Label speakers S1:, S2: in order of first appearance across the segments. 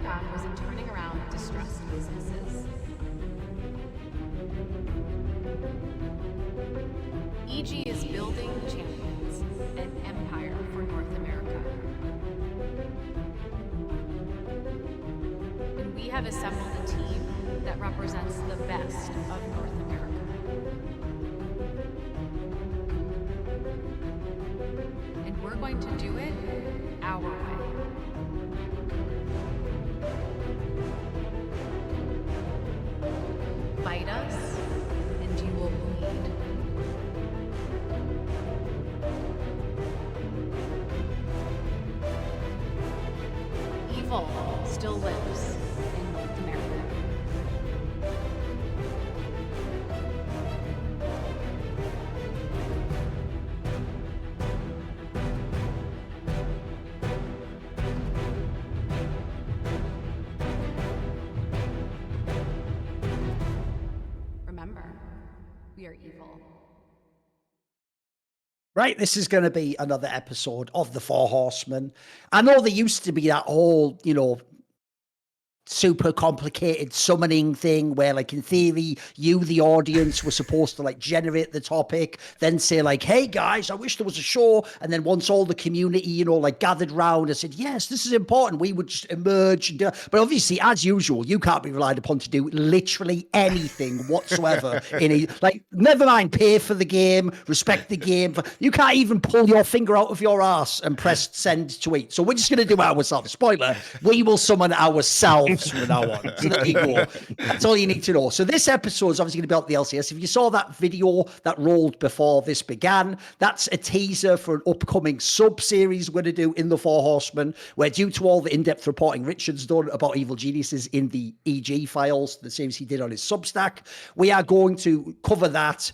S1: path was in turning around distressed businesses. EG is building champions, an empire for North America. And we have assembled a team that represents the best of North America. And we're going to do it our way. Fight us, and you will bleed. Evil still lives in North America. Remember, we are evil.
S2: Right, this is going to be another episode of the Four Horsemen. I know there used to be that whole, super complicated summoning thing where, like, in theory, you, the audience, were supposed to, like, generate the topic, then say, like, hey, guys, I wish there was a show. And then once all the community, like, gathered round and said, yes, this is important, we would just emerge. And do. But obviously, as usual, you can't be relied upon to do literally anything whatsoever. Never mind pay for the game, respect the game. You can't even pull your finger out of your arse and press send tweet. So we're just going to do it ourselves. Spoiler, we will summon ourselves from now on. So there you go. That's all you need to know. So this episode is obviously going to be about the LCS. If you saw that video that rolled before this began, that's a teaser for an upcoming sub-series we're going to do in the Four Horsemen, where due to all the in-depth reporting Richard's done about evil geniuses in the EG files, the series he did on his Substack, we are going to cover that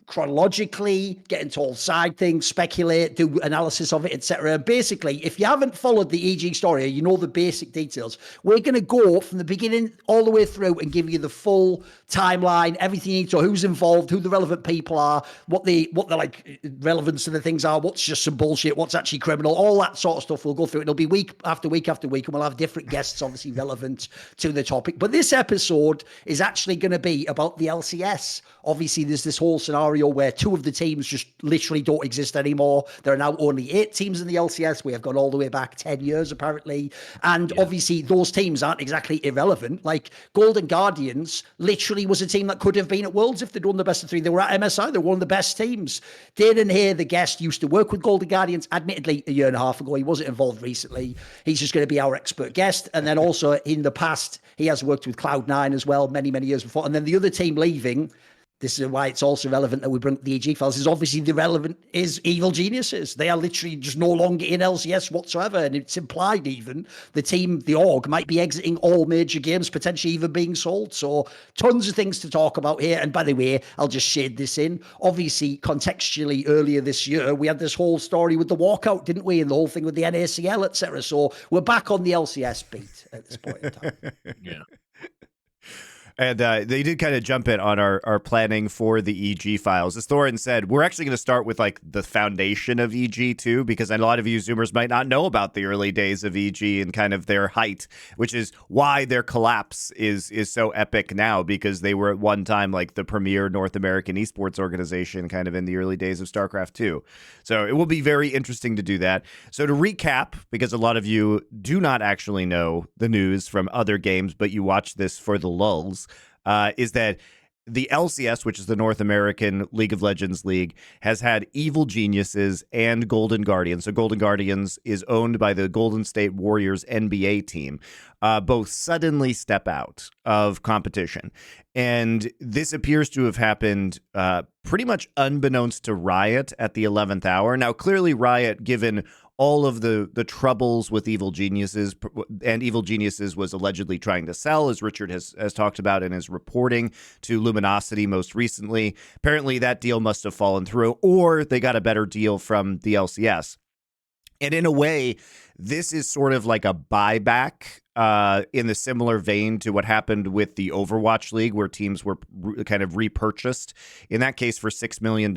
S2: chronologically, get into all side things, speculate, do analysis of it, etc. Basically, if you haven't followed the EG story, you know the basic details. We're going to go from the beginning all the way through and give you the full timeline, everything you need to know, who's involved, who the relevant people are, what the like relevance to the things are, what's just some bullshit, what's actually criminal, all that sort of stuff. We'll go through it. It'll be week after week after week, and we'll have different guests obviously relevant to the topic. But this episode is actually going to be about the LCS. Obviously, there's this whole scenario where two of the teams just literally don't exist anymore. There are now only 8 teams in the LCS. We have gone all the way back 10 years, apparently. And obviously, those teams aren't exactly irrelevant. Like, Golden Guardians literally was a team that could have been at Worlds if they'd won the best of 3. They were at MSI. They were one of the best teams. Danan here, the guest, used to work with Golden Guardians, admittedly, a year and a half ago. He wasn't involved recently. He's just going to be our expert guest. And then also, in the past, he has worked with Cloud9 as well, many, many years before. And then the other team leaving, this is why it's also relevant that we bring the EG files, is obviously the relevant is evil geniuses. They are literally just no longer in LCS whatsoever. And it's implied even the team, the org, might be exiting all major games, potentially even being sold. So tons of things to talk about here. And by the way, I'll just shade this in. Obviously, contextually, earlier this year, we had this whole story with the walkout, didn't we? And the whole thing with the NACL, etc. So we're back on the LCS beat at this point in time.
S3: Yeah.
S4: And they did kind of jump in on our planning for the EG files. As Thorin said, we're actually going to start with like the foundation of EG too, because a lot of you Zoomers might not know about the early days of EG and kind of their height, which is why their collapse is so epic now, because they were at one time like the premier North American esports organization kind of in the early days of StarCraft 2. So it will be very interesting to do that. So to recap, because a lot of you do not actually know the news from other games, but you watch this for the lulz, is that the LCS, which is the North American League of Legends League, has had evil geniuses and Golden Guardians. So Golden Guardians is owned by the Golden State Warriors NBA team. Both suddenly step out of competition. And this appears to have happened pretty much unbeknownst to Riot at the 11th hour. Now, clearly Riot, given all of the troubles with evil geniuses, and evil geniuses was allegedly trying to sell, as Richard has talked about in his reporting, to Luminosity most recently. Apparently that deal must have fallen through, or they got a better deal from the LCS. And in a way, this is sort of like a buyback in the similar vein to what happened with the Overwatch League, where teams were kind of repurchased, in that case for $6 million.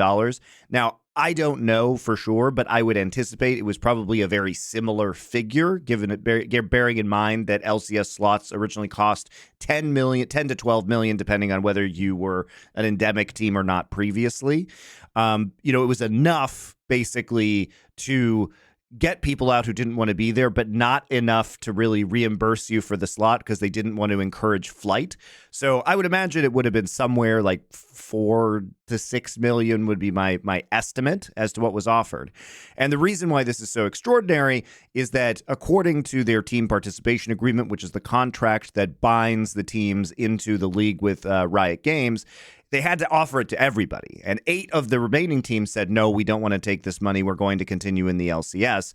S4: Now, I don't know for sure, but I would anticipate it was probably a very similar figure, given it bearing in mind that LCS slots originally cost 10 to 12 million, depending on whether you were an endemic team or not previously. It was enough basically to get people out who didn't want to be there, but not enough to really reimburse you for the slot because they didn't want to encourage flight. So I would imagine it would have been somewhere like 4 to 6 million would be my estimate as to what was offered. And the reason why this is so extraordinary is that according to their team participation agreement, which is the contract that binds the teams into the league with Riot Games, they had to offer it to everybody. And 8 of the remaining teams said, no, we don't want to take this money. We're going to continue in the LCS.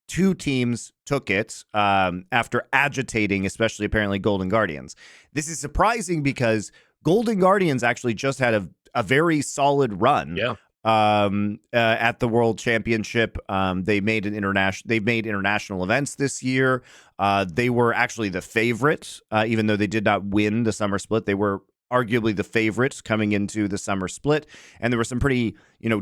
S4: 2 teams took it after agitating, especially apparently Golden Guardians. This is surprising because Golden Guardians actually just had a very solid run.
S3: Yeah.
S4: At the World Championship. They made international events this year. They were actually the favorite, even though they did not win the summer split. They were arguably the favorites coming into the summer split, and there were some pretty,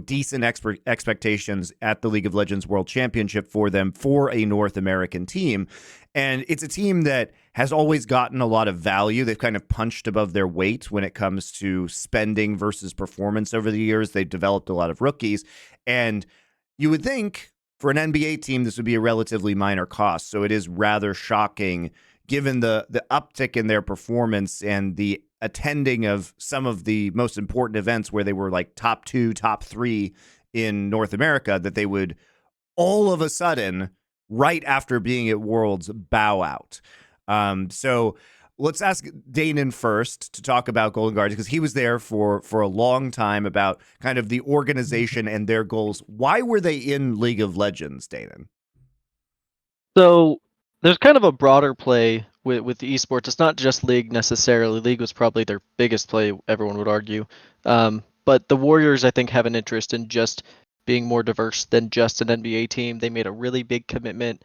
S4: decent expectations at the League of Legends World Championship for them for a North American team. And it's a team that has always gotten a lot of value. They've kind of punched above their weight when it comes to spending versus performance over the years. They've developed a lot of rookies, and you would think for an NBA team this would be a relatively minor cost. So it is rather shocking given the uptick in their performance and the attending of some of the most important events where they were like top 2, top 3 in North America, that they would all of a sudden, right after being at Worlds, bow out. So let's ask Danan first to talk about Golden Guardians, because he was there for a long time, about kind of the organization and their goals. Why were they in League of Legends, Danan?
S5: So there's kind of a broader play with the esports. It's not just League necessarily. League was probably their biggest play, everyone would argue. But the Warriors, I think, have an interest in just being more diverse than just an NBA team. They made a really big commitment.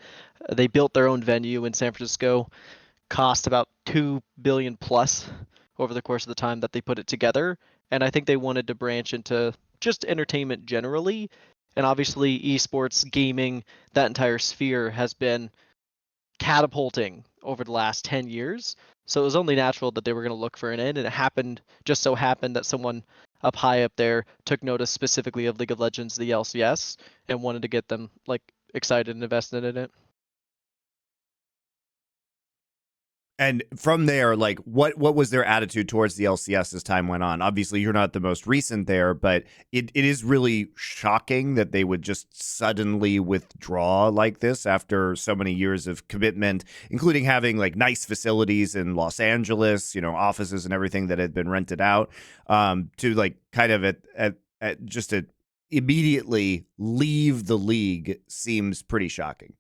S5: They built their own venue in San Francisco, cost about $2 billion plus over the course of the time that they put it together. And I think they wanted to branch into just entertainment generally. And obviously esports, gaming, that entire sphere has been catapulting over the last 10 years. So it was only natural that they were going to look for an end, and it just so happened that someone up high up there took notice specifically of League of Legends, the LCS, and wanted to get them excited and invested in it.
S4: And from there, what was their attitude towards the LCS as time went on? Obviously, you're not the most recent there, but it is really shocking that they would just suddenly withdraw like this after so many years of commitment, including having nice facilities in Los Angeles, offices and everything that had been rented out, to kind of at just to immediately leave the league seems pretty shocking.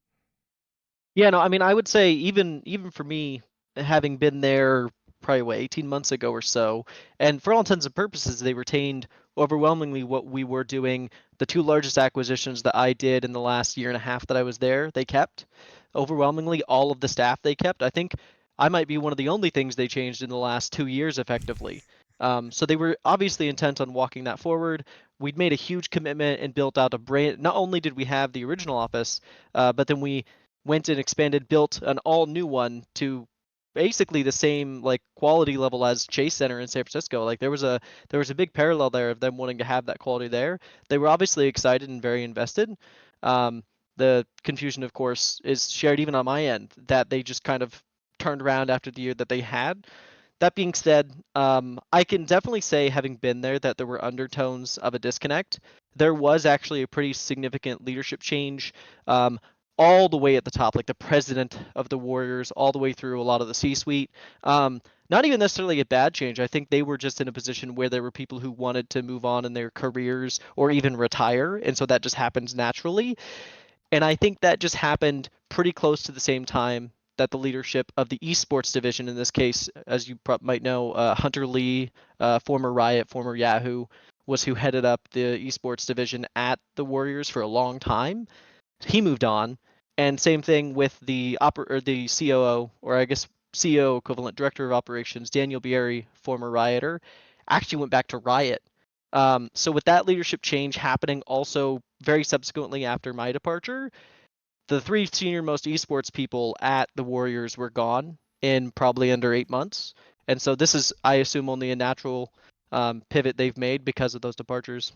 S5: Yeah, no, I mean, I would say even for me, having been there probably 18 months ago or so, and for all intents and purposes, they retained overwhelmingly what we were doing. The 2 largest acquisitions that I did in the last year and a half that I was there, they kept. Overwhelmingly, all of the staff they kept. I think I might be one of the only things they changed in the last 2 years effectively. So they were obviously intent on walking that forward. We'd made a huge commitment and built out a brand. Not only did we have the original office, but then we went and expanded, built an all new one to basically the same quality level as Chase Center in San Francisco. There was a big parallel there of them wanting to have that quality there. They were obviously excited and very invested. The confusion, of course, is shared even on my end, that they just kind of turned around after the year that they had. That being said, I can definitely say, having been there, that there were undertones of a disconnect. There was actually a pretty significant leadership change, all the way at the top, the president of the Warriors, all the way through a lot of the C-suite. Not even necessarily a bad change. I think they were just in a position where there were people who wanted to move on in their careers or even retire, and so that just happens naturally. And I think that just happened pretty close to the same time that the leadership of the esports division, in this case, as you might know, Hunter Lee, former Riot, former Yahoo, was who headed up the esports division at the Warriors for a long time. He moved on, and same thing with the COO, or I guess CEO equivalent, director of operations, Daniel Bieri, former Rioter, actually went back to Riot So with that leadership change happening also very subsequently after my departure, the 3 senior most esports people at the Warriors were gone in probably under 8 months. And so this is, I assume, only a natural pivot they've made because of those departures.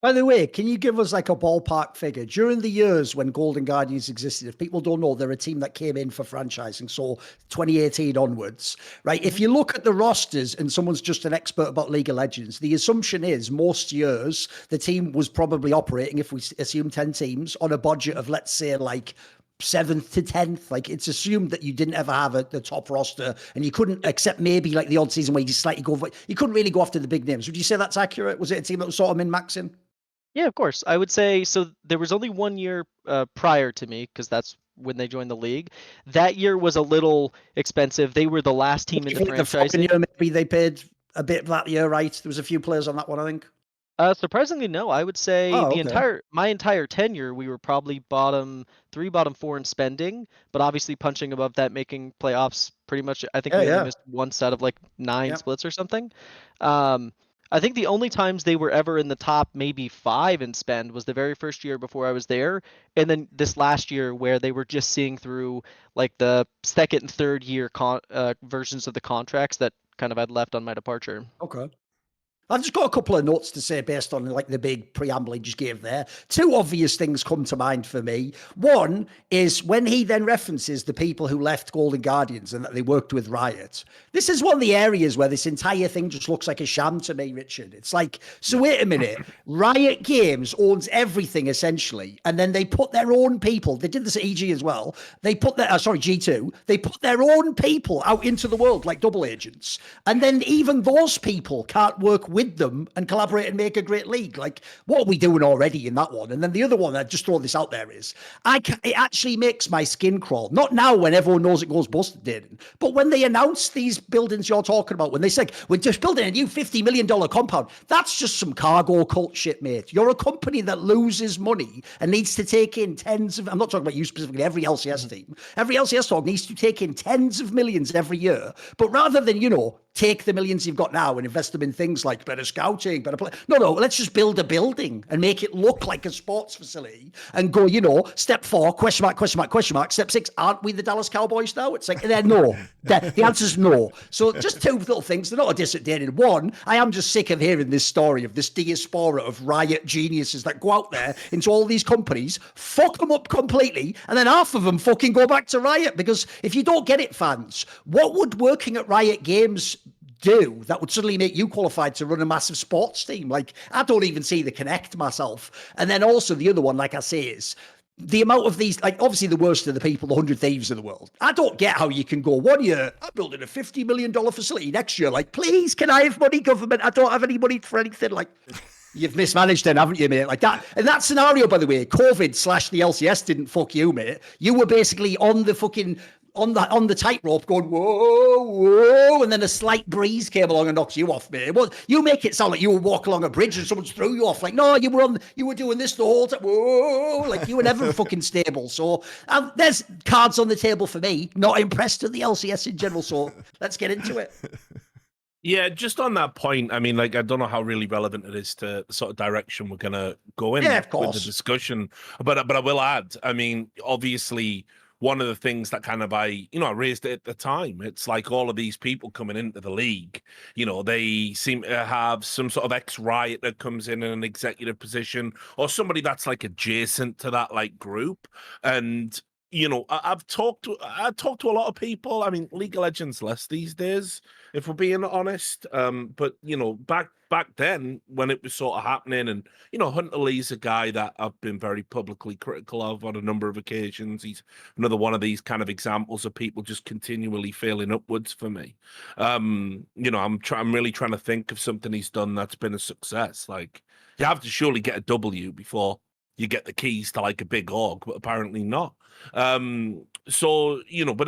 S2: By the way, can you give us like a ballpark figure? During the years when Golden Guardians existed, if people don't know, they're a team that came in for franchising, so 2018 onwards, right? If you look at the rosters and someone's just an expert about League of Legends, the assumption is most years the team was probably operating, if we assume 10 teams, on a budget of, let's say, like 7th to 10th. Like, it's assumed that you didn't ever have the top roster, and you couldn't, except maybe like the odd season where you just slightly go, you couldn't really go after the big names. Would you say that's accurate? Was it a team that was sort of min-maxing?
S5: Yeah, of course. I would say so. There was only 1 year prior to me, because that's when they joined the league. That year was a little expensive. They were the last team in
S2: The following
S5: franchising.
S2: year, maybe they paid a bit that year, right? There was a few players on that one, I think.
S5: Surprisingly, no. I would say
S2: Oh,
S5: the
S2: okay.
S5: my entire tenure, we were probably bottom 3, bottom 4 in spending, but obviously punching above that, making playoffs pretty much. I think
S2: Yeah,
S5: we only
S2: yeah.
S5: missed once out of like 9
S2: Yeah.
S5: splits or something. Um, I think the only times they were ever in the top maybe 5 in spend was the very first year before I was there, and then this last year where they were just seeing through like the second and third year versions of the contracts that kind of had left on my departure.
S2: Okay. I've just got a couple of notes to say based on like the big preamble he just gave there. 2 obvious things come to mind for me. One is when he then references the people who left Golden Guardians and that they worked with Riot. This is one of the areas where this entire thing just looks like a sham to me, Richard. It's like, so wait a minute, Riot Games owns everything essentially, and then they put their own people. They did this at EG as well. They put their G2. They put their own people out into the world like double agents, and then even those people can't work with them and collaborate and make a great league. Like, what are we doing already in that one? And then the other one, I just throw this out there, is it actually makes my skin crawl. Not now when everyone knows it goes busted, Danan, but when they announce these buildings you're talking about, when they say, we're just building a new $50 million compound, that's just some cargo cult shit, mate. You're a company that loses money and needs to take in tens of, I'm not talking about you specifically, every LCS team. Every LCS dog needs to take in tens of millions every year. But rather than, take the millions you've got now and invest them in things like better scouting, better play. No, let's just build a building and make it look like a sports facility and go, step 4, question mark, question mark, question mark. Step 6, aren't we the Dallas Cowboys now? It's like, no. The answer's no. So just 2 little things. They're not a diss at Danan. One, I am just sick of hearing this story of this diaspora of Riot geniuses that go out there into all these companies, fuck them up completely, and then half of them fucking go back to Riot. Because if you don't get it, fans, what would working at Riot Games do that would suddenly make you qualified to run a massive sports team? Like, I don't even see the connect myself. And then also the other one, like I say, is the amount of these, like, obviously the worst of the people, the 100 thieves of the world. I don't get how you can go 1 year, I'm building a $50 million facility, next year, like, please, can I have money, government? I don't have any money for anything. Like, you've mismanaged then, haven't you, mate? Like that. In that scenario, by the way, COVID / the LCS didn't fuck you, mate. You were basically on the fucking on the tightrope going, whoa, whoa, and then a slight breeze came along and knocked you off, mate. Well, you make it sound like you were walking along a bridge and someone threw you off. Like, no, you were doing this the whole time. Whoa, like you were never fucking stable. So there's cards on the table for me. Not impressed with the LCS in general. So let's get into it.
S3: Yeah, just on that point, I mean, like, I don't know how really relevant it is to the sort of direction we're going to go in
S2: of
S3: with the discussion. But I will add, I mean, obviously, one of the things that kind of I raised it at the time, it's like all of these people coming into the league, they seem to have some sort of ex-Riot that comes in an executive position or somebody that's like adjacent to that like group. And I've talked to a lot of people. I mean, League of Legends less these days, if we're being honest. But back then when it was sort of happening, and Hunter Lee's a guy that I've been very publicly critical of on a number of occasions. He's another one of these kind of examples of people just continually failing upwards for me. I'm really trying to think of something he's done that's been a success. Like, you have to surely get a W before you get the keys to like a big org, but apparently not. But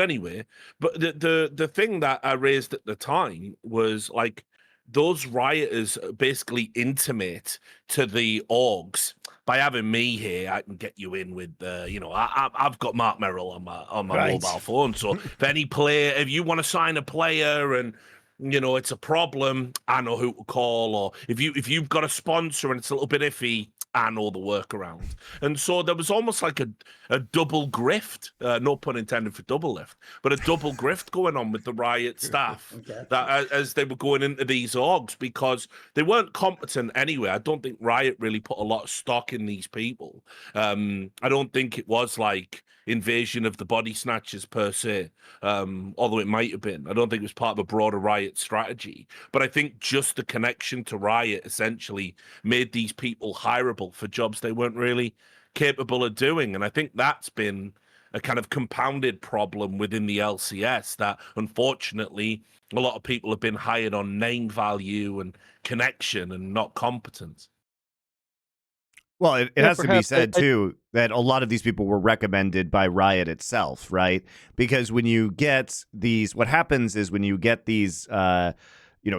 S3: anyway, but the thing that I raised at the time was like, those rioters basically intimate to the orgs by having me here. I can get you in with I've got Mark Merrill on my
S2: Right.
S3: mobile phone. So if you want to sign a player and it's a problem, I know who to call. Or if you've got a sponsor and it's a little bit iffy, I know the workaround. And so there was almost like a double grift, no pun intended for double lift, but a double grift going on with the Riot staff that as they were going into these orgs, because they weren't competent anyway. I don't think Riot really put a lot of stock in these people. I don't think it was like Invasion of the Body Snatchers per se, although it might have been. I don't think it was part of a broader Riot strategy. But I think just the connection to Riot essentially made these people hireable for jobs they weren't really capable of doing. And I think that's been a kind of compounded problem within the LCS, that unfortunately a lot of people have been hired on name value and connection and not competence.
S4: Well, it
S5: Yeah,
S4: has to be
S5: perhaps.
S4: said, too, that a lot of these people were recommended by Riot itself, right? Because when you get these, what happens is when you get these,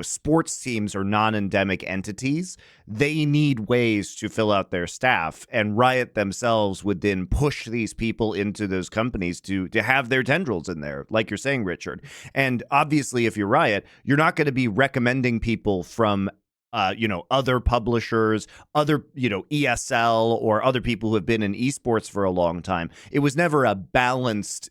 S4: sports teams or non-endemic entities, they need ways to fill out their staff. And Riot themselves would then push these people into those companies to have their tendrils in there, like you're saying, Richard. And obviously, if you're Riot, you're not going to be recommending people from other publishers, other, ESL or other people who have been in esports for a long time. It was never a balanced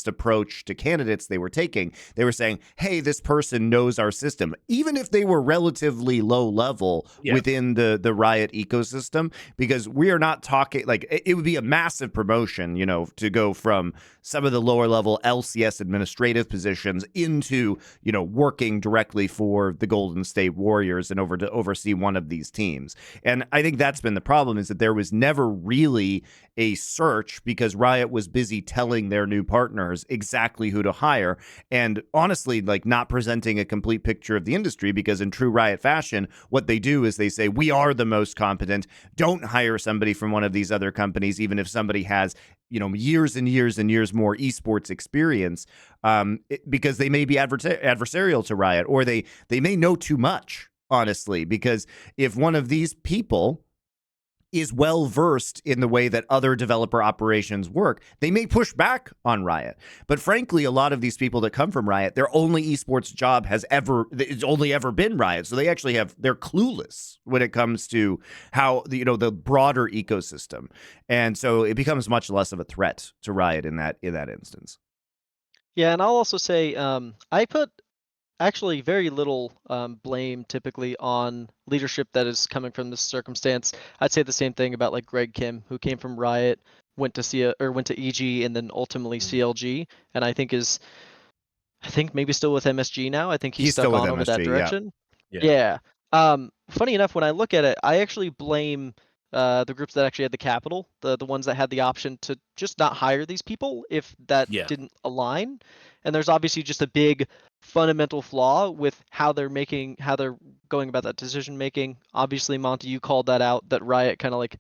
S4: approach to candidates they were taking. They were saying, hey, this person knows our system, even if they were relatively low level within the Riot ecosystem, because we are not talking like it would be a massive promotion, to go from some of the lower level LCS administrative positions into, working directly for the Golden State Warriors and over to oversee one of these teams. And I think that's been the problem, is that there was never really a search because Riot was busy telling their new partners exactly who to hire. And honestly, like not presenting a complete picture of the industry, because in true Riot fashion, what they do is they say, we are the most competent. Don't hire somebody from one of these other companies, even if somebody has years and years and years more esports experience, because they may be adversarial to Riot, or they may know too much, honestly, because if one of these people is well versed in the way that other developer operations work, they may push back on Riot. But frankly, a lot of these people that come from Riot, their only esports job it's only ever been Riot. So they're clueless when it comes to how the broader ecosystem. And so it becomes much less of a threat to Riot in that instance.
S5: Yeah, and I'll also say I put actually very little blame typically on leadership that is coming from this circumstance. I'd say the same thing about like Greg Kim, who came from Riot, went to EG, and then ultimately CLG, and I think maybe still with MSG now. I think he's stuck
S4: still with
S5: on over that
S4: MSG,
S5: direction.
S3: Yeah.
S5: Funny enough, when I look at it, I actually blame the groups that actually had the capital, the ones that had the option to just not hire these people if that didn't align. And there's obviously just a big fundamental flaw with how they're going about that decision making. Obviously, Monty, you called that out, that Riot kind of like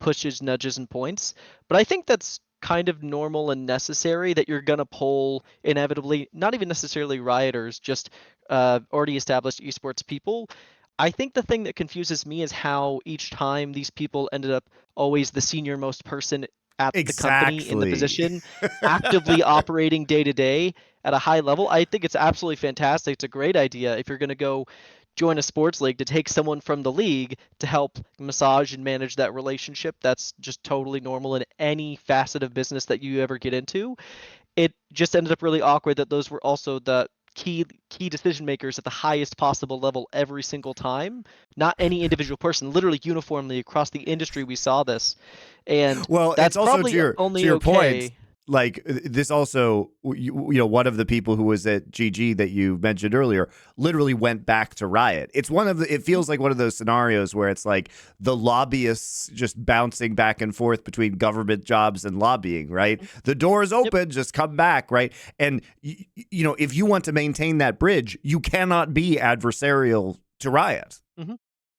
S5: pushes, nudges, and points. But I think that's kind of normal and necessary, that you're going to pull inevitably, not even necessarily Rioters, just already established esports people. I think the thing that confuses me is how each time these people ended up always the senior most person at the company in the position, actively operating day to day at a high level. I think it's absolutely fantastic. It's a great idea if you're going to go join a sports league, to take someone from the league to help massage and manage that relationship. That's just totally normal in any facet of business that you ever get into. It just ended up really awkward that those were also the key decision makers at the highest possible level every single time. Not any individual person, literally uniformly across the industry we saw this. And
S4: well,
S5: that's
S4: it's also
S5: probably
S4: to your point. Like this also, one of the people who was at GG that you mentioned earlier literally went back to Riot. It feels like one of those scenarios where it's like the lobbyists just bouncing back and forth between government jobs and lobbying, right? The door is open, just come back, right? And, if you want to maintain that bridge, you cannot be adversarial to Riot.
S5: Mm-hmm.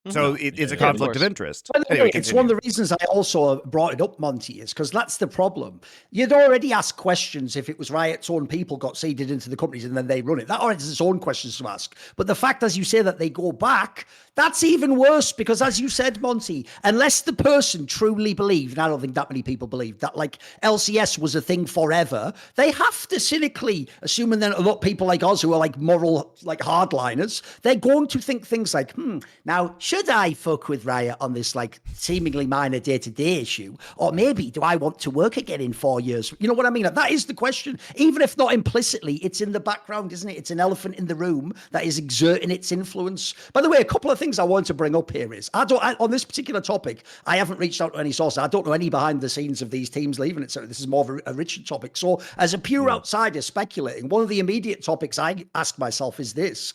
S4: So
S3: Yeah.
S4: it's a
S3: Yeah,
S4: conflict of
S5: course.
S4: interest.
S2: By the
S4: Anyway,
S2: way, it's one of
S4: continue.
S2: the reasons I also brought it up, Monty, is because that's the problem. You'd already ask questions if it was Riot's own people got seeded into the companies and then they run it. That already has its own questions to ask. But the fact, as you say, that they go back, that's even worse because, as you said, Monty, unless the person truly believed, and I don't think that many people believe, that like LCS was a thing forever, they have to cynically, assuming that a lot of people like us who are like moral, like hardliners, they're going to think things like, now, should I fuck with Riot on this like seemingly minor day-to-day issue? Or maybe do I want to work again in 4 years? You know what I mean? That is the question. Even if not implicitly, it's in the background, isn't it? It's an elephant in the room that is exerting its influence. By the way, a couple of things I want to bring up here is, on this particular topic, I haven't reached out to any sources. I don't know any behind the scenes of these teams leaving it. So this is more of a Richard topic. So as a pure outsider speculating, one of the immediate topics I ask myself is this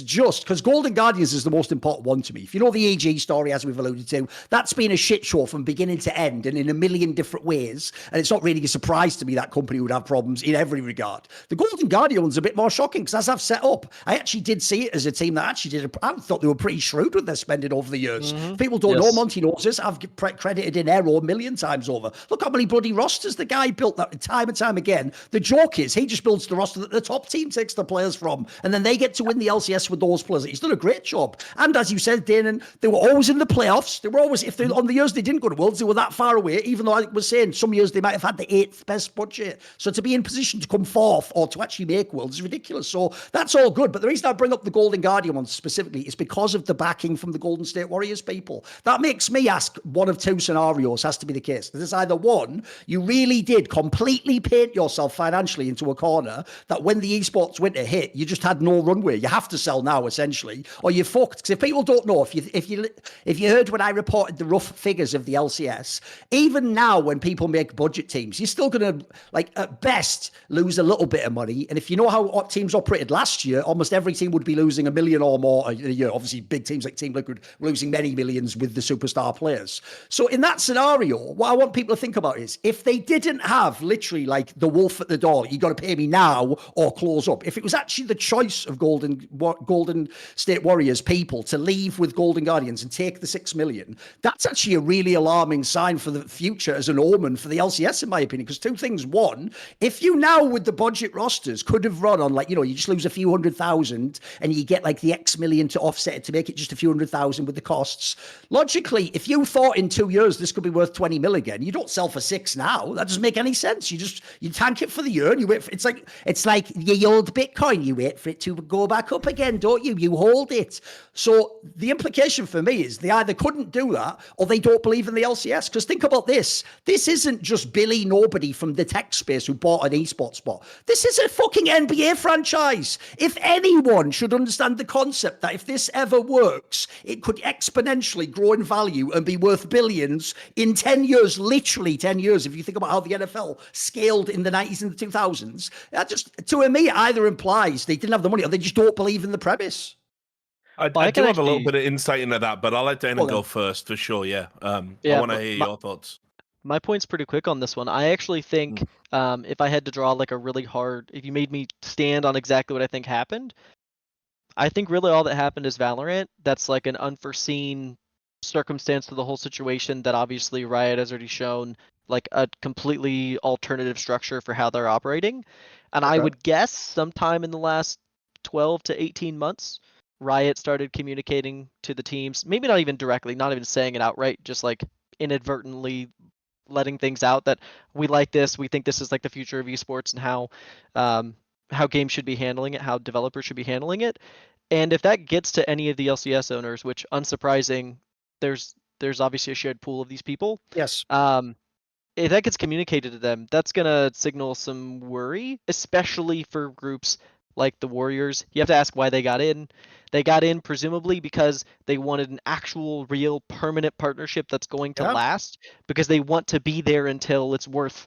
S2: just, because Golden Guardians is the most important one to me. If you know the EG story, as we've alluded to, that's been a shit show from beginning to end and in a million different ways. And it's not really a surprise to me that company would have problems in every regard. The Golden Guardians a bit more shocking because as I've set up, I actually did see it as a team that actually I thought they were pretty shrewd with their spending over the years. If people don't know, Monty knows this. I've credited in Aero a million times over. Look how many bloody rosters the guy built that time and time again. The joke is he just builds the roster that the top team takes the players from, and then they get to win the LCS with those players. He's done a great job. And as you said, Danan, they were always in the playoffs. They were always, if they on the years they didn't go to Worlds, they were that far away, even though I was saying some years they might have had the 8th best budget. So to be in position to come 4th or to actually make Worlds is ridiculous. So that's all good. But the reason I bring up the Golden Guardian one specifically is because of the backing from the Golden State Warriors people. That makes me ask one of two scenarios has to be the case. There's either one, you really did completely paint yourself financially into a corner that when the esports winter hit, you just had no runway. You have to sell now, essentially, or you're fucked. Because if people don't know, if you heard when I reported the rough figures of the LCS, even now when people make budget teams, you're still going to, like, at best, lose a little bit of money. And if you know how teams operated last year, almost every team would be losing $1 million or more a year. Obviously, big teams like Team Liquid were losing many millions with the superstar players. So in that scenario, what I want people to think about is if they didn't have literally like the wolf at the door, you got to pay me now or close up. If it was actually the choice of Golden State Warriors people to leave with Golden Guardians and take the 6 million, that's actually a really alarming sign for the future as an omen for the LCS, in my opinion. Because two things. One, if you now with the budget rosters could have run on, like, you know, you just lose a few 100,000 and you get like the X million to offset it to make it just a few 100,000 with the costs. Logically, if you thought in 2 years this could be worth 20 mil again, you don't sell for 6 now. That doesn't make any sense. You tank it for the year and you wait for, it's like the old Bitcoin. You wait for it to go back up again, don't you? You hold it. So the implication for me is they either couldn't do that or they don't believe in the LCS. Because think about this. This isn't just Billy Nobody from the tech space who bought an esports spot. This is a fucking NBA franchise. If anyone should understand the concept that if this ever works, it could exponentially grow in value and be worth billions in 10 years, literally 10 years. If you think about how the NFL scaled in the 90s and the 2000s, that just, to me, either implies they didn't have the money or they just don't believe in the premise.
S3: I do have a little bit of insight into that, but I'll let Danan go first for sure. Yeah. I want to hear your thoughts.
S5: My point's pretty quick on this one. I actually think if I had to draw like a really hard, if you made me stand on exactly what I think happened, I think really all that happened is Valorant. That's like an unforeseen circumstance to the whole situation that obviously Riot has already shown like a completely alternative structure for how they're operating. And I would guess sometime in the last 12 to 18 months, Riot started communicating to the teams, maybe not even directly, not even saying it outright, just like inadvertently letting things out that we like this, we think this is like the future of esports and how games should be handling it, how developers should be handling it. And if that gets to any of the LCS owners, which unsurprising, there's obviously a shared pool of these people.
S2: Yes.
S5: If that gets communicated to them, that's gonna signal some worry, especially for groups like the Warriors. You have to ask why they got in. They got in presumably because they wanted an actual, real, permanent partnership that's going to last, because they want to be there until it's worth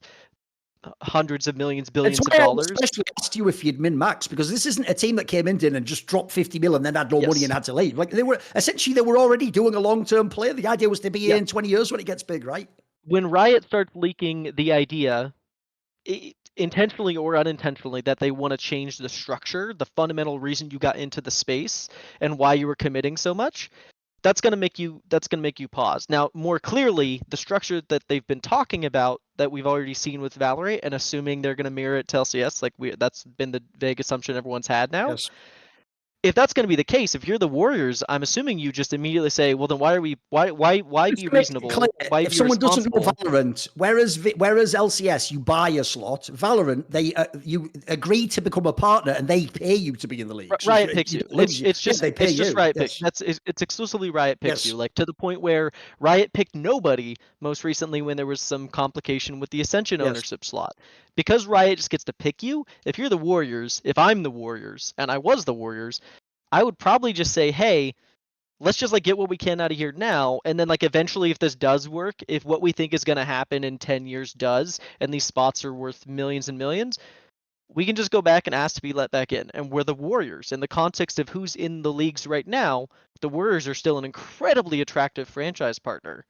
S5: hundreds of millions, billions of dollars.
S2: I especially asked you if you'd min-max, because this isn't a team that came in and just dropped 50 mil and then had no money and had to leave. Like they were already doing a long-term play. The idea was to be here in 20 years when it gets big, right?
S5: When Riot starts leaking the idea, intentionally or unintentionally, that they want to change the structure, the fundamental reason you got into the space and why you were committing so much, that's going to make you pause. Now, more clearly, the structure that they've been talking about that we've already seen with Valorant, and assuming they're going to mirror it to LCS, that's been the vague assumption everyone's had now.
S2: Yes.
S5: If that's going to be the case, if you're the Warriors, I'm assuming you just immediately say, well, then why be reasonable? Why
S2: if
S5: be
S2: someone doesn't know
S5: responsible?
S2: Valorant, whereas LCS, you buy a slot. Valorant, you agree to become a partner and they pay you to be in the league. So
S5: Riot picks you. It's just
S2: they pay you.
S5: Riot
S2: Yes.
S5: picks. It's exclusively Riot picks
S2: Yes.
S5: you. Like, to the point where Riot picked nobody most recently when there was some complication with the Ascension
S2: Yes.
S5: ownership slot. Because Riot just gets to pick you. If you're the Warriors, if I'm the Warriors, and I was the Warriors, I would probably just say, hey, let's just like get what we can out of here now, and then like eventually, if this does work, if what we think is going to happen in 10 years does, and these spots are worth millions and millions, we can just go back and ask to be let back in. And we're the Warriors. In the context of who's in the leagues right now, the Warriors are still an incredibly attractive franchise partner.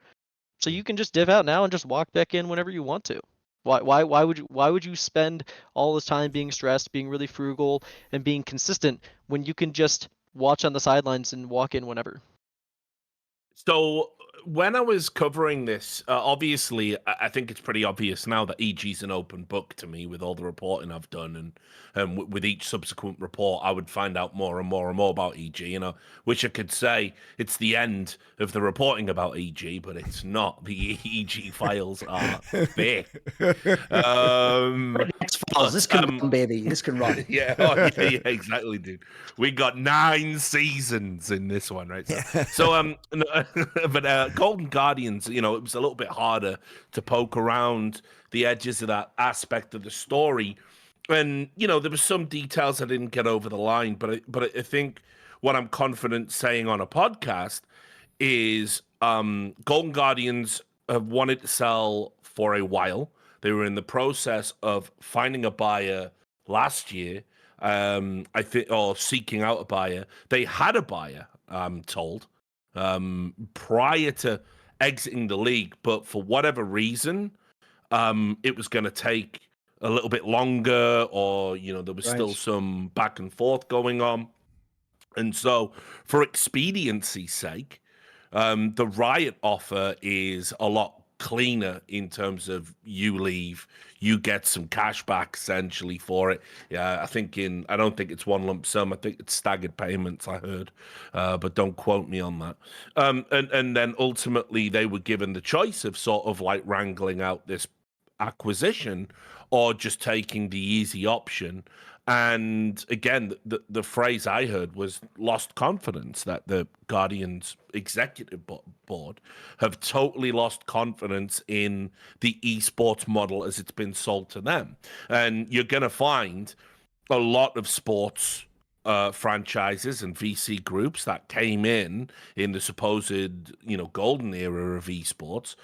S5: So you can just div out now and just walk back in whenever you want to. Why would you spend all this time being stressed, being really frugal, and being consistent when you can just watch on the sidelines and walk in whenever?
S3: So when I was covering this, obviously, I think it's pretty obvious now that EG's an open book to me with all the reporting I've done, and with each subsequent report, I would find out more and more and more about EG. You know, which I could say it's the end of the reporting about EG, but it's not. The EG files are thick.
S2: This can run, baby. This can run.
S3: Yeah, exactly, dude. We got 9 seasons in this one, right? But Golden Guardians, you know, it was a little bit harder to poke around the edges of that aspect of the story, and you know, there were some details I didn't get over the line, but I think what I'm confident saying on a podcast is Golden Guardians have wanted to sell for a while. They were in the process of finding a buyer last year, I think, or seeking out a buyer. They had a buyer, I'm told, prior to exiting the league, but for whatever reason, it was going to take a little bit longer, or you know, there was still some back and forth going on, and so for expediency's sake, the Riot offer is a lot cleaner in terms of you leave, you get some cash back essentially for it. Yeah, I don't think it's one lump sum. I think it's staggered payments, I heard, but don't quote me on that. And then ultimately they were given the choice of sort of like wrangling out this acquisition or just taking the easy option. And again, the phrase I heard was lost confidence, that the Guardians executive board have totally lost confidence in the esports model as it's been sold to them. And you're going to find a lot of sports franchises and VC groups that came in the supposed, you know, golden era of esports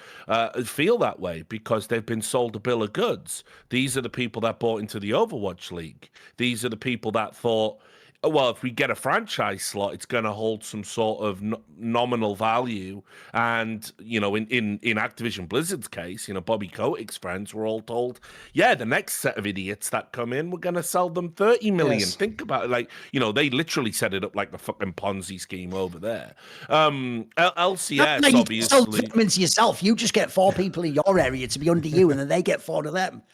S3: feel that way because they've been sold a bill of goods. These are the people that bought into the Overwatch League. These are the people that thought, well, if we get a franchise slot, it's going to hold some sort of nominal value. And, you know, in Activision Blizzard's case, you know, Bobby Kotick's friends were all told, yeah, the next set of idiots that come in, we're going to sell them 30 million.
S2: Yes.
S3: Think about it. Like, you know, they literally set it up like the fucking Ponzi scheme over there. LCS, obviously.
S2: You into yourself. You just get 4 people in your area to be under you, and then they get 4 of them.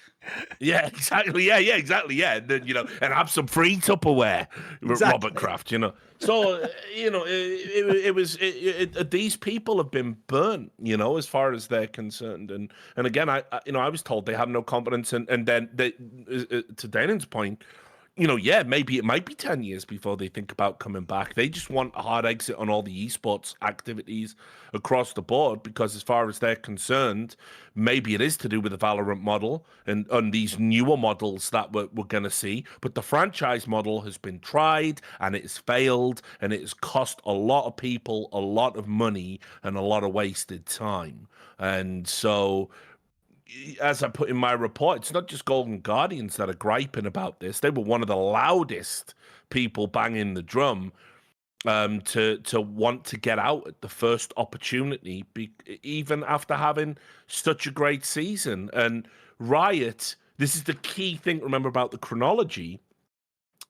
S3: Yeah, exactly. Yeah, exactly. Yeah, and then, you know, and have some free Tupperware, Robert Kraft. You know, so you know, these people have been burnt. You know, as far as they're concerned, and again, I was told they have no confidence, and then they, to Danan's point, you know, yeah, maybe it might be 10 years before they think about coming back. They just want a hard exit on all the esports activities across the board because as far as they're concerned, maybe it is to do with the Valorant model and these newer models that we're going to see. But the franchise model has been tried and it has failed and it has cost a lot of people a lot of money and a lot of wasted time. And so, as I put in my report, it's not just Golden Guardians that are griping about this. They were one of the loudest people banging the drum to want to get out at the first opportunity, even after having such a great season. And Riot, this is the key thing to remember about the chronology.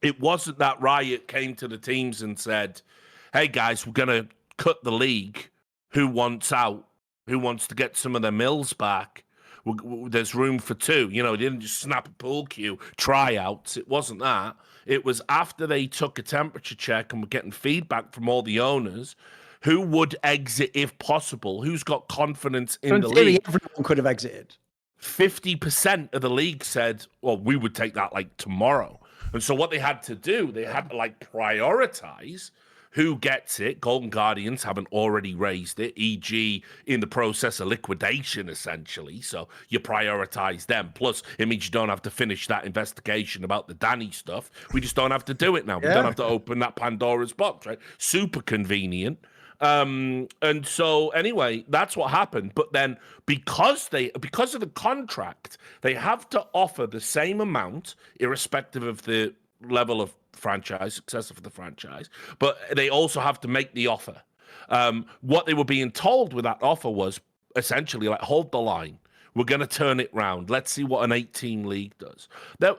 S3: It wasn't that Riot came to the teams and said, hey guys, we're going to cut the league. Who wants out? Who wants to get some of their mills back? There's room for two. You know, they didn't just snap a pool cue, tryouts. It wasn't that. It was after they took a temperature check and were getting feedback from all the owners who would exit if possible, who's got confidence in the
S2: theory,
S3: league.
S2: everyone could have exited.
S3: 50% of the league said, well, we would take that like tomorrow. And so what they had to do, they had to like prioritize who gets it. Golden Guardians haven't already raised it. EG in the process of liquidation, essentially. So you prioritize them. Plus, it means you don't have to finish that investigation about the Danny stuff. We just don't have to do it now. We don't have to open that Pandora's box, right? Super convenient. And so anyway, that's what happened. But then because of the contract, they have to offer the same amount, irrespective of the level of franchise, success of the franchise, but they also have to make the offer. What they were being told with that offer was essentially like, hold the line. We're going to turn it round. Let's see what an 18 league does.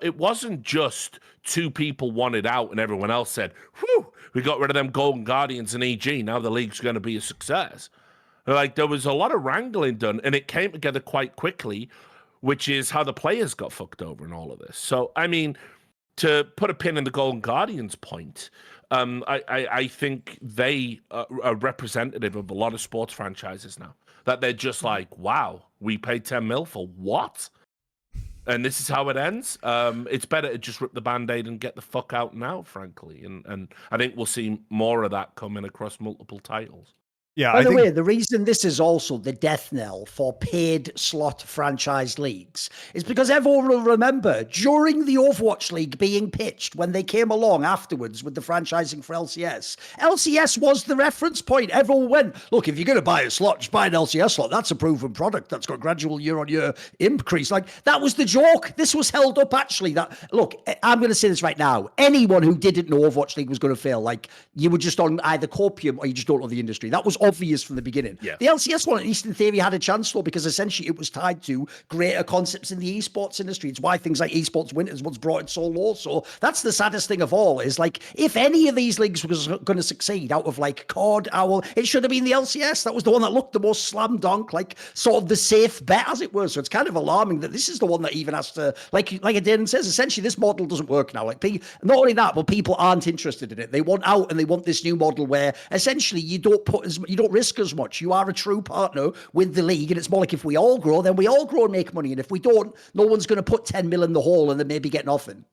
S3: It wasn't just two people wanted out and everyone else said, whew, we got rid of them Golden Guardians and EG. Now the league's going to be a success. Like, there was a lot of wrangling done, and it came together quite quickly, which is how the players got fucked over in all of this. So, I mean, to put a pin in the Golden Guardians point, I think they are representative of a lot of sports franchises now. That they're just like, wow, we paid 10 mil for what? And this is how it ends. It's better to just rip the Band-Aid and get the fuck out now, frankly. And I think we'll see more of that coming across multiple titles.
S4: Yeah,
S2: By the way, the reason this is also the death knell for paid slot franchise leagues is because everyone will remember during the Overwatch League being pitched when they came along afterwards with the franchising for LCS. LCS was the reference point. Everyone went, look, if you're going to buy a slot, just buy an LCS slot. That's a proven product that's got gradual year-on-year increase. Like, that was the joke. This was held up, actually. That, look, I'm going to say this right now. Anyone who didn't know Overwatch League was going to fail. Like, you were just on either copium or you just don't know the industry. That was obvious from the beginning. Yeah. The LCS one, at least in theory, had a chance though, because essentially it was tied to greater concepts in the esports industry. It's why things like Esports Winters was brought it so low. So that's the saddest thing of all, is like, if any of these leagues was going to succeed out of like COD, OWL, it should have been the LCS. That was the one that looked the most slam dunk, like sort of the safe bet, as it were. So it's kind of alarming that this is the one that even has to, like Danan says, essentially this model doesn't work now. Like, not only that, but people aren't interested in it. They want out, and they want this new model where essentially you don't risk as much. You are a true partner with the league, and it's more like, if we all grow, then we all grow and make money, and if we don't, no one's going to put 10 mil in the hole and then maybe get nothing.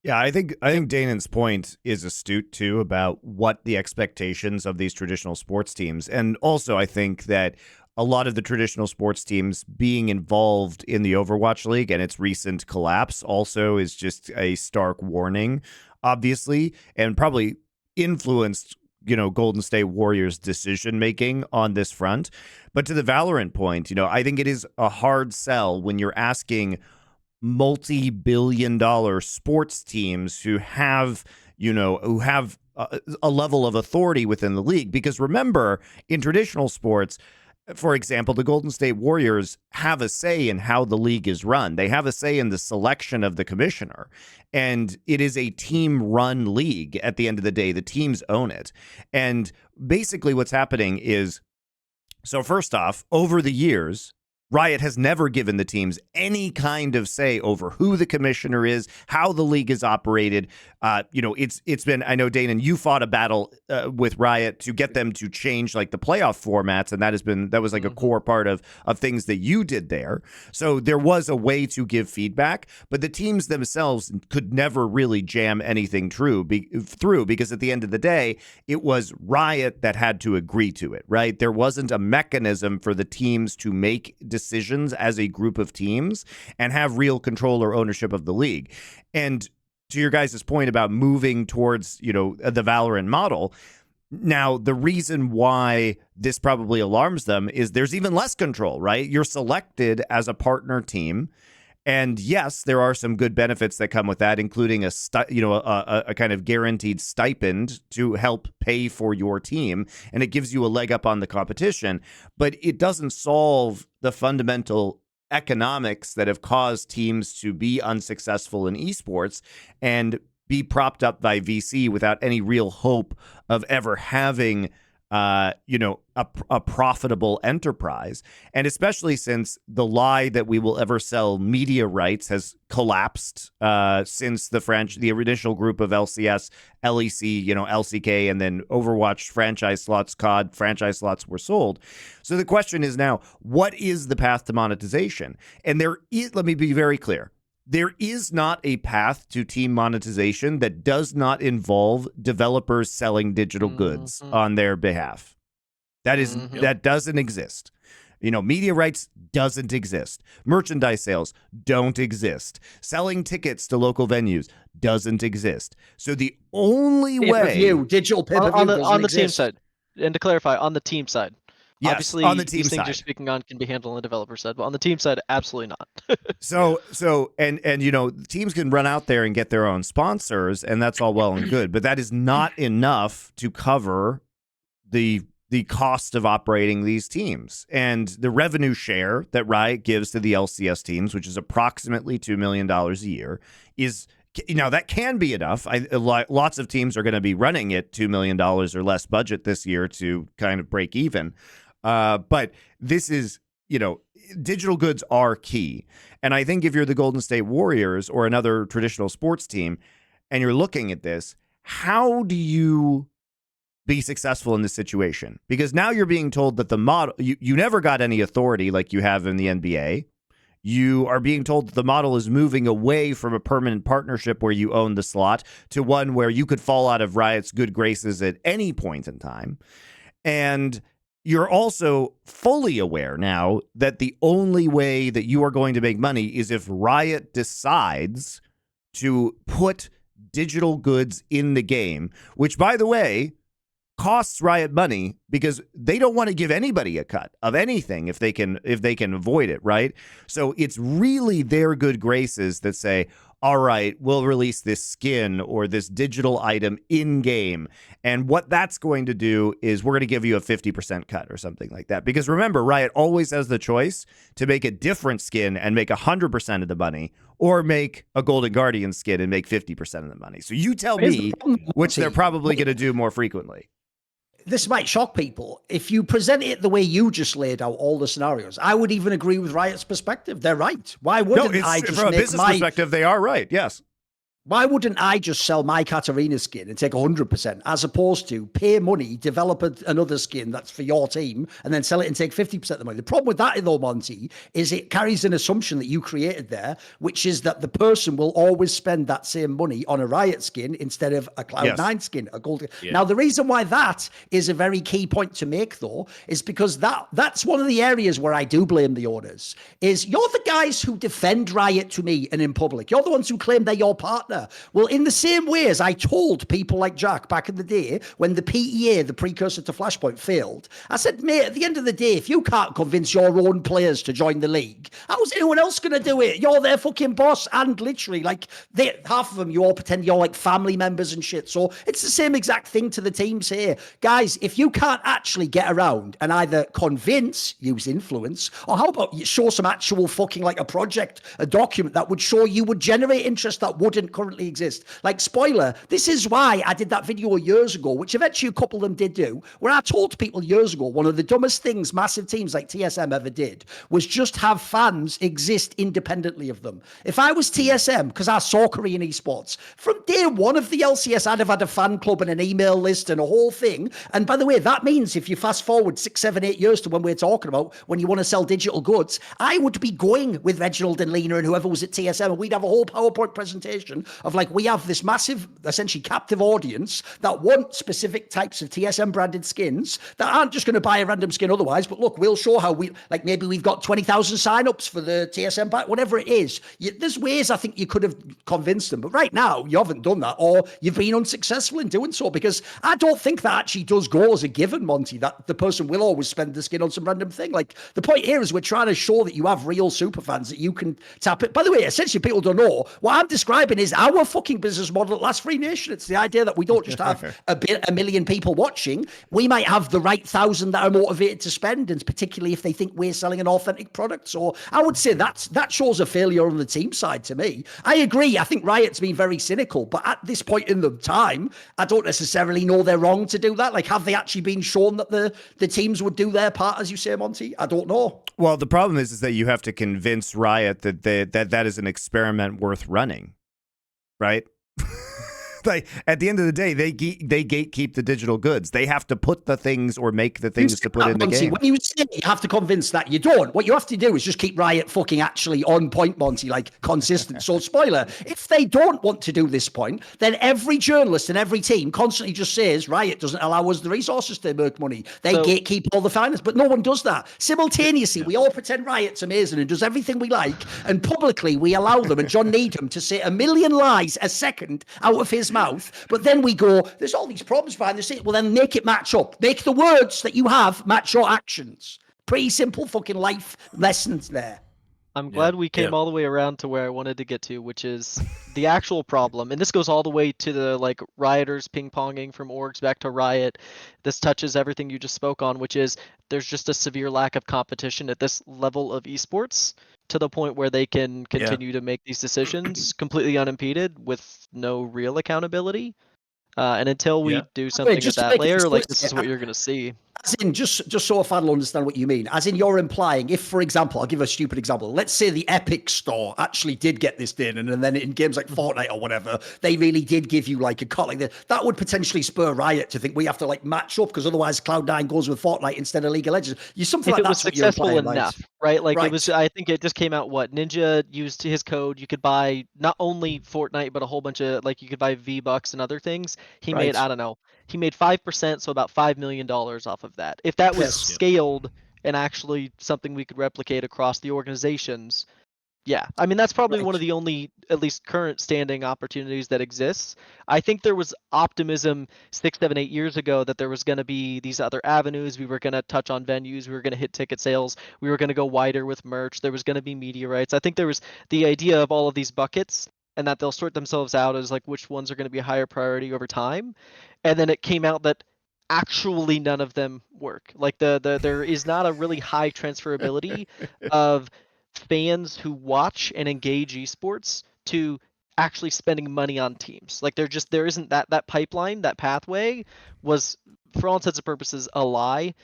S4: Yeah, I think Danan's point is astute too about what the expectations of these traditional sports teams, and also I think that a lot of the traditional sports teams being involved in the Overwatch League and its recent collapse also is just a stark warning, obviously, and probably influenced Golden State Warriors' decision-making on this front. But to the Valorant point, I think it is a hard sell when you're asking multi-billion-dollar sports teams who have a level of authority within the league. Because remember, in traditional sports, for example, the Golden State Warriors have a say in how the league is run. They have a say in the selection of the commissioner. And it is a team-run league at the end of the day. The teams own it. And basically what's happening is, so first off, over the years, Riot has never given the teams any kind of say over who the commissioner is, how the league is operated. It's been, I know, Danan, you fought a battle with Riot to get them to change like the playoff formats, and that was like a core part of things that you did there. So there was a way to give feedback, but the teams themselves could never really jam anything through because at the end of the day, it was Riot that had to agree to it, right? There wasn't a mechanism for the teams to make decisions as a group of teams and have real control or ownership of the league. And to your guys' point about moving towards, the Valorant model, now the reason why this probably alarms them is there's even less control, right? You're selected as a partner team. And yes, there are some good benefits that come with that, including a kind of guaranteed stipend to help pay for your team, and it gives you a leg up on the competition. But it doesn't solve the fundamental economics that have caused teams to be unsuccessful in esports and be propped up by VC without any real hope of ever having a profitable enterprise. And especially since the lie that we will ever sell media rights has collapsed since the initial group of LCS, LEC, LCK, and then Overwatch franchise slots, COD franchise slots were sold. So the question is now, what is the path to monetization? And let me be very clear. There is not a path to team monetization that does not involve developers selling digital goods on their behalf. That doesn't exist. Media rights doesn't exist. Merchandise sales don't exist. Selling tickets to local venues doesn't exist. So the only way
S2: digital pay-per-view
S5: on the team side, and to clarify, on the team side.
S4: Yes,
S5: obviously,
S4: on the team
S5: these things
S4: side.
S5: you're speaking on can be handled on the developer side, but on the team side, absolutely not.
S4: So teams can run out there and get their own sponsors, and that's all well and good, but that is not enough to cover the cost of operating these teams. And the revenue share that Riot gives to the LCS teams, which is approximately $2 million a year, is that can be enough. Lots of teams are going to be running at $2 million or less budget this year to kind of break even. But this is, digital goods are key. And I think if you're the Golden State Warriors or another traditional sports team and you're looking at this, how do you be successful in this situation? Because now you're being told that the model, you never got any authority like you have in the NBA. You are being told that the model is moving away from a permanent partnership where you own the slot to one where you could fall out of Riot's good graces at any point in time. And you're also fully aware now that the only way that you are going to make money is if Riot decides to put digital goods in the game, which, by the way, costs Riot money because they don't want to give anybody a cut of anything if they can avoid it, right? So it's really their good graces that say, all right, we'll release this skin or this digital item in game. And what that's going to do is we're going to give you a 50% cut or something like that. Because remember, Riot always has the choice to make a different skin and make 100% of the money, or make a Golden Guardian skin and make 50% of the money. So you tell me which they're probably going to do more frequently.
S2: This might shock people. If you present it the way you just laid out all the scenarios, I would even agree with Riot's perspective. They're right. Why wouldn't I just
S4: from a
S2: make
S4: business perspective, they are right. Yes.
S2: Why wouldn't I just sell my Katarina skin and take 100% as opposed to pay money, develop another skin that's for your team, and then sell it and take 50% of the money? The problem with that, though, Monty, is it carries an assumption that you created there, which is that the person will always spend that same money on a Riot skin instead of a Cloud9 skin, a Gold. Yeah. Now, the reason why that is a very key point to make, though, is because that's one of the areas where I do blame the owners, is you're the guys who defend Riot to me and in public. You're the ones who claim they're your partner. Well, in the same way as I told people like Jack back in the day when the PEA, the precursor to Flashpoint, failed, I said, mate, at the end of the day, if you can't convince your own players to join the league, how's anyone else going to do it? You're their fucking boss, and literally, half of them, you all pretend you're like family members and shit. So it's the same exact thing to the teams here. Guys, if you can't actually get around and either convince, use influence, or how about you show some actual fucking a project, a document that would show you would generate interest that wouldn't currently exist. Spoiler, this is why I did that video years ago, which eventually a couple of them did do, where I told people years ago one of the dumbest things massive teams like TSM ever did was just have fans exist independently of them. If I was TSM, because I saw Korean esports, from day one of the LCS, I'd have had a fan club and an email list and a whole thing. And by the way, that means if you fast forward 6, 7, 8 years to when we're talking about when you want to sell digital goods, I would be going with Reginald and Lena and whoever was at TSM, and we'd have a whole PowerPoint presentation of we have this massive, essentially captive audience that want specific types of TSM branded skins that aren't just going to buy a random skin otherwise, but look, we'll show how maybe we've got 20,000 signups for the TSM pack, whatever it is. There's ways I think you could have convinced them, but right now you haven't done that, or you've been unsuccessful in doing so, because I don't think that actually does go as a given, Monty, that the person will always spend the skin on some random thing. The point here is we're trying to show that you have real super fans that you can tap it. By the way, essentially people don't know, what I'm describing is our fucking business model at Last Free Nation. It's the idea that we don't just have a million people watching. We might have the right 1,000 that are motivated to spend, and particularly if they think we're selling an authentic product. So I would say that shows a failure on the team side to me. I agree. I think Riot's been very cynical, but at this point in the time, I don't necessarily know they're wrong to do that. Like, have they actually been shown that the teams would do their part, as you say, Monty? I don't know.
S4: Well, the problem is that you have to convince Riot that that is an experiment worth running, right? Like, at the end of the day, they gatekeep the digital goods. They have to put the things or make the things to put in the
S2: Monty,
S4: game.
S2: when you say you have to convince that, you don't. What you have to do is just keep Riot fucking actually on point, Monty, like consistent. So, spoiler, if they don't want to do this point, then every journalist and every team constantly just says Riot doesn't allow us the resources to make money. They gatekeep all the finance, but no one does that. Simultaneously, we all pretend Riot's amazing and does everything we like, and publicly we allow them and John Needham to say a million lies a second out of his mouth, but then we go, there's all these problems behind the scenes. Well, then make it match up. Make the words that you have match your actions. Pretty simple fucking life lessons there.
S5: I'm glad we came all the way around to where I wanted to get to, which is the actual problem. And this goes all the way to the like rioters ping-ponging from orgs back to Riot. This touches everything you just spoke on, which is there's just a severe lack of competition at this level of esports, to the point where they can continue to make these decisions completely unimpeded with no real accountability. And until we do something at that layer, like this is what you're going to see.
S2: As in, just so a fan will understand what you mean. As in, you're implying, if, for example, I'll give a stupid example. Let's say the Epic Store actually did get this in, and then in games like Fortnite or whatever, they really did give you like a cut like that. That would potentially spur Riot to think we have to like match up, because otherwise Cloud9 goes with Fortnite instead of League of Legends. Something
S5: if
S2: like
S5: it was successful enough, right? Like
S2: right.
S5: It was. I think it just came out. What Ninja used his code. You could buy not only Fortnite, but a whole bunch of like you could buy V-Bucks and other things. He made, I don't know. He made 5%, so about $5 million off of that. If that was scaled and actually something we could replicate across the organizations, I mean, that's probably one of the only, at least current standing opportunities that exists. I think there was optimism 6, 7, 8 years ago that there was going to be these other avenues. We were going to touch on venues. We were going to hit ticket sales. We were going to go wider with merch. There was going to be media rights. I think there was the idea of all of these buckets, and that they'll sort themselves out as like which ones are going to be a higher priority over time. And then it came out that actually none of them work. Like there is not a really high transferability of fans who watch and engage esports to actually spending money on teams. Like there isn't that pipeline, that pathway was, for all intents and purposes, a lie.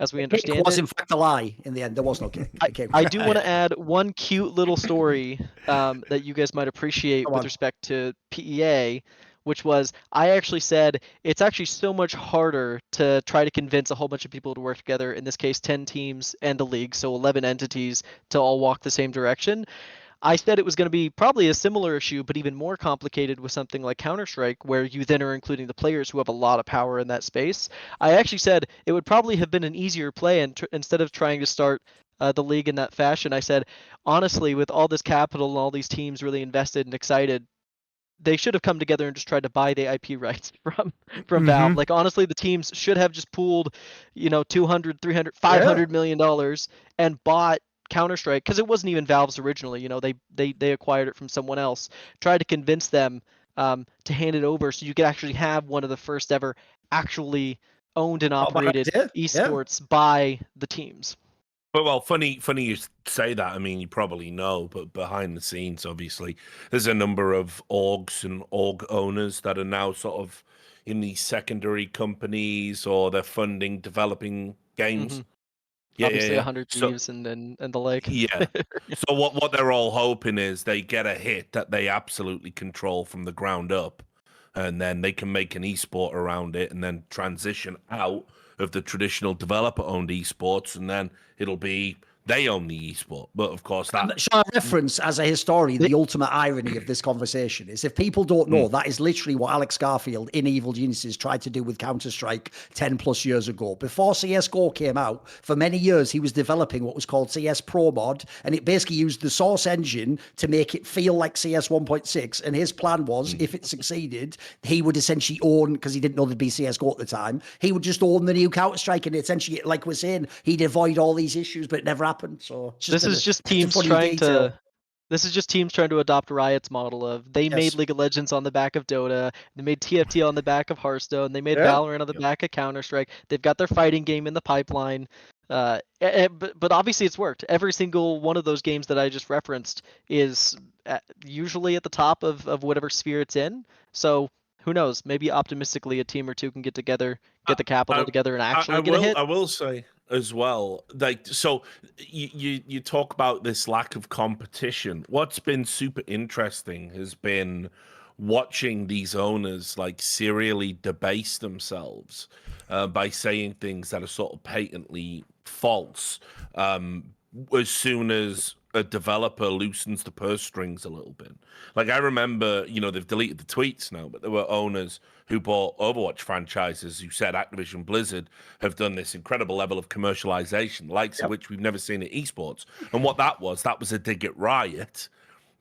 S5: As we understand
S2: it was in fact a lie in the end. There was no kick.
S5: I do want to add one cute little story that you guys might appreciate with respect to PEA, which was I actually said it's actually so much harder to try to convince a whole bunch of people to work together, in this case 10 teams and a league, so 11 entities, to all walk the same direction. I said it was going to be probably a similar issue, but even more complicated with something like Counter-Strike, where you then are including the players who have a lot of power in that space. I actually said it would probably have been an easier play, and instead of trying to start the league in that fashion, I said, honestly, with all this capital and all these teams really invested and excited, they should have come together and just tried to buy the IP rights from Valve. Like, honestly, the teams should have just pooled, $200, $300, $500 million and bought Counter-Strike, because it wasn't even Valve's originally. They acquired it from someone else. Tried to convince them to hand it over so you could actually have one of the first ever actually owned and operated esports by the teams.
S3: But well, funny you say that. I mean, you probably know, but behind the scenes, obviously, there's a number of orgs and org owners that are now sort of in these secondary companies, or they're funding developing games.
S5: Obviously 100 Thieves and the like.
S3: So what they're all hoping is they get a hit that they absolutely control from the ground up, and then they can make an esport around it, and then transition out of the traditional developer-owned esports, and then it'll be they own the esport. But of course, that
S2: shall I reference, as a historian, the ultimate irony of this conversation is, if people don't know, that is literally what Alex Garfield in Evil Geniuses tried to do with Counter-Strike 10 plus years ago. Before CSGO came out, for many years he was developing what was called CS Pro Mod, and it basically used the Source engine to make it feel like CS 1.6. And his plan was, if it succeeded, he would essentially own, because he didn't know there'd be CSGO at the time, he would just own the new Counter-Strike, and essentially, like we're saying, he'd avoid all these issues, but it never happened. So
S5: this is just teams trying to This is just teams trying to adopt Riot's model of they made
S2: Yes.
S5: League of Legends on the back of Dota, they made TFT on the back of Hearthstone, they made
S2: Yeah.
S5: Valorant on the back of Counter-Strike. They've got their fighting game in the pipeline. But obviously it's worked. Every single one of those games that I just referenced is usually at the top of whatever sphere it's in. So who knows? Maybe optimistically a team or two can get together, get the capital together, and actually get a hit.
S3: I will say as well, like, so you talk about this lack of competition. What's been super interesting has been watching these owners like serially debase themselves by saying things that are sort of patently false. As soon as a developer loosens the purse strings a little bit. Like I remember, they've deleted the tweets now, but there were owners who bought Overwatch franchises who said Activision Blizzard have done this incredible level of commercialization, the likes of which we've never seen in esports. And what that was a dig at Riot.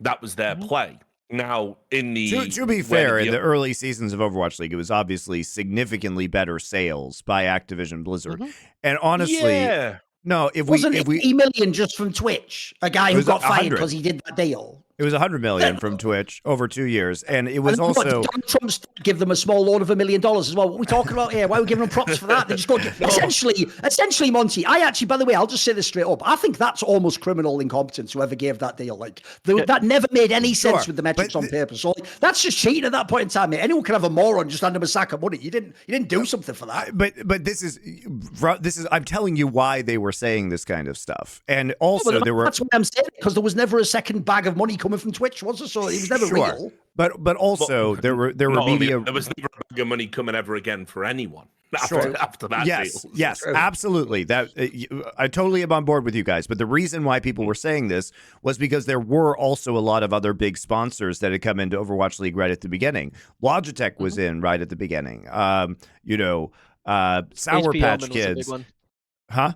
S3: That was their play. Now, in the
S4: to be fair, in the early seasons of Overwatch League, it was obviously significantly better sales by Activision Blizzard. And honestly, no, if
S2: Wasn't
S4: we
S2: it 80 million just from Twitch? A guy who got fired because he did that deal.
S4: It was 100 million from Twitch over 2 years, and it was also
S2: Donald Trump give them a small loan of $1 million as well. What are we talking about here? Why are we giving them props for that? They just go essentially, Monty. I actually, by the way, I'll just say this straight up. I think that's almost criminal incompetence. Whoever gave that deal, that never made any sense with the metrics on paper. So that's just cheating at that point in time. Mate. Anyone can have a moron just hand him a sack of money. You didn't do something for that.
S4: But this is I'm telling you why they were saying this kind of stuff, and also
S2: That's what I'm saying, because there was never a second bag of money coming from Twitch, was there? So it was never real.
S4: But also there were media.
S3: There was never a bag of money coming ever again for anyone after that.
S4: Yes,
S3: deal.
S4: yes, absolutely. That I totally am on board with you guys. But the reason why people were saying this was because there were also a lot of other big sponsors that had come into Overwatch League right at the beginning. Logitech was in right at the beginning. Sour
S5: HP
S4: Patch
S5: Omen
S4: Kids,
S5: was a big one.
S4: huh?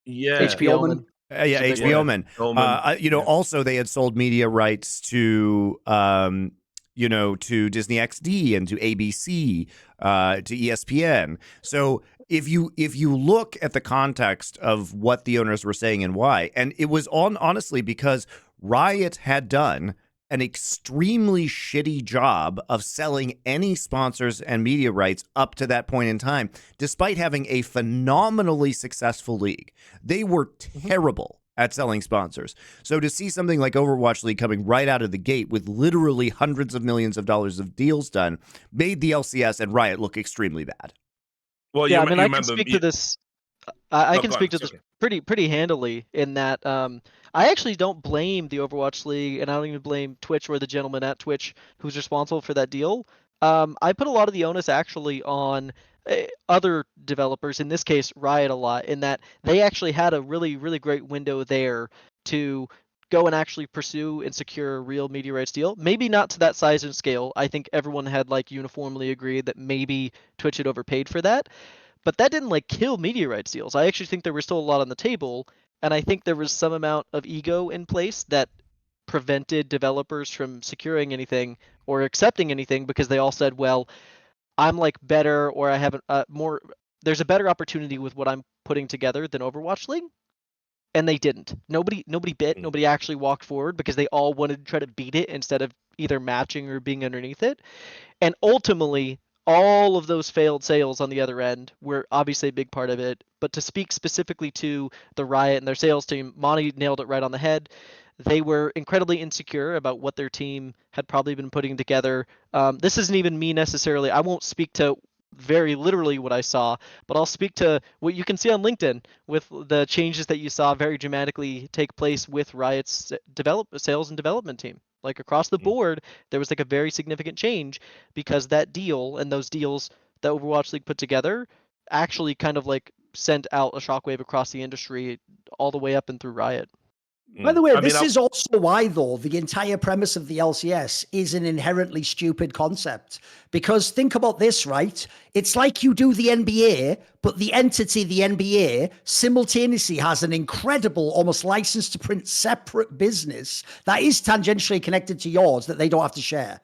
S3: Yeah,
S5: HP Omen.
S4: Yeah, HBO Omen. Also they had sold media rights to to Disney XD and to ABC, to ESPN. So if you look at the context of what the owners were saying and why, and it was honestly because Riot had done an extremely shitty job of selling any sponsors and media rights up to that point in time, despite having a phenomenally successful league. They were terrible at selling sponsors. So to see something like Overwatch League coming right out of the gate with literally hundreds of millions of dollars of deals done made the LCS and Riot look extremely bad.
S3: Well,
S5: yeah, I can speak to this. I can speak to this pretty handily in that I actually don't blame the Overwatch League, and I don't even blame Twitch or the gentleman at Twitch who's responsible for that deal. I put a lot of the onus actually on other developers, in this case Riot a lot, in that they actually had a really, really great window there to go and actually pursue and secure a real media rights deal. Maybe not to that size and scale. I think everyone had uniformly agreed that maybe Twitch had overpaid for that. But that didn't kill media rights deals. I actually think there was still a lot on the table, and I think there was some amount of ego in place that prevented developers from securing anything or accepting anything because they all said, well, I'm better, or I have more, there's a better opportunity with what I'm putting together than Overwatch League. And they didn't. Nobody bit, nobody actually walked forward because they all wanted to try to beat it instead of either matching or being underneath it. And ultimately, all of those failed sales on the other end were obviously a big part of it. But to speak specifically to the Riot and their sales team, Monty nailed it right on the head. They were incredibly insecure about what their team had probably been putting together. This isn't even me necessarily. I won't speak to very literally what I saw, but I'll speak to what you can see on LinkedIn with the changes that you saw very dramatically take place with Riot's sales and development team. Across the board, there was a very significant change because that deal and those deals that Overwatch League put together actually kind of sent out a shockwave across the industry all the way up and through Riot.
S2: By the way, this is also why, though, the entire premise of the LCS is an inherently stupid concept. Because think about this, right? It's like you do the NBA, but the entity, the NBA, simultaneously has an incredible, almost license to print separate business that is tangentially connected to yours that they don't have to share.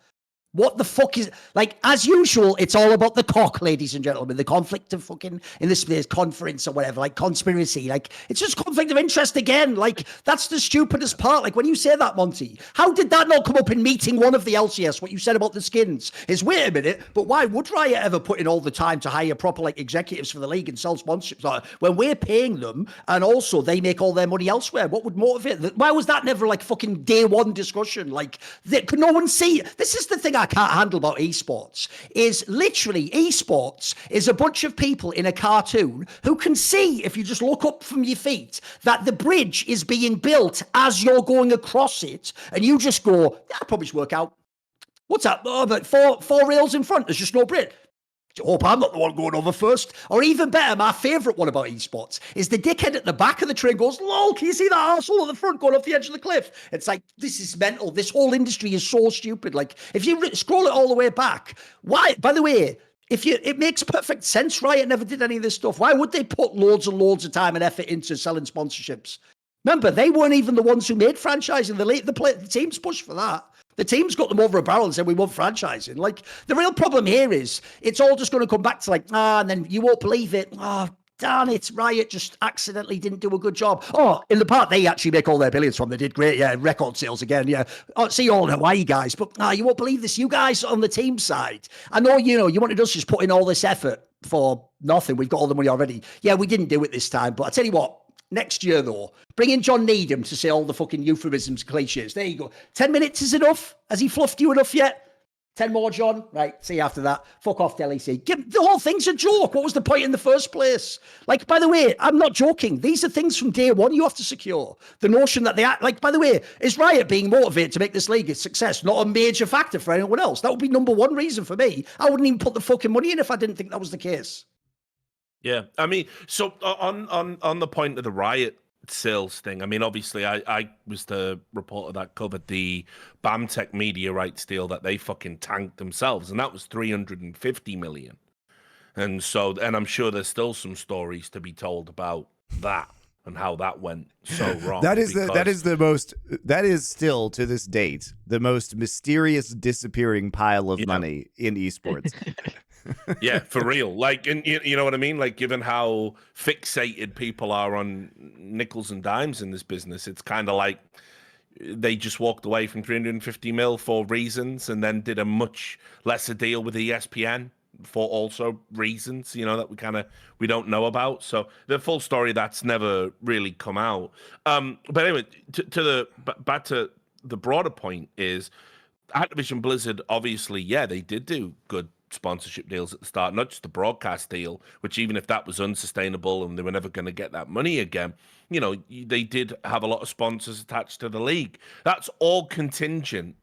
S2: What the fuck is like? As usual, it's all about the cock, ladies and gentlemen. The conflict of fucking in this conference or whatever, like conspiracy. Like it's just conflict of interest again. Like that's the stupidest part. Like when you say that, Monty, how did that not come up in meeting one of the LCS? What you said about the skins is wait a minute, but why would Riot ever put in all the time to hire proper like executives for the league and sell sponsorships when we're paying them and also they make all their money elsewhere? What would motivate them? Why was that never like fucking day one discussion? Like could no one see? This is the thing I can't handle about esports is literally esports is a bunch of people in a cartoon who can see if you just look up from your feet that the bridge is being built as you're going across it and you just go, that'll probably just work out. What's that? Oh, but four rails in front, there's just no bridge. Hope I'm not the one going over first. Or even better, my favourite one about esports is the dickhead at the back of the train goes, lol, can you see that arsehole at the front going off the edge of the cliff? It's like, this is mental. This whole industry is so stupid. Like, if you scroll it all the way back, why, by the way, it makes perfect sense, Riot never did any of this stuff. Why would they put loads and loads of time and effort into selling sponsorships? Remember, they weren't even the ones who made franchising. The teams pushed for that. The team's got them over a barrel and said, we want franchising. Like, the real problem here is it's all just going to come back to like, and then you won't believe it. Oh, darn it. Riot just accidentally didn't do a good job. Oh, in the part they actually make all their billions from. They did great. Yeah, record sales again. Yeah. Oh, see you all in Hawaii, guys. But you won't believe this. You guys on the team side, I know, you wanted us just put in all this effort for nothing. We've got all the money already. Yeah, we didn't do it this time. But I tell you what, next year, though, bring in John Needham to say all the fucking euphemisms, cliches. There you go. 10 minutes is enough? Has he fluffed you enough yet? 10 more, John? Right, see you after that. Fuck off, LEC. The whole thing's a joke. What was the point in the first place? Like, by the way, I'm not joking. These are things from day one you have to secure. The notion that they act, like, by the way, is Riot being motivated to make this league a success not a major factor for anyone else? That would be number one reason for me. I wouldn't even put the fucking money in if I didn't think that was the case.
S3: Yeah, I mean, so on the point of the Riot sales thing, I mean, obviously, I was the reporter that covered the BAMTech media rights deal that they fucking tanked themselves, and that was 350 million. And I'm sure there's still some stories to be told about that and how that went so wrong.
S4: That is still to this date the most mysterious disappearing pile of money in esports.
S3: Yeah, for real. Like, and you know what I mean? Like, given how fixated people are on nickels and dimes in this business, it's kind of like they just walked away from 350 mil for reasons and then did a much lesser deal with ESPN for also reasons, that we don't know about. So the full story, that's never really come out. But anyway, back to the broader point is Activision Blizzard, obviously, yeah, they did do good sponsorship deals at the start, not just the broadcast deal, which even if that was unsustainable and they were never going to get that money again, they did have a lot of sponsors attached to the league. That's all contingent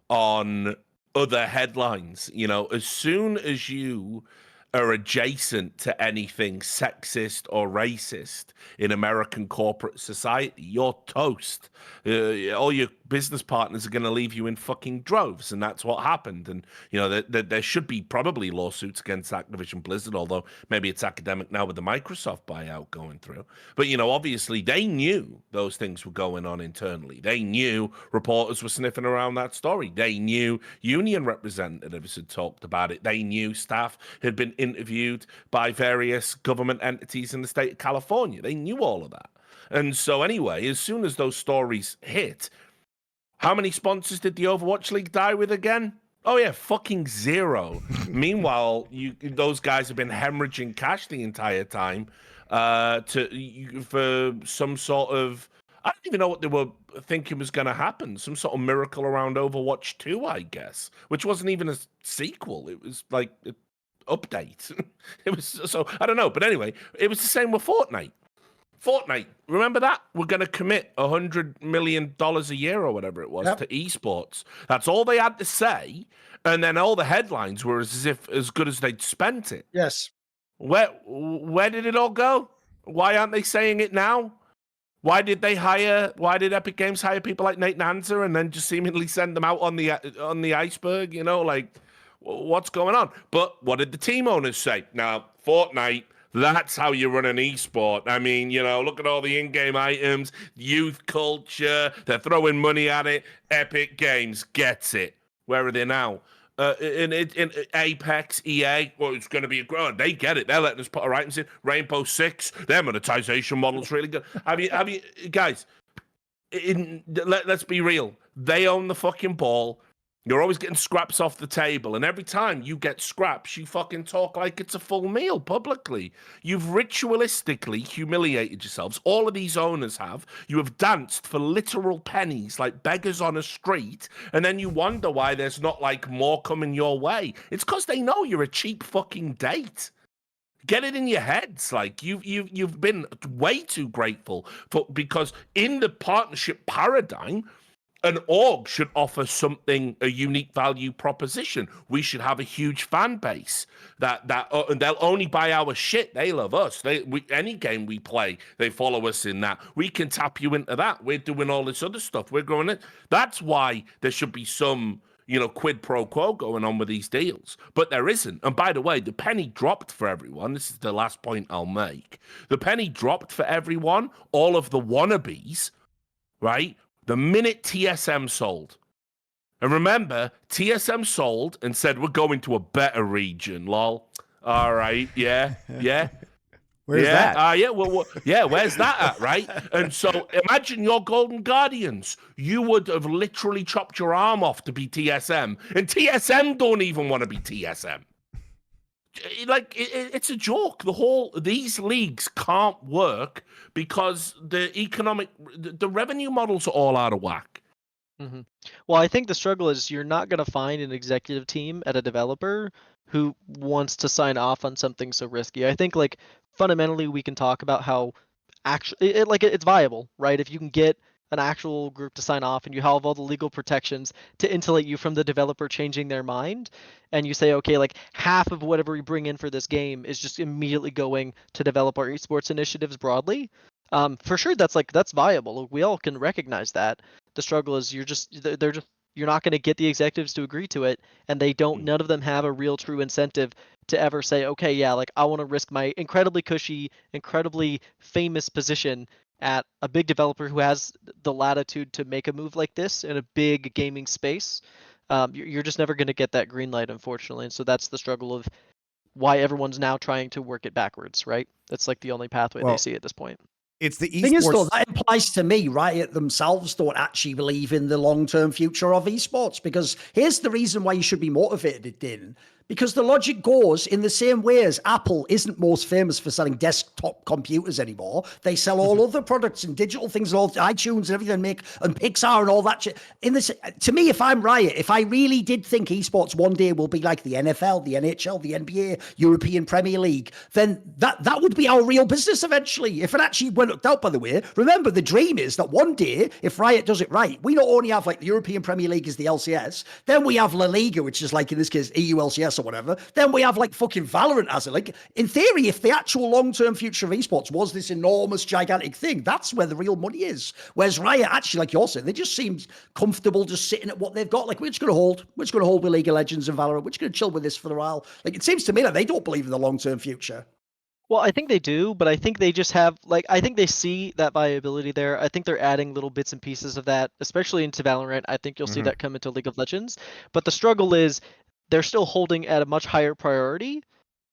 S3: on other headlines. As soon as you are adjacent to anything sexist or racist in American corporate society, you're toast. All your business partners are going to leave you in fucking droves, and that's what happened. And there should be probably lawsuits against Activision Blizzard, although maybe it's academic now with the Microsoft buyout going through. But obviously they knew those things were going on internally. They knew reporters were sniffing around that story. They knew union representatives had talked about it. They knew staff had been interviewed by various government entities in the state of California. They knew all of that. And so anyway, as soon as those stories hit, how many sponsors did the Overwatch League die with again? Oh yeah, fucking zero. Meanwhile, those guys have been hemorrhaging cash the entire time for some sort of, I don't even know what they were thinking was going to happen. Some sort of miracle around Overwatch 2, I guess, which wasn't even a sequel. It was like an update. It was, so I don't know. But anyway, it was the same with Fortnite. Remember that? We're going to commit $100 million a year or whatever it was to esports. That's all they had to say. And then all the headlines were as good as they'd spent it.
S2: Yes.
S3: Where did it all go? Why aren't they saying it now? Why did Epic Games hire people like Nate Nanzer and then just seemingly send them out on the iceberg? Like, what's going on? But what did the team owners say? Now, Fortnite, that's how you run an esport. I mean, look at all the in-game items, youth culture. They're throwing money at it. Epic Games gets it. Where are they now? In Apex, EA, well, it's going to be a growth. They get it. They're letting us put our items in. Rainbow Six, their monetization model's really good. Have you, guys? Let's be real. They own the fucking ball. You're always getting scraps off the table, and every time you get scraps, you fucking talk like it's a full meal publicly. You've ritualistically humiliated yourselves. All of these owners have. You have danced for literal pennies like beggars on a street, and then you wonder why there's not like more coming your way. It's because they know you're a cheap fucking date. Get it in your heads. Like you've been way too grateful because in the partnership paradigm, an org should offer something, a unique value proposition. We should have a huge fan base that and they'll only buy our shit. They love us. Any game we play, they follow us in that. We can tap you into that. We're doing all this other stuff. We're growing it. That's why there should be some, quid pro quo going on with these deals. But there isn't. And by the way, the penny dropped for everyone. This is the last point I'll make. The penny dropped for everyone, all of the wannabes, right? The minute TSM sold. And remember, TSM sold and said, we're going to a better region, lol. All right, yeah.
S4: Where's that?
S3: Yeah, where's that at, right? And so imagine your Golden Guardians. You would have literally chopped your arm off to be TSM. And TSM don't even want to be TSM. It's a joke. These leagues can't work because the revenue models are all out of whack.
S5: Mm-hmm. Well, I think the struggle is you're not going to find an executive team at a developer who wants to sign off on something so risky. I think fundamentally we can talk about how actually it's viable, right? If you can get an actual group to sign off and you have all the legal protections to insulate you from the developer changing their mind, and you say, okay, half of whatever we bring in for this game is just immediately going to develop our esports initiatives broadly. For sure, that's viable. We all can recognize that. The struggle is you're not going to get the executives to agree to it, and none of them have a real true incentive to ever say, okay, yeah, I want to risk my incredibly cushy, incredibly famous position at a big developer who has the latitude to make a move like this in a big gaming space. You're just never going to get that green light, unfortunately. And so that's the struggle of why everyone's now trying to work it backwards, right? That's the only pathway they see at this point.
S4: It's the esports.
S2: Thing is, though, that implies to me, Riot themselves don't actually believe in the long-term future of esports, because here's the reason why you should be motivated, Din. Because the logic goes in the same way as Apple isn't most famous for selling desktop computers anymore. They sell all other products and digital things, and all iTunes and everything, and Pixar and all that shit. To me, if I'm Riot, if I really did think esports one day will be like the NFL, the NHL, the NBA, European Premier League, then that would be our real business eventually. If it actually worked out, by the way. Remember, the dream is that one day, if Riot does it right, we not only have the European Premier League is the LCS, then we have La Liga, which is in this case EU LCS or whatever. Then we have fucking Valorant as it. In theory, if the actual long-term future of esports was this enormous, gigantic thing, that's where the real money is. Whereas Riot, actually, like you're saying, they just seem comfortable just sitting at what they've got. We're just going to hold. We're just going to hold with League of Legends and Valorant. We're just going to chill with this for a while. It seems to me that they don't believe in the long-term future.
S5: Well, I think they do, but I think they just have I think they see that viability there. I think they're adding little bits and pieces of that, especially into Valorant. I think you'll see that come into League of Legends. But the struggle is they're still holding at a much higher priority,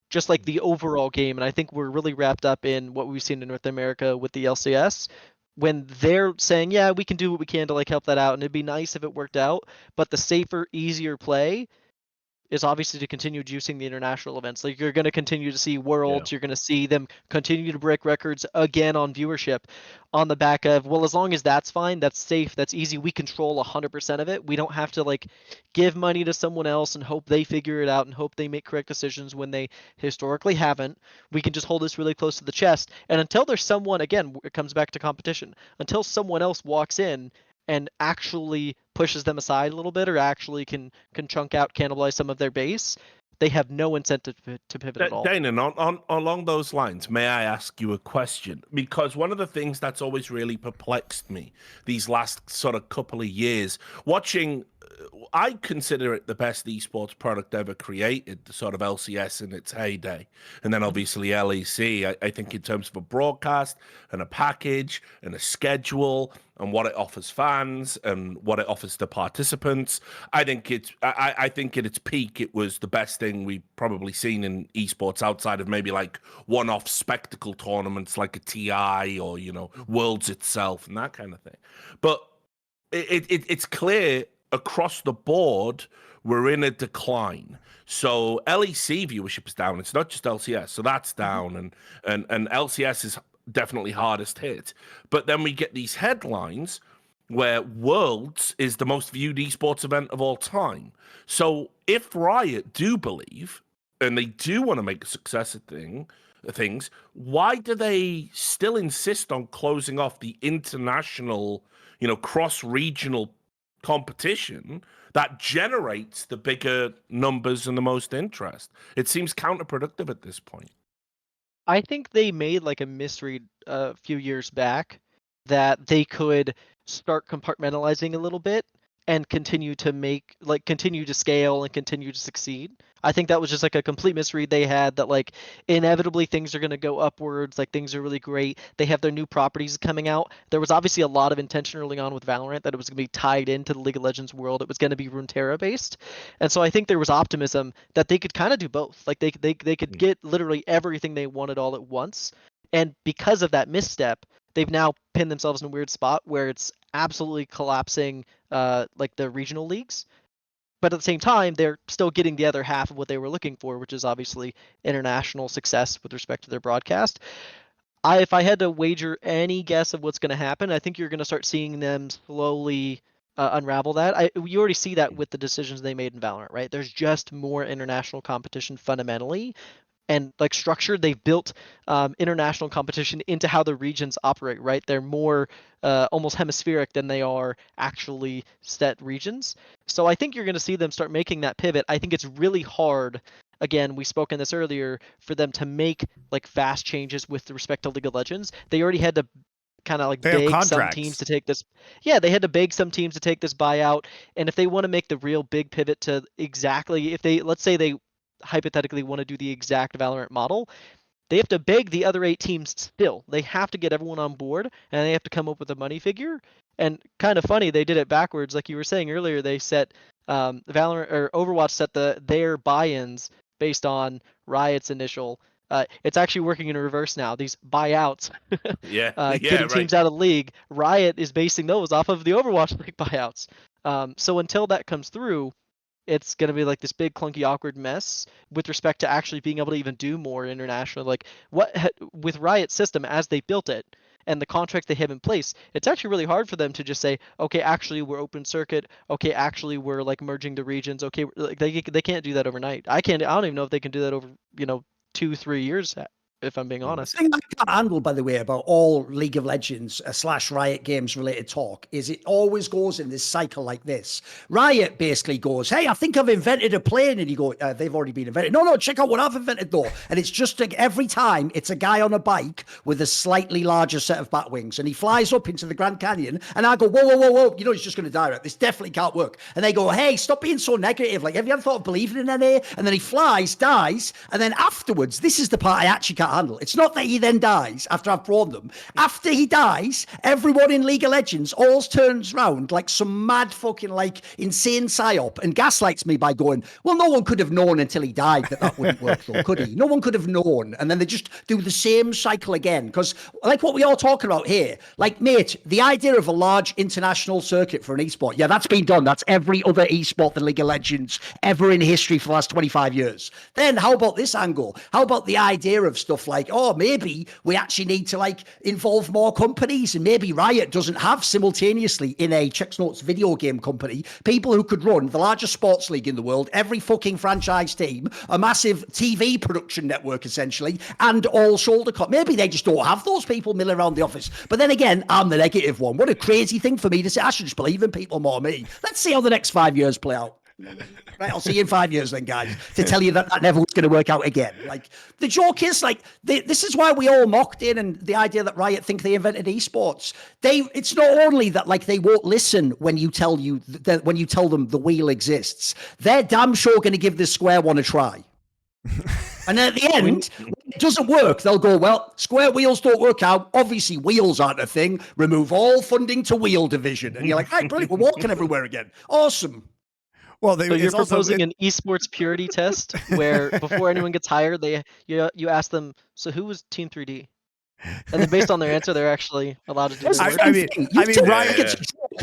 S5: just the overall game. And I think we're really wrapped up in what we've seen in North America with the LCS, when they're saying, yeah, we can do what we can to help that out, and it'd be nice if it worked out. But the safer, easier play is obviously to continue juicing the international events. You're going to continue to see Worlds. You're going to see them continue to break records again on viewership on the back of, well, as long as that's fine, that's safe, that's easy, we control 100% of it. We don't have to give money to someone else and hope they figure it out and hope they make correct decisions when they historically haven't. We can just hold this really close to the chest. And until there's someone, again, it comes back to competition, until someone else walks in and actually pushes them aside a little bit, or actually can chunk out, cannibalize some of their base, they have no incentive to pivot at all.
S3: Danan, along those lines, may I ask you a question? Because one of the things that's always really perplexed me these last sort of couple of years, watching I consider it the best esports product ever created, the sort of LCS in its heyday. And then obviously LEC, I think in terms of a broadcast and a package and a schedule and what it offers fans and what it offers to participants, I think I think at its peak, it was the best thing we've probably seen in esports outside of maybe like one-off spectacle tournaments like a TI or, Worlds itself and that kind of thing. But it's clear across the board we're in a decline. So LEC viewership is down. It's not just LCS, so that's down, and LCS is definitely hardest hit. But then we get these headlines where Worlds is the most viewed esports event of all time. So if Riot do believe and they do want to make a success of things, why do they still insist on closing off the international, cross-regional competition that generates the bigger numbers and the most interest? It seems counterproductive at this point.
S5: I think they made like a misread a few years back that they could start compartmentalizing a little bit and continue to scale and continue to succeed. I think that was just like a complete misread they had, that like inevitably things are going to go upwards, like things are really great. They have their new properties coming out. There was obviously a lot of intention early on with Valorant that it was going to be tied into the League of Legends world. It was going to be Runeterra based. And so I think there was optimism that they could kind of do both. Like they could get literally everything they wanted all at once. And because of that misstep, they've now pinned themselves in a weird spot where it's absolutely collapsing like the regional leagues. But at the same time, they're still getting the other half of what they were looking for, which is obviously international success with respect to their broadcast. If I had to wager any guess of what's going to happen, I think you're going to start seeing them slowly unravel that. You already see that with the decisions they made in Valorant, right? There's just more international competition fundamentally. And like structure, they've built international competition into how the regions operate, right? They're more almost hemispheric than they are actually set regions. So I think you're going to see them start making that pivot. I think it's really hard. Again, we spoke in this earlier, for them to make like fast changes with respect to League of Legends. They already had to kind of like beg some teams to take this. Yeah, they had to beg some teams to take this buyout. And if they want to make the real big pivot to exactly, if they, let's say they hypothetically want to do the exact Valorant model, they have to beg the other 8 teams still. They have to get everyone on board, and they have to come up with a money figure. And kind of funny, they did it backwards. Like you were saying earlier, they set Valorant or Overwatch set their buy-ins based on Riot's initial. It's actually working in reverse now. These buyouts, getting teams out of the league. Riot is basing those off of the Overwatch League buyouts. So until that comes through, it's going to be like this big, clunky, awkward mess with respect to actually being able to even do more international. Like with Riot's system as they built it and the contracts they have in place, it's actually really hard for them to just say, okay, actually we're open circuit. Okay, actually we're like merging the regions. Okay, like they can't do that overnight. I don't even know if they can do that over 2-3 years, if I'm being honest.
S2: The thing I can't handle, by the way, about all League of Legends / Riot games related talk is it always goes in this cycle like this. Riot basically goes, hey, I think I've invented a plane. And you go, they've already been invented. No, check out what I've invented though. And it's just like every time it's a guy on a bike with a slightly larger set of bat wings. And he flies up into the Grand Canyon. And I go, whoa. He's just going to die. Right? This definitely can't work. And they go, hey, stop being so negative. Like, have you ever thought of believing in NA? And then he flies, dies. And then afterwards, this is the part I actually can't handle. It's not that he then dies after I've brought them. After he dies, everyone in League of Legends all turns around like some mad fucking like insane psyop and gaslights me by going, well, no one could have known until he died that wouldn't work though, could he? No one could have known. And then they just do the same cycle again. Because like what we all talking about here, like, mate, the idea of a large international circuit for an esport, yeah, that's been done. That's every other esport than League of Legends ever in history for the last 25 years. Then how about this angle? How about the idea of stuff like, maybe we actually need to like involve more companies, and maybe Riot doesn't have simultaneously in a Checks Notes video game company people who could run the largest sports league in the world, every fucking franchise team, a massive TV production network essentially, and all shoulder maybe they just don't have those people milling around the office. But then again, I'm the negative one. What a crazy thing for me to say. I should just believe in people more. Me. Let's see how the next 5 years play out. Right, I'll see you in 5 years then, guys, to tell you that that never was going to work out again. Like, the joke is, like, this is why we all mocked in and the idea that Riot think they invented esports. It's not only that, like, they won't listen when you tell them the wheel exists. They're damn sure going to give this Square one a try. And then at the end, when it doesn't work, they'll go, well, Square wheels don't work out. Obviously, wheels aren't a thing. Remove all funding to wheel division. And you're like, hey, brilliant, we're walking everywhere again. Awesome.
S4: Well,
S5: So you're proposing an esports purity test where before anyone gets hired, you ask them, so who was Team 3D? And then based on their answer, they're actually allowed to do this.
S4: I mean, Riot.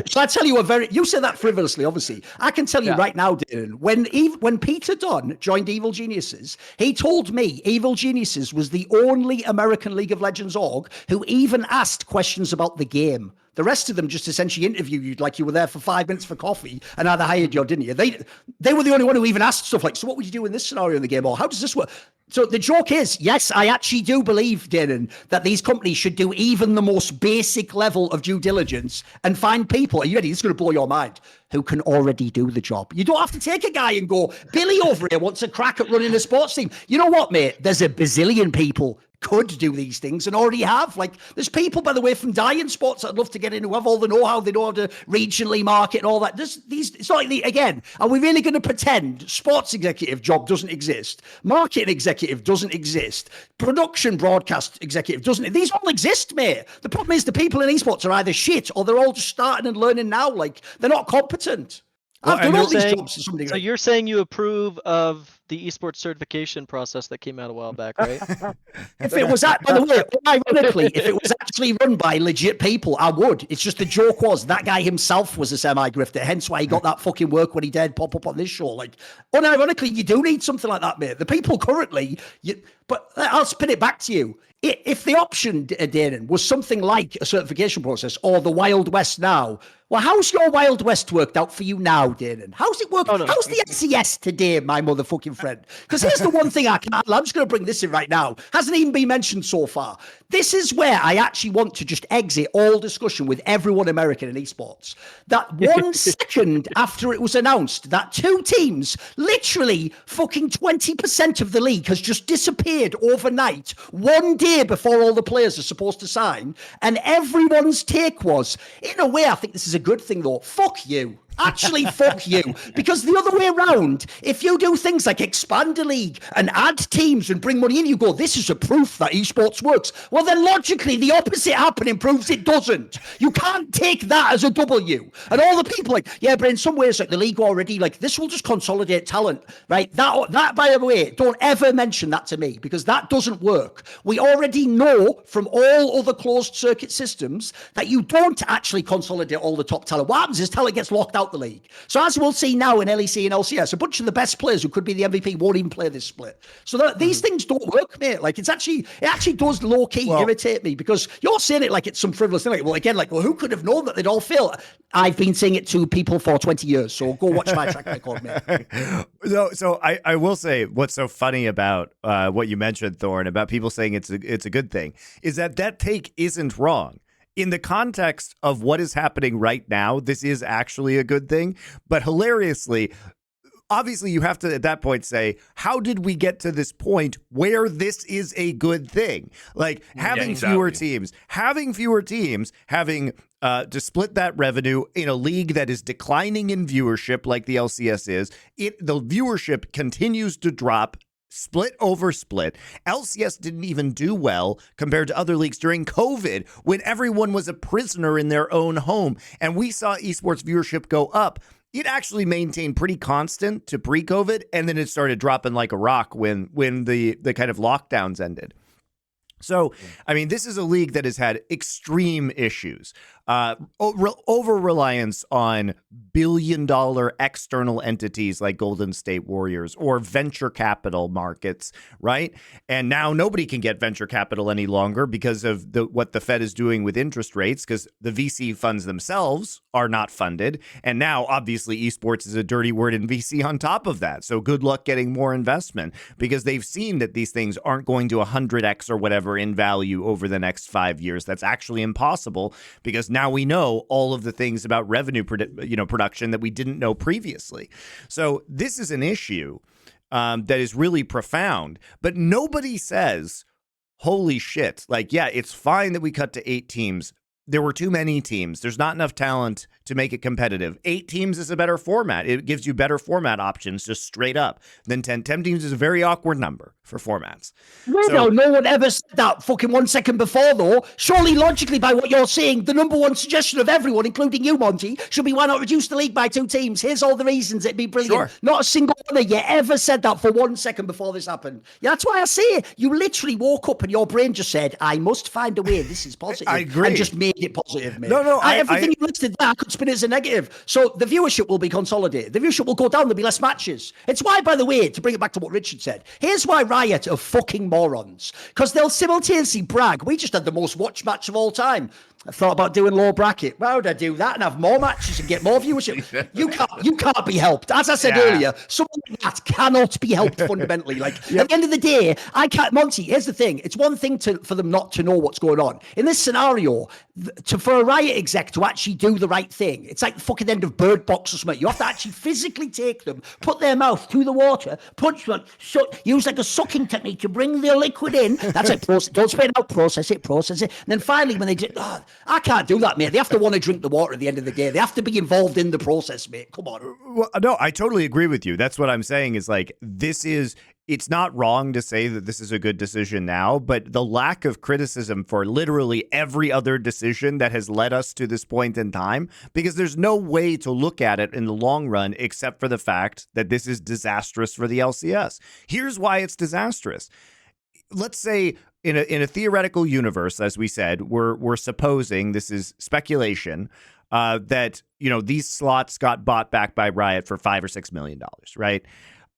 S2: So I tell you you say that frivolously, obviously. I can tell you right now, Danan, when Peter Dunn joined Evil Geniuses, he told me Evil Geniuses was the only American League of Legends org who even asked questions about the game. The rest of them just essentially interviewed you like you were there for 5 minutes for coffee and either hired you or didn't you. They were the only one who even asked stuff like, so what would you do in this scenario in the game? Or how does this work? So the joke is, yes, I actually do believe, Danan, that these companies should do even the most basic level of due diligence and find people, are you ready? This is going to blow your mind, who can already do the job. You don't have to take a guy and go, Billy over here wants a crack at running a sports team. You know what, mate? There's a bazillion people could do these things and already have. Like, there's people, by the way, from dying sports I'd love to get in who have all the know-how, they know how to regionally market and all that. It's not like, again, are we really going to pretend sports executive job doesn't exist? Marketing executive doesn't exist. Production broadcast executive doesn't. These all exist, mate. The problem is the people in esports are either shit or they're all just starting and learning now. Like, they're not competent. I've done all these jobs to some degree.
S5: So you're saying you approve of the esports certification process that came out a while back, right?
S2: If it was that, by the way, ironically, if it was actually run by legit people, I would. It's just the joke was that guy himself was a semi-grifter, hence why he got that fucking work when he dared pop up on this show. Like, unironically, you do need something like that, mate. The people currently, but I'll spin it back to you. If the option, Danan, was something like a certification process or the Wild West now, well, how's your Wild West worked out for you now, Danan? How's it worked? How's the LCS today, my motherfucking friend? Because here's the one thing I'm just going to bring this in right now. Hasn't even been mentioned so far. This is where I actually want to just exit all discussion with everyone American in esports. That 1 second after it was announced that 2 teams, literally fucking 20% of the league has just disappeared overnight, 1 day before all the players are supposed to sign. And everyone's take was, in a way, I think this is a good thing though. Fuck you. Actually, fuck you. Because the other way around, if you do things like expand the league and add teams and bring money in, you go, this is a proof that esports works. Well, then logically, the opposite happening proves it doesn't. You can't take that as a W. And all the people like, yeah, but in some ways, like the league already, like this will just consolidate talent, right? That, by the way, don't ever mention that to me because that doesn't work. We already know from all other closed circuit systems that you don't actually consolidate all the top talent. What happens is talent gets locked out the league. So as we'll see now in LEC and LCS, a bunch of the best players who could be the MVP won't even play this split. So these things don't work, mate. Like it actually does low key irritate me because you're saying it like it's some frivolous thing. Like, well, again, like, well, who could have known that they'd all fail? I've been saying it to people for 20 years. So go watch my track record, mate.
S4: So I will say what's so funny about what you mentioned, Thorin, about people saying it's a good thing is that take isn't wrong. In the context of what is happening right now, this is actually a good thing. But hilariously, obviously, you have to at that point say, how did we get to this point where this is a good thing? Like having fewer teams, having to split that revenue in a league that is declining in viewership like the LCS is, the viewership continues to drop. Split over split. LCS didn't even do well compared to other leagues during COVID when everyone was a prisoner in their own home. And we saw esports viewership go up. It actually maintained pretty constant to pre-COVID, and then it started dropping like a rock when the kind of lockdowns ended. So, I mean, this is a league that has had extreme issues. Over-reliance on billion-dollar external entities like Golden State Warriors or venture capital markets, right? And now nobody can get venture capital any longer because of what the Fed is doing with interest rates because the VC funds themselves are not funded. And now, obviously, esports is a dirty word in VC on top of that. So good luck getting more investment because they've seen that these things aren't going to 100x or whatever recover in value over the next 5 years. That's actually impossible because now we know all of the things about revenue production that we didn't know previously. So this is an issue that is really profound, but nobody says, holy shit, like, yeah, it's fine that we cut to 8 teams. There were too many teams. There's not enough talent to make it competitive. 8 teams is a better format. It gives you better format options just straight up than 10. 10 teams is a very awkward number for formats.
S2: No one ever said that fucking 1 second before, though. Surely, logically, by what you're saying, the number one suggestion of everyone, including you, Monty, should be why not reduce the league by 2 teams? Here's all the reasons. It'd be brilliant.
S4: Sure.
S2: Not a single one of you ever said that for 1 second before this happened. Yeah, that's why I say it. You literally woke up and your brain just said, I must find a way. This is positive.
S4: I agree.
S2: And just made it positive, mate.
S4: No,
S2: everything you listed there, I could spin it as a negative. So the viewership will be consolidated. The viewership will go down. There'll be less matches. It's why, by the way, to bring it back to what Richard said, here's why Riot are fucking morons. Because they'll simultaneously brag, we just had the most watched match of all time. I thought about doing low bracket. Why would I do that and have more matches and get more viewership? You can't be helped. As I said earlier, someone like that cannot be helped fundamentally. Like at the end of the day, I can't. Monty, here's the thing: it's one thing for them not to know what's going on in this scenario. For a Riot exec to actually do the right thing, it's like the fucking end of Bird Box or something. You have to actually physically take them, put their mouth through the water, use like a sucking technique to bring the liquid in. That's it. Don't spit it out. Process it. And then finally, when they do. I can't do that, mate. They have to want to drink the water at the end of the day. They have to be involved in the process, mate. Come on.
S4: Well, no, I totally agree with you. That's what I'm saying is like, it's not wrong to say that this is a good decision now, but the lack of criticism for literally every other decision that has led us to this point in time, because there's no way to look at it in the long run except for the fact that this is disastrous for the LCS. Here's why it's disastrous. Let's say in a theoretical universe, as we said, we're supposing, this is speculation, that these slots got bought back by Riot for $5 or $6 million, right?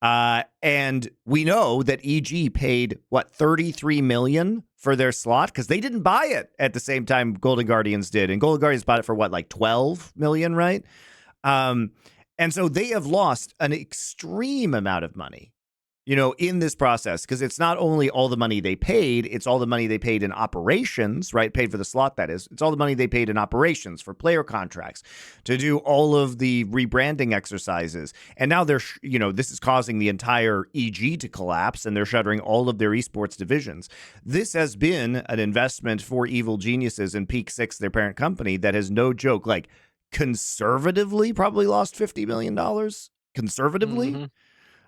S4: And we know that EG paid $33 million for their slot because they didn't buy it at the same time Golden Guardians did, and Golden Guardians bought it for $12 million, right? And so they have lost an extreme amount of money, in this process, because it's not only all the money they paid, it's all the money they paid in operations, right? Paid for the slot, that is. It's all the money they paid in operations for player contracts, to do all of the rebranding exercises. And now they're, this is causing the entire EG to collapse, and they're shuttering all of their esports divisions. This has been an investment for evil geniuses in Peak Six, their parent company, that has no joke, like conservatively probably lost $50 million. Conservatively.
S5: Mm-hmm.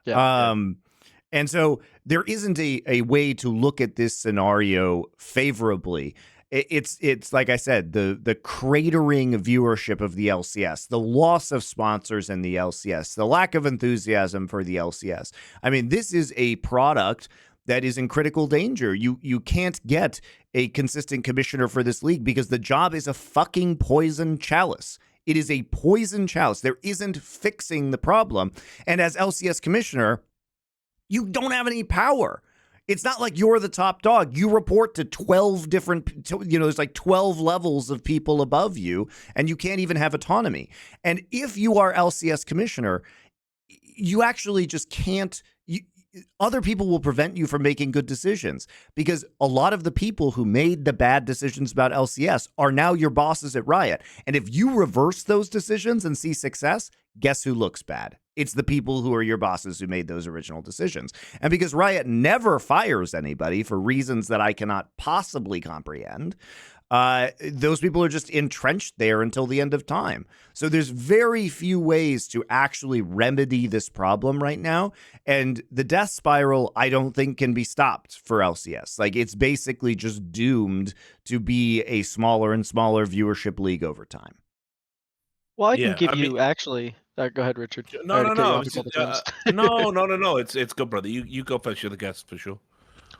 S5: Yeah.
S4: And so there isn't a way to look at this scenario favorably. It's like I said, the cratering viewership of the LCS, the loss of sponsors in the LCS, the lack of enthusiasm for the LCS. I mean, this is a product that is in critical danger. You can't get a consistent commissioner for this league because the job is a fucking poison chalice. It is a poison chalice. There isn't fixing the problem. And as LCS commissioner, you don't have any power. It's not like you're the top dog. You report to 12 different, there's like 12 levels of people above you, and you can't even have autonomy. And if you are LCS commissioner, you actually just can't. Other people will prevent you from making good decisions because a lot of the people who made the bad decisions about LCS are now your bosses at Riot. And if you reverse those decisions and see success, guess who looks bad? It's the people who are your bosses who made those original decisions. And because Riot never fires anybody for reasons that I cannot possibly comprehend, those people are just entrenched there until the end of time. So there's very few ways to actually remedy this problem right now. And the death spiral, I don't think, can be stopped for LCS. Like, it's basically just doomed to be a smaller and smaller viewership league over time.
S5: Well, I can give you actually. Go ahead, Richard.
S3: No. It's good, brother. You go first. You're the guest for sure.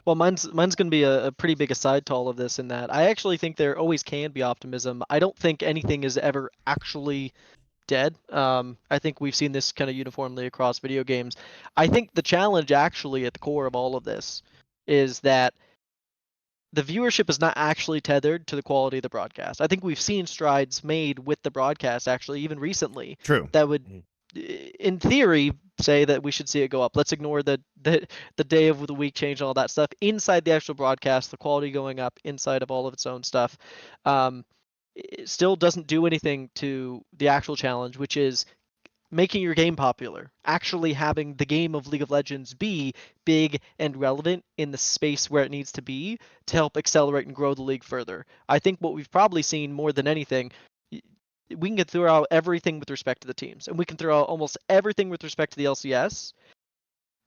S5: Well, mine's going to be a pretty big aside to all of this in that I actually think there always can be optimism. I don't think anything is ever actually dead. I think we've seen this kind of uniformly across video games. I think the challenge actually at the core of all of this is that the viewership is not actually tethered to the quality of the broadcast. I think we've seen strides made with the broadcast actually even recently.
S4: True.
S5: That would in theory, say that we should see it go up. Let's ignore the day of the week change and all that stuff. Inside the actual broadcast, the quality going up inside of all of its own stuff, it still doesn't do anything to the actual challenge, which is making your game popular, actually having the game of League of Legends be big and relevant in the space where it needs to be to help accelerate and grow the league further. I think what we've probably seen more than anything, we can throw out everything with respect to the teams, and we can throw out almost everything with respect to the LCS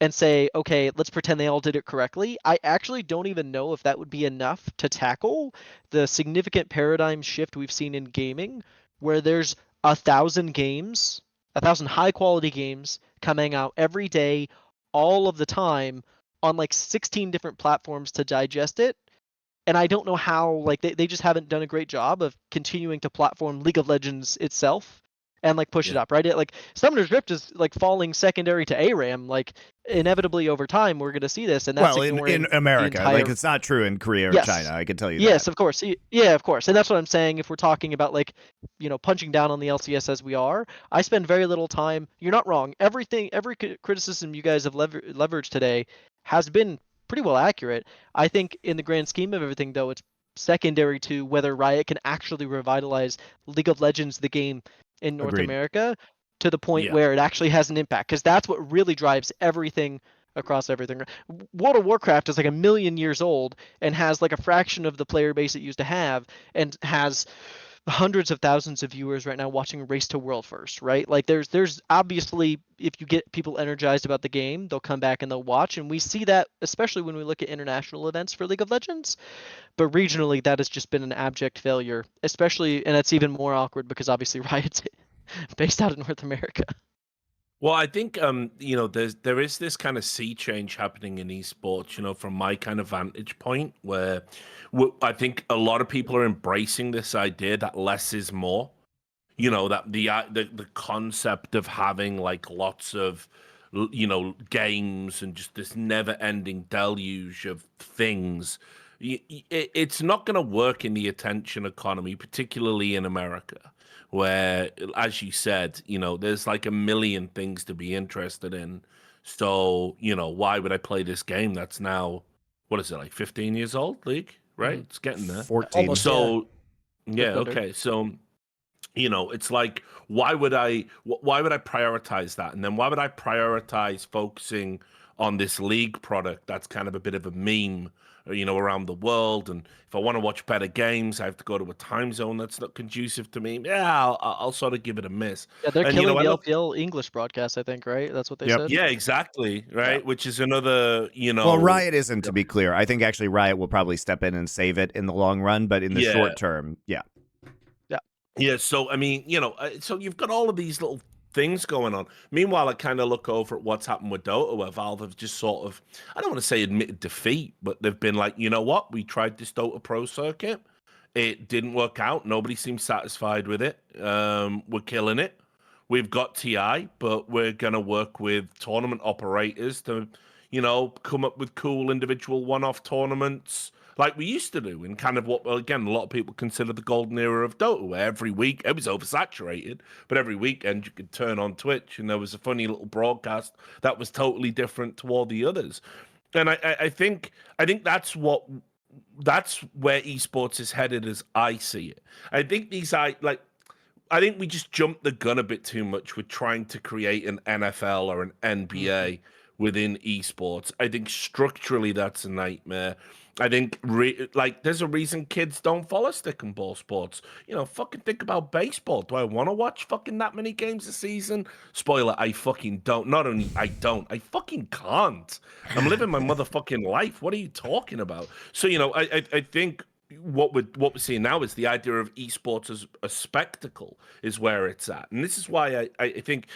S5: and say, okay, let's pretend they all did it correctly. I actually don't even know if that would be enough to tackle the significant paradigm shift we've seen in gaming, where there's 1,000 games, 1,000 high quality games coming out every day, all of the time, on like 16 different platforms to digest it. And I don't know how, like, they just haven't done a great job of continuing to platform League of Legends itself and like push it up, right? Like Summoner's Rift is like falling secondary to ARAM. Like inevitably over time we're going to see this, and that's
S4: in America, like it's not true in Korea or
S5: Yes.
S4: China. I can tell you
S5: Yes,
S4: that.
S5: of course. Yeah, of course. And that's what I'm saying. If we're talking about like, punching down on the LCS as we are, I spend very little time. You're not wrong. Every criticism you guys have leveraged today has been pretty well accurate. I think in the grand scheme of everything, though, it's secondary to whether Riot can actually revitalize League of Legends, the game in North
S4: Agreed.
S5: America, to the point
S3: Yeah.
S5: where it actually has an impact, because that's what really drives everything across everything. World of Warcraft is like 1,000,000 years old and has like a fraction of the player base it used to have, and has hundreds of thousands of viewers right now watching Race to World First, right? Like there's obviously, if you get people energized about the game, they'll come back and they'll watch, and we see that especially when we look at international events for League of Legends. But regionally, that has just been an abject failure, especially, and it's even more awkward because obviously Riot's based out of North America.
S3: Well, I think there is this kind of sea change happening in esports. From my kind of vantage point, where I think a lot of people are embracing this idea that less is more. That the concept of having like lots of games and just this never-ending deluge of things. It's not going to work in the attention economy, particularly in America, where, as you said, there's like 1,000,000 things to be interested in. So, why would I play this game that's now, what is it, like 15 years old, League? Right? It's getting there.
S4: 14.
S2: Almost,
S3: So, yeah,
S5: Just under.
S3: okay. So, it's like, why would I prioritize that? And then why would I prioritize focusing on this league product that's kind of a bit of a meme, around the world? And if I want to watch better games, I have to go to a time zone that's not conducive to me. Yeah, I'll sort of give it a miss.
S5: Yeah, they're
S3: And
S5: killing
S3: I
S5: the
S3: look,
S5: LPL English broadcast, I think, right? That's what they
S4: Yep.
S5: said.
S3: yeah, exactly, right. Which is another,
S4: Well, Riot isn't, to be clear. I think actually Riot will probably step in and save it in the long run, but in the
S3: Yeah.
S4: short term, yeah.
S3: Yeah, so I mean, so you've got all of these little things going on. Meanwhile, I kind of look over at what's happened with Dota, where Valve have just sort of, I don't want to say admitted defeat, but they've been like, you know what, we tried this Dota Pro circuit, it didn't work out. Nobody seems satisfied with it. We're killing it. We've got TI, but we're gonna work with tournament operators to, come up with cool individual one-off tournaments like we used to do, in kind of what, well, again, a lot of people consider the golden era of Dota, where every week it was oversaturated, but every weekend you could turn on Twitch and there was a funny little broadcast that was totally different to all the others. And I think that's where esports is headed, as I see it. I think I think we just jumped the gun a bit too much with trying to create an NFL or an NBA within esports. I think structurally that's a nightmare. I think there's a reason kids don't follow stick and ball sports. Fucking think about baseball. Do I want to watch fucking that many games a season? Spoiler, I fucking don't. Not only I don't, I fucking can't. I'm living my motherfucking life. What are you talking about? So, I think what we're seeing now is the idea of esports as a spectacle is where it's at. And this is why I think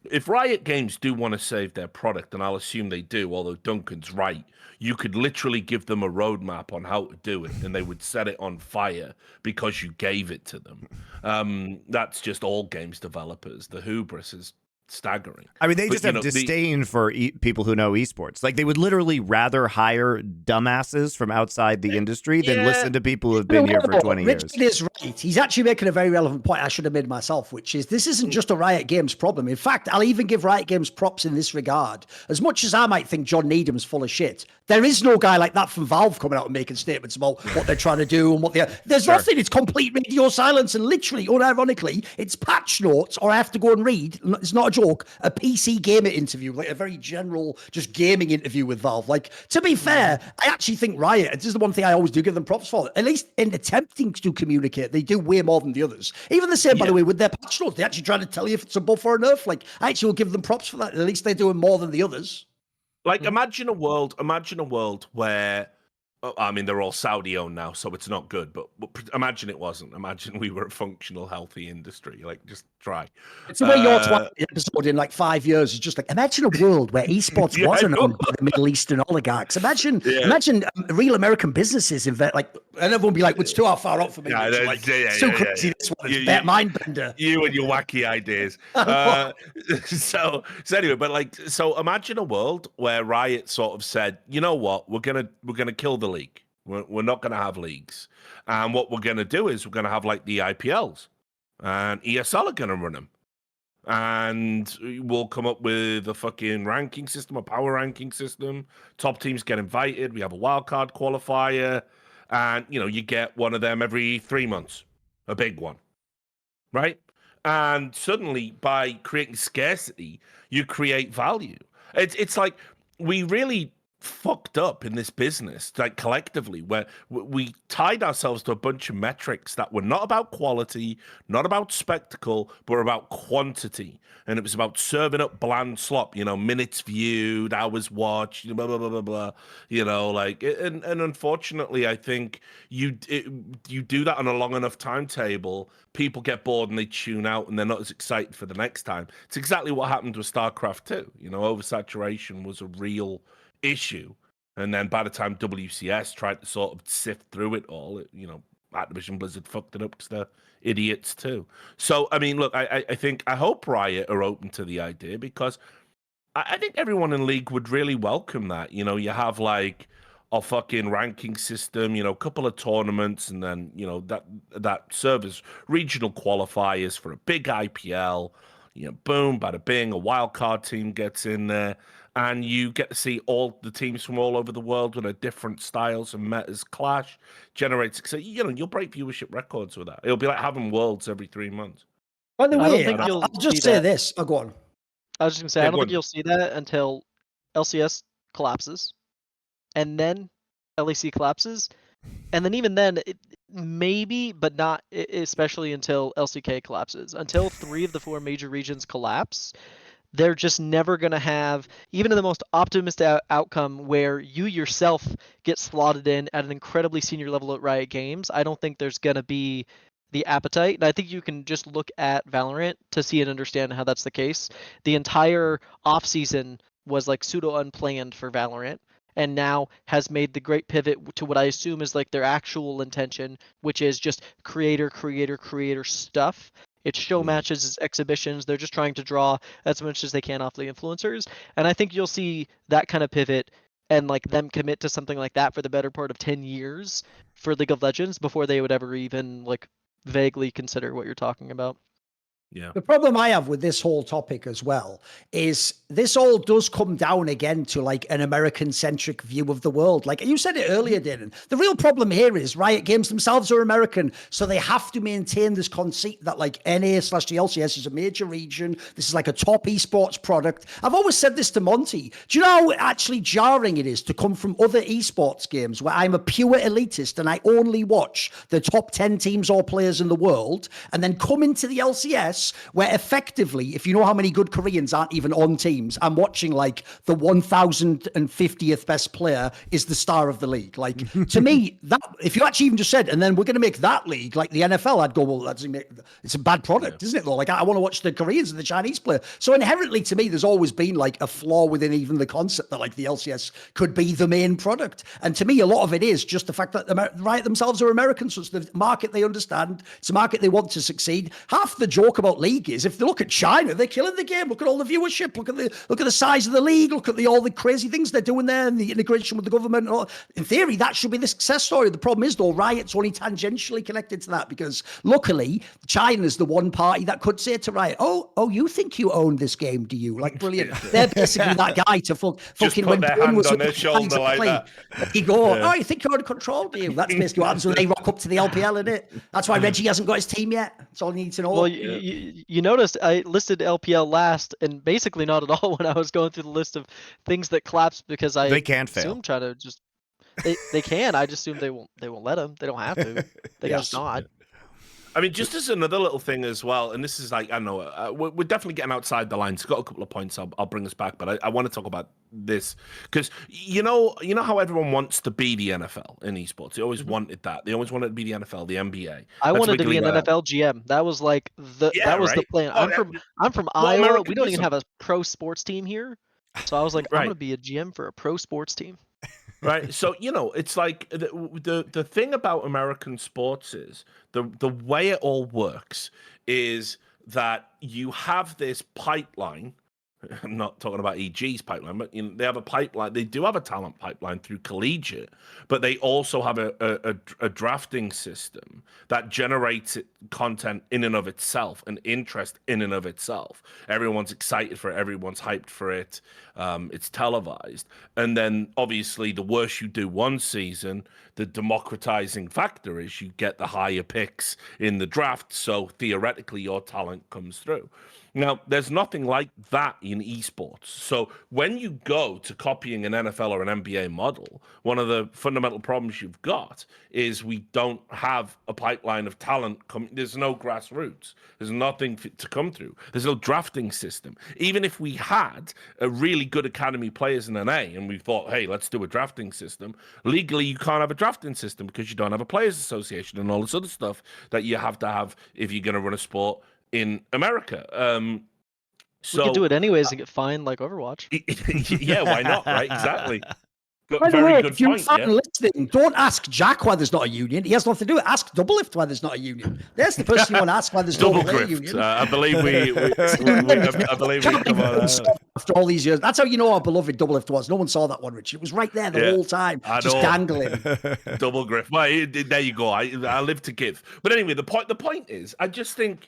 S3: if Riot Games do want to save their product, and I'll assume they do, although Duncan's right, you could literally give them a roadmap on how to do it, and they would set it on fire because you gave it to them. That's just all games developers. The hubris is staggering.
S4: I mean, they
S3: But,
S4: just
S3: you
S4: have
S3: know,
S4: disdain for people who know esports. Like, they would literally rather hire dumbasses from outside the industry than
S3: Yeah.
S4: listen to people who have been here for 20 years.
S2: Richard is right. He's actually making a very relevant point I should have made myself, which is this isn't just a Riot Games problem. In fact, I'll even give Riot Games props in this regard. As much as I might think John Needham's full of shit, there is no guy like that from Valve coming out and making statements about what they're trying to do and what they're... There's nothing. It's complete radio silence, and literally, unironically, it's patch notes, or I have to go and read, it's not a joke, a PC gamer interview, like a very general, just gaming interview with Valve. Like, to be fair, I actually think Riot, this is the one thing I always do give them props for, at least in attempting to communicate, they do way more than the others. Even the same, by the way, with their patch notes, they actually try to tell you if it's a buff or a nerf. Like, I actually will give them props for that. At least they're doing more than the others.
S3: Like, imagine a world where, I mean, they're all Saudi owned now, so it's not good, but imagine it wasn't. Imagine we were a functional, healthy industry. Like, just try.
S2: It's the way your Twilight episode in like 5 years is just like, imagine a world where esports
S3: Yeah,
S2: wasn't
S3: I know.
S2: owned by the Middle Eastern oligarchs. Imagine real American businesses invest, like, and everyone be like, well, it's too far out for me.
S3: Yeah,
S2: It's like, so crazy, this one is mind bender.
S3: You and your wacky ideas. So anyway, but like, so imagine a world where Riot sort of said, you know what, we're gonna kill the league. We're not gonna have leagues, and what we're gonna do is we're gonna have like the IPLs, and ESL are gonna run them, and we'll come up with a fucking ranking system, a power ranking system. Top teams get invited. We have a wildcard qualifier, and you get one of them every 3 months, a big one, right? And suddenly, by creating scarcity, you create value. It's like we really fucked up in this business, like collectively, where we tied ourselves to a bunch of metrics that were not about quality, not about spectacle, but about quantity. And it was about serving up bland slop, minutes viewed, hours watched, blah blah blah blah blah. And unfortunately, I think you do that on a long enough timetable, people get bored and they tune out, and they're not as excited for the next time. It's exactly what happened with StarCraft 2. Oversaturation was a real issue, and then by the time WCS tried to sort of sift through it all, Activision Blizzard fucked it up because they're idiots too. So I mean, look, I hope Riot are open to the idea, because I think everyone in League would really welcome that. You have like a fucking ranking system, a couple of tournaments, and then that serve as regional qualifiers for a big IPL. Boom, bada bing, a wild card team gets in there, and you get to see all the teams from all over the world with their different styles and metas clash, generates success. You'll break viewership records with that. It'll be like having Worlds every 3 months.
S2: By the
S5: I don't
S2: way,
S5: think you'll
S2: I'll just
S5: see
S2: say
S5: that.
S2: this. Oh, go on.
S5: I was just gonna say,
S3: Yeah,
S5: I don't
S3: go
S5: think
S3: on.
S5: you'll see that until LCS collapses, and then LEC collapses, and then even then, maybe, but not especially until LCK collapses. Until 3 of the 4 major regions collapse, they're just never going to have, even in the most optimistic outcome where you yourself get slotted in at an incredibly senior level at Riot Games, I don't think there's going to be the appetite. And I think you can just look at Valorant to see and understand how that's the case. The entire offseason was like pseudo unplanned for Valorant, and now has made the great pivot to what I assume is like their actual intention, which is just creator stuff. It's show matches, it's exhibitions. They're just trying to draw as much as they can off the influencers. And I think you'll see that kind of pivot and like them commit to something like that for the better part of 10 years for League of Legends before they would ever even like vaguely consider what you're talking about.
S3: Yeah.
S2: The problem I have with this whole topic as well is this all does come down again to like an American-centric view of the world. Like you said it earlier, Danan. The real problem here is Riot Games themselves are American, so they have to maintain this conceit that like NA/the LCS is a major region. This is like a top esports product. I've always said this to Monty. Do you know how actually jarring it is to come from other esports games where I'm a pure elitist and I only watch the top 10 teams or players in the world, and then come into the LCS where effectively, if you know how many good Koreans aren't even on teams, I'm watching like the 1050th best player is the star of the league. Like to me, that if you actually even just said, and then we're going to make that league like the NFL, I'd go, well, it's a bad product, isn't it though? Like I want to watch the Koreans and the Chinese player. So inherently to me, there's always been like a flaw within even the concept that like the LCS could be the main product. And to me, a lot of it is just the fact that Riot themselves are Americans. So it's the market they understand. It's a market they want to succeed. Half the joke about what league is. If they look at China, they're killing the game. Look at all the viewership. Look at the size of the league. Look at all the crazy things they're doing there and the integration with the government. And all. In theory, that should be the success story. The problem is, though, Riot's only tangentially connected to that because luckily China's the one party that could say to Riot, "Oh, you think you own this game, do you?" Like, brilliant. They're basically that guy to fucking
S3: put
S2: when
S3: their
S2: Boone
S3: hand
S2: was
S3: on their shoulder like that.
S2: You go, "Oh, you think you're in control, do you?" That's basically what happens when they rock up to the LPL, isn't it? That's why Reggie hasn't got his team yet. That's all you need to know.
S5: Well, you noticed I listed LPL last, and basically not at all when I was going through the list of things that collapsed because I
S4: They can fail.
S5: assume try to just they can. I just assume they won't let them. They don't have to. They can just not.
S3: I mean, just as another little thing as well, and this is like, I don't know, we're definitely getting outside the lines. Got a couple of points. I'll bring us back, but I want to talk about this because you know how everyone wants to be the NFL in esports. They always wanted that. They always wanted to be the NFL, the NBA.
S5: I
S3: That's
S5: wanted to be an
S3: basically
S5: NFL GM. That was like the
S3: right?
S5: plan.
S3: Oh,
S5: I'm from Iowa. We don't even
S3: Americanism.
S5: have a pro sports team here. So I was like, I'm
S3: Right.
S5: gonna be a GM for a pro sports team.
S3: Right. So, it's like the thing about American sports is the way it all works is that you have this pipeline. I'm not talking about EG's pipeline, but they have a pipeline. They do have a talent pipeline through collegiate, but they also have a drafting system that generates content in and of itself, an interest in and of itself. Everyone's excited for it. Everyone's hyped for it. It's televised. And then obviously the worse you do one season, the democratizing factor is you get the higher picks in the draft. So theoretically your talent comes through. Now, there's nothing like that in esports. So when you go to copying an NFL or an NBA model, one of the fundamental problems you've got is we don't have a pipeline of talent coming. There's no grassroots. There's nothing to come through. There's no drafting system. Even if we had a really good academy players in NA and we thought, hey, let's do a drafting system, legally you can't have a drafting system because you don't have a players association and all this other stuff that you have to have if you're going to run a sport in America. So
S5: We could do it anyways and get fined like Overwatch.
S3: yeah, why not? Right? Exactly.
S2: By the way,
S3: Very good
S2: if you're
S3: point. Yeah.
S2: listening, don't ask Jack why there's not a union. He has nothing to do with it. Ask Doublelift why there's not a union. There's the person you want to ask why there's no
S3: Double
S2: player
S3: grift.
S2: union.
S3: I believe I believe we come on that.
S2: After all these years, that's how you know how beloved Doublelift was. No one saw that one, Richard. It was right there the whole time, just dangling.
S3: Double grift. Well, there you go. I live to give. But anyway, the point is, I just think,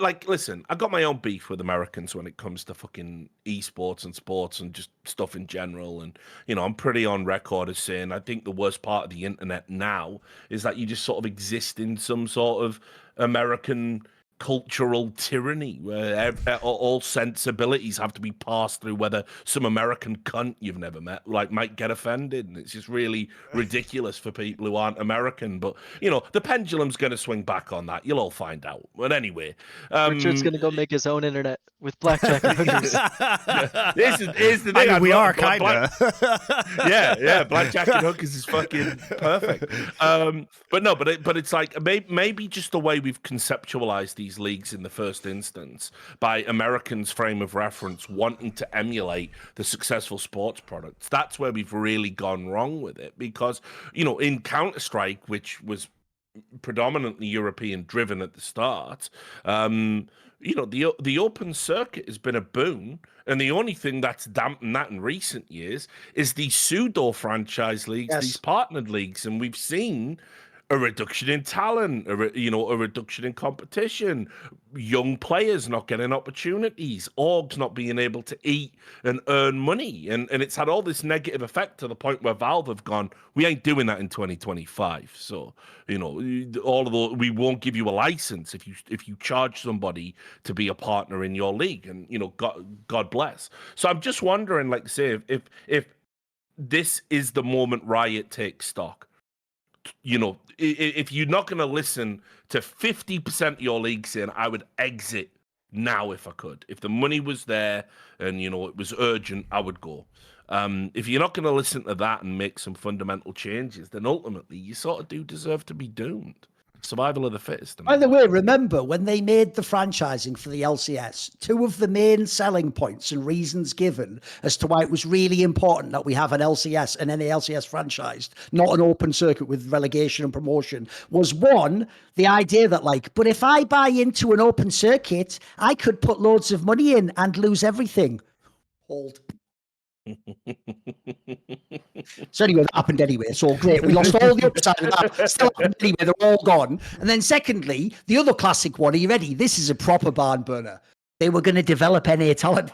S3: like, listen, I got my own beef with Americans when it comes to fucking esports and sports and just stuff in general. And I'm pretty on record as saying I think the worst part of the internet now is that you just sort of exist in some sort of American cultural tyranny where all sensibilities have to be passed through whether some American cunt you've never met might get offended, and it's just really ridiculous for people who aren't American. But the pendulum's going to swing back on that. You'll all find out. But anyway,
S5: Richard's gonna go make his own internet with blackjack and hookers.
S3: Here's the thing.
S4: We are kind of.
S3: Yeah. Blackjack and hookers is fucking perfect. But it's like maybe just the way we've conceptualized these leagues in the first instance by Americans' frame of reference wanting to emulate the successful sports products. That's where we've really gone wrong with it because, in Counter-Strike, which was predominantly European driven at the start, the open circuit has been a boon. And the only thing that's dampened that in recent years is these pseudo franchise leagues, these partnered leagues. And we've seen a reduction in talent, a reduction in competition, young players not getting opportunities, orgs not being able to eat and earn money. And it's had all this negative effect to the point where Valve have gone, we ain't doing that in 2025. So, all of the, we won't give you a license if you charge somebody to be a partner in your league. And, God bless. So I'm just wondering, like, say, if this is the moment Riot takes stock, if you're not going to listen to 50% of your league saying, I would exit now if I could. If the money was there and, it was urgent, I would go. If you're not going to listen to that and make some fundamental changes, then ultimately you sort of do deserve to be doomed. Survival of the fittest.
S2: By the way, remember when they made the franchising for the LCS, two of the main selling points and reasons given as to why it was really important that we have an LCS and any LCS franchised, not an open circuit with relegation and promotion, was one, the idea that like, but if I buy into an open circuit, I could put loads of money in and lose everything. Hold. So anyway, that happened anyway. It's all great. We lost all the upside of that. Still happened anyway. They're all gone. And then secondly, the other classic one. Are you ready? This is a proper barn burner. They were going to develop NA talent.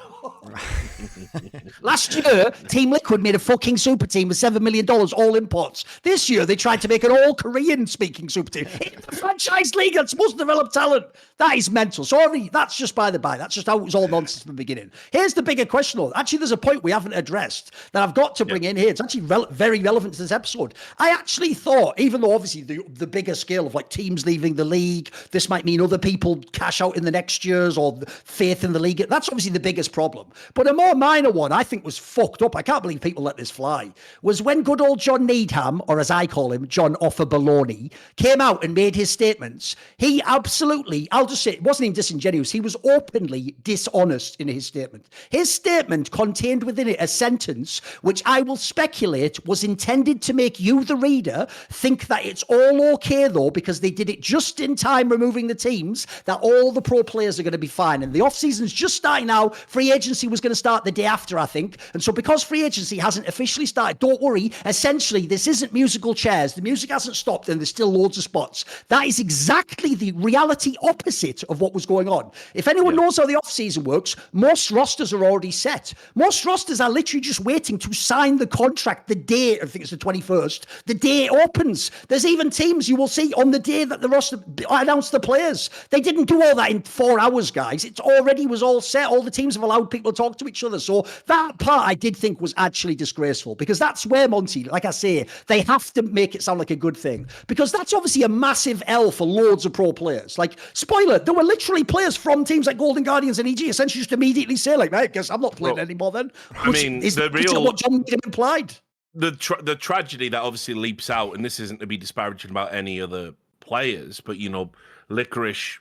S2: Last year, Team Liquid made a fucking super team with $7 million, all imports. This year, they tried to make an all-Korean speaking super team. It's the franchise league that's supposed to develop talent. That is mental. Sorry, that's just by the by. That's just how it was all nonsense from the beginning. Here's the bigger question, though. Actually, there's a point we haven't addressed that I've got to bring in here. It's actually very relevant to this episode. I actually thought, even though obviously the bigger scale of like teams leaving the league, this might mean other people cash out in the next years or faith in the league. That's obviously the biggest problem. But a more minor one I think was fucked up. I can't believe people let this fly. Was when good old John Needham, or as I call him, John Offer Baloney, came out and made his statements. He absolutely, I'll just say, it wasn't even disingenuous. He was openly dishonest in his statement. His statement contained within it a sentence which I will speculate was intended to make you, the reader, think that it's all okay though because they did it just in time removing the teams, that all the pro players are going to be fine. And the off-season's just starting now. Free agency was going to start the day after, I think. And so because free agency hasn't officially started, don't worry. Essentially, this isn't musical chairs. The music hasn't stopped and there's still loads of spots. That is exactly the reality opposite of what was going on. If anyone knows how the off-season works, most rosters are already set. Most rosters are literally just waiting to sign the contract the day, I think it's the 21st, the day it opens. There's even teams you will see on the day that the roster announced the players. They didn't do all that in 4 hours, guys. It already was all set. All the teams have allowed people to talk to each other. So that part I did think was actually disgraceful because that's where Monty, like I say, they have to make it sound like a good thing because that's obviously a massive L for loads of pro players. Like, spoiler, there were literally players from teams like Golden Guardians and EG essentially just immediately say like, I guess I'm not playing anymore then.
S3: I mean,
S2: is what John Needham implied.
S3: The tragedy that obviously leaps out, and this isn't to be disparaging about any other players, but, you know, Licorice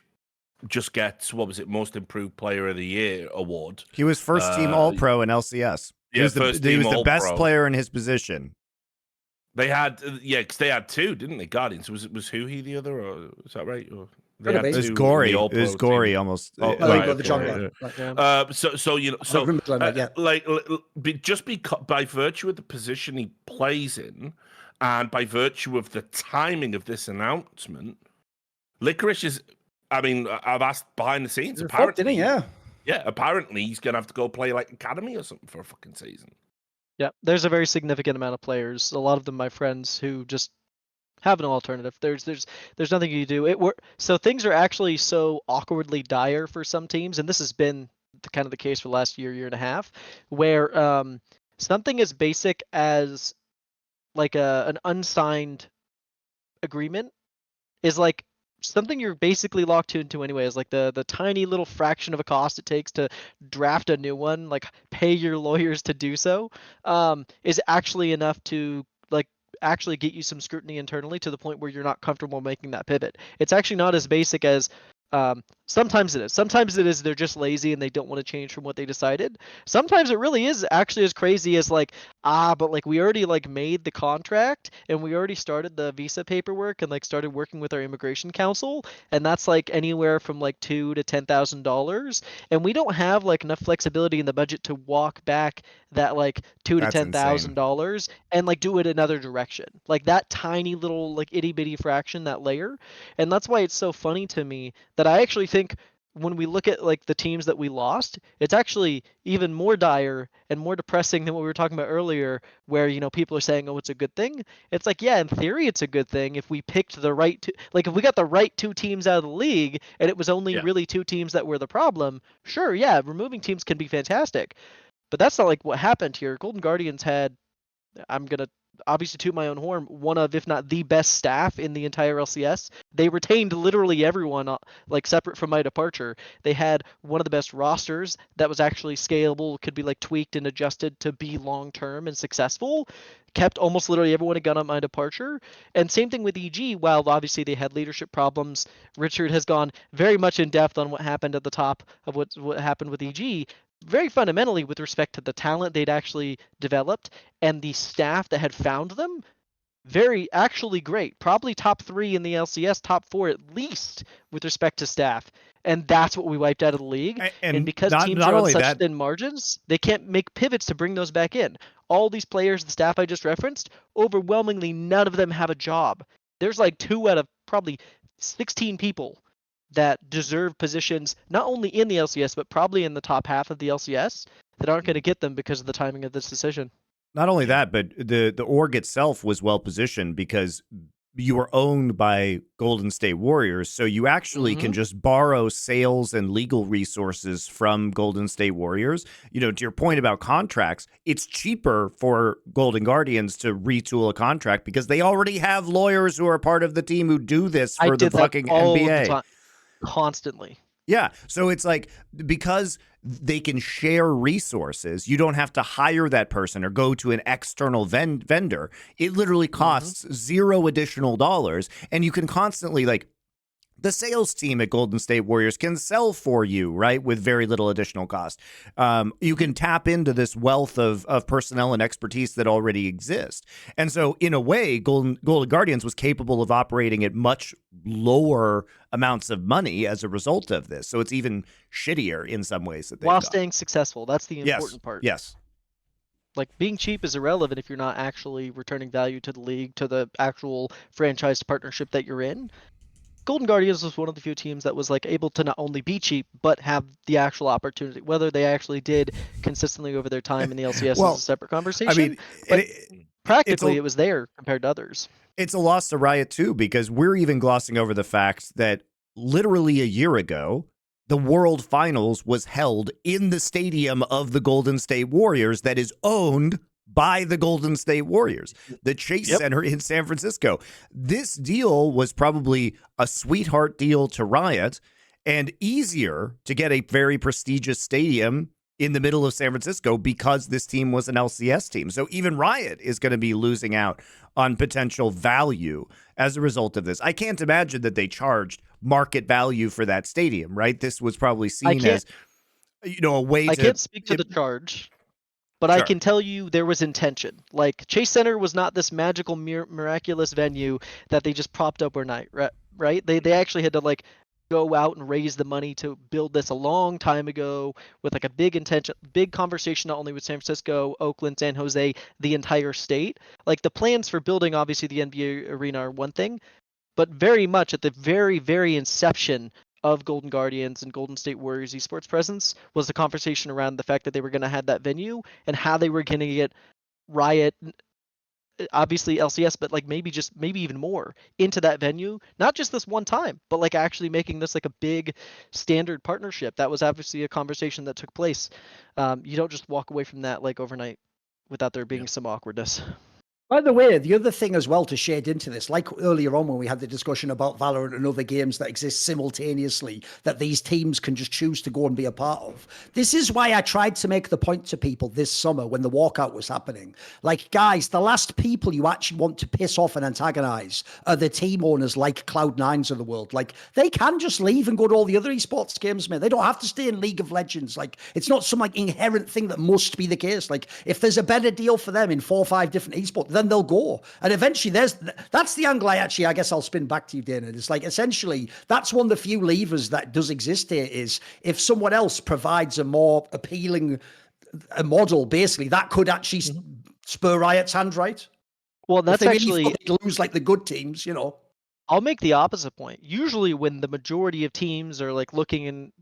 S3: just gets, what was it, Most Improved Player of the Year award.
S4: He was first team All-Pro in LCS. He was the best player in his position.
S3: They had, because they had two, didn't they? Guardians. Was Huhi the other, or is that right? Or
S4: it was Gory. It was Gory almost.
S3: Oh,
S2: right,
S3: right,
S2: the John
S3: so you know, just by virtue of the position he plays in, and by virtue of the timing of this announcement, Licorice is. I mean, I've asked behind the scenes. Apparently, apparently he's gonna have to go play like academy or something for a fucking season.
S5: Yeah, there's a very significant amount of players. A lot of them, my friends, who just have no alternative. There's nothing you do. So things are actually so awkwardly dire for some teams, and this has been kind of the case for the last year and a half, where something as basic as like an unsigned agreement is like something you're basically locked into anyway, is like the tiny little fraction of a cost it takes to draft a new one, like pay your lawyers to do so, is actually enough to like actually get you some scrutiny internally to the point where you're not comfortable making that pivot. It's actually not as basic as sometimes it is. Sometimes it is they're just lazy and they don't want to change from what they decided. Sometimes it really is actually as crazy as like, but like we already like made the contract and we already started the visa paperwork and like started working with our immigration council, and that's like anywhere from like $2,000 to $10,000, and we don't have like enough flexibility in the budget to walk back that like $2,000 to $10,000 and like do it another direction. Like that tiny little like itty bitty fraction, that layer. And that's why it's so funny to me that I actually think when we look at like the teams that we lost, it's actually even more dire and more depressing than what we were talking about earlier, where, you know, people are saying, oh, it's a good thing. It's like, yeah, in theory, it's a good thing if we picked the right two, like if we got the right two teams out of the league and it was only really two teams that were the problem. Sure, yeah, removing teams can be fantastic, but that's not like what happened here. Golden Guardians had, I'm gonna obviously toot my own horn, one of, if not the best staff in the entire LCS. They retained literally everyone, like separate from my departure. They had one of the best rosters that was actually scalable, could be like tweaked and adjusted to be long-term and successful. Kept almost literally everyone a gun on my departure. And same thing with EG, while obviously they had leadership problems. Richard has gone very much in depth on what happened at the top of what happened with EG. Very fundamentally with respect to the talent they'd actually developed and the staff that had found them, very actually great. Probably top 3 in the LCS, top 4 at least with respect to staff. And that's what we wiped out of the league. And because teams
S4: not
S5: are on
S4: only
S5: such
S4: that,
S5: thin margins, they can't make pivots to bring those back in. All these players, the staff I just referenced, overwhelmingly none of them have a job. There's like 2 out of probably 16 people that deserve positions not only in the LCS but probably in the top half of the LCS that aren't going to get them because of the timing of this decision.
S4: not only that, but the org itself was well positioned because you were owned by Golden State Warriors, so you actually can just borrow sales and legal resources from Golden State Warriors. You know, to your point about contracts, it's cheaper for Golden Guardians to retool a contract because they already have lawyers who are part of the team who do this for the fucking NBA.
S5: The time, constantly.
S4: Yeah. So it's like, because they can share resources, you don't have to hire that person or go to an external vendor. It literally costs $0 additional dollars. And you can constantly, like, the sales team at Golden State Warriors can sell for you, right, with very little additional cost. You can tap into this wealth of personnel and expertise that already exists. And so, in a way, Golden Guardians was capable of operating at much lower amounts of money as a result of this. So it's even shittier in some ways that
S5: while staying successful. That's the important part.
S4: Yes.
S5: Like, being cheap is irrelevant if you're not actually returning value to the league, to the actual franchise partnership that you're in. Golden Guardians was one of the few teams that was like able to not only be cheap but have the actual opportunity. Whether they actually did consistently over their time in the LCS is a separate conversation.
S4: I mean,
S5: but practically it was there compared to others.
S4: It's a loss to Riot too, because we're even glossing over the fact that literally a year ago, the World Finals was held in the stadium of the Golden State Warriors that is owned by the Golden State Warriors, the Chase Center in San Francisco. This deal was probably a sweetheart deal to Riot and easier to get a very prestigious stadium in the middle of San Francisco because this team was an LCS team. So even Riot is going to be losing out on potential value as a result of this. I can't imagine that they charged market value for that stadium, right? This was probably seen as, you know, a way to...
S5: I can't speak to the charge. But I can tell you there was intention. Like, Chase Center was not this magical, miraculous venue that they just propped up overnight, right? They actually had to, like, go out and raise the money to build this a long time ago with, like, a big intention, big conversation, not only with San Francisco, Oakland, San Jose, the entire state. Like, the plans for building, obviously, the NBA arena are one thing, but very much at the very, very inception of Golden Guardians and Golden State Warriors esports presence was the conversation around the fact that they were going to have that venue and how they were going to get Riot, obviously LCS, but like maybe even more into that venue, not just this one time, but like actually making this like a big standard partnership. That was obviously a conversation that took place. You don't just walk away from that like overnight without there being some awkwardness.
S2: By the way, the other thing as well to shade into this, like earlier on when we had the discussion about Valorant and other games that exist simultaneously that these teams can just choose to go and be a part of. This is why I tried to make the point to people this summer when the walkout was happening. Like, guys, the last people you actually want to piss off and antagonize are the team owners like Cloud9s of the world. Like, they can just leave and go to all the other esports games, man. They don't have to stay in League of Legends. Like, it's not some like inherent thing that must be the case. Like, if there's a better deal for them in 4 or 5 different esports, then they'll go. And eventually that's the angle I guess I'll spin back to you, Danan. It's like, essentially, that's one of the few levers that does exist here is if someone else provides a more appealing model, basically, that could actually spur Riot's hand, right?
S5: Well, that's actually...
S2: Really lose like the good teams, you know.
S5: I'll make the opposite point. Usually when the majority of teams are like looking and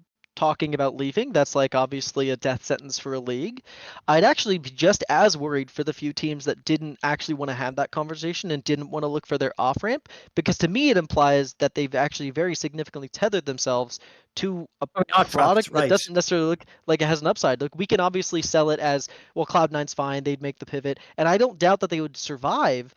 S5: talking about leaving, that's like obviously a death sentence for a league. I'd actually be just as worried for the few teams that didn't actually want to have that conversation and didn't want to look for their off ramp, because to me it implies that they've actually very significantly tethered themselves to a product that doesn't necessarily look like it has an upside. Look, we can obviously sell it as, well, Cloud9's fine, they'd make the pivot, and I don't doubt that they would survive.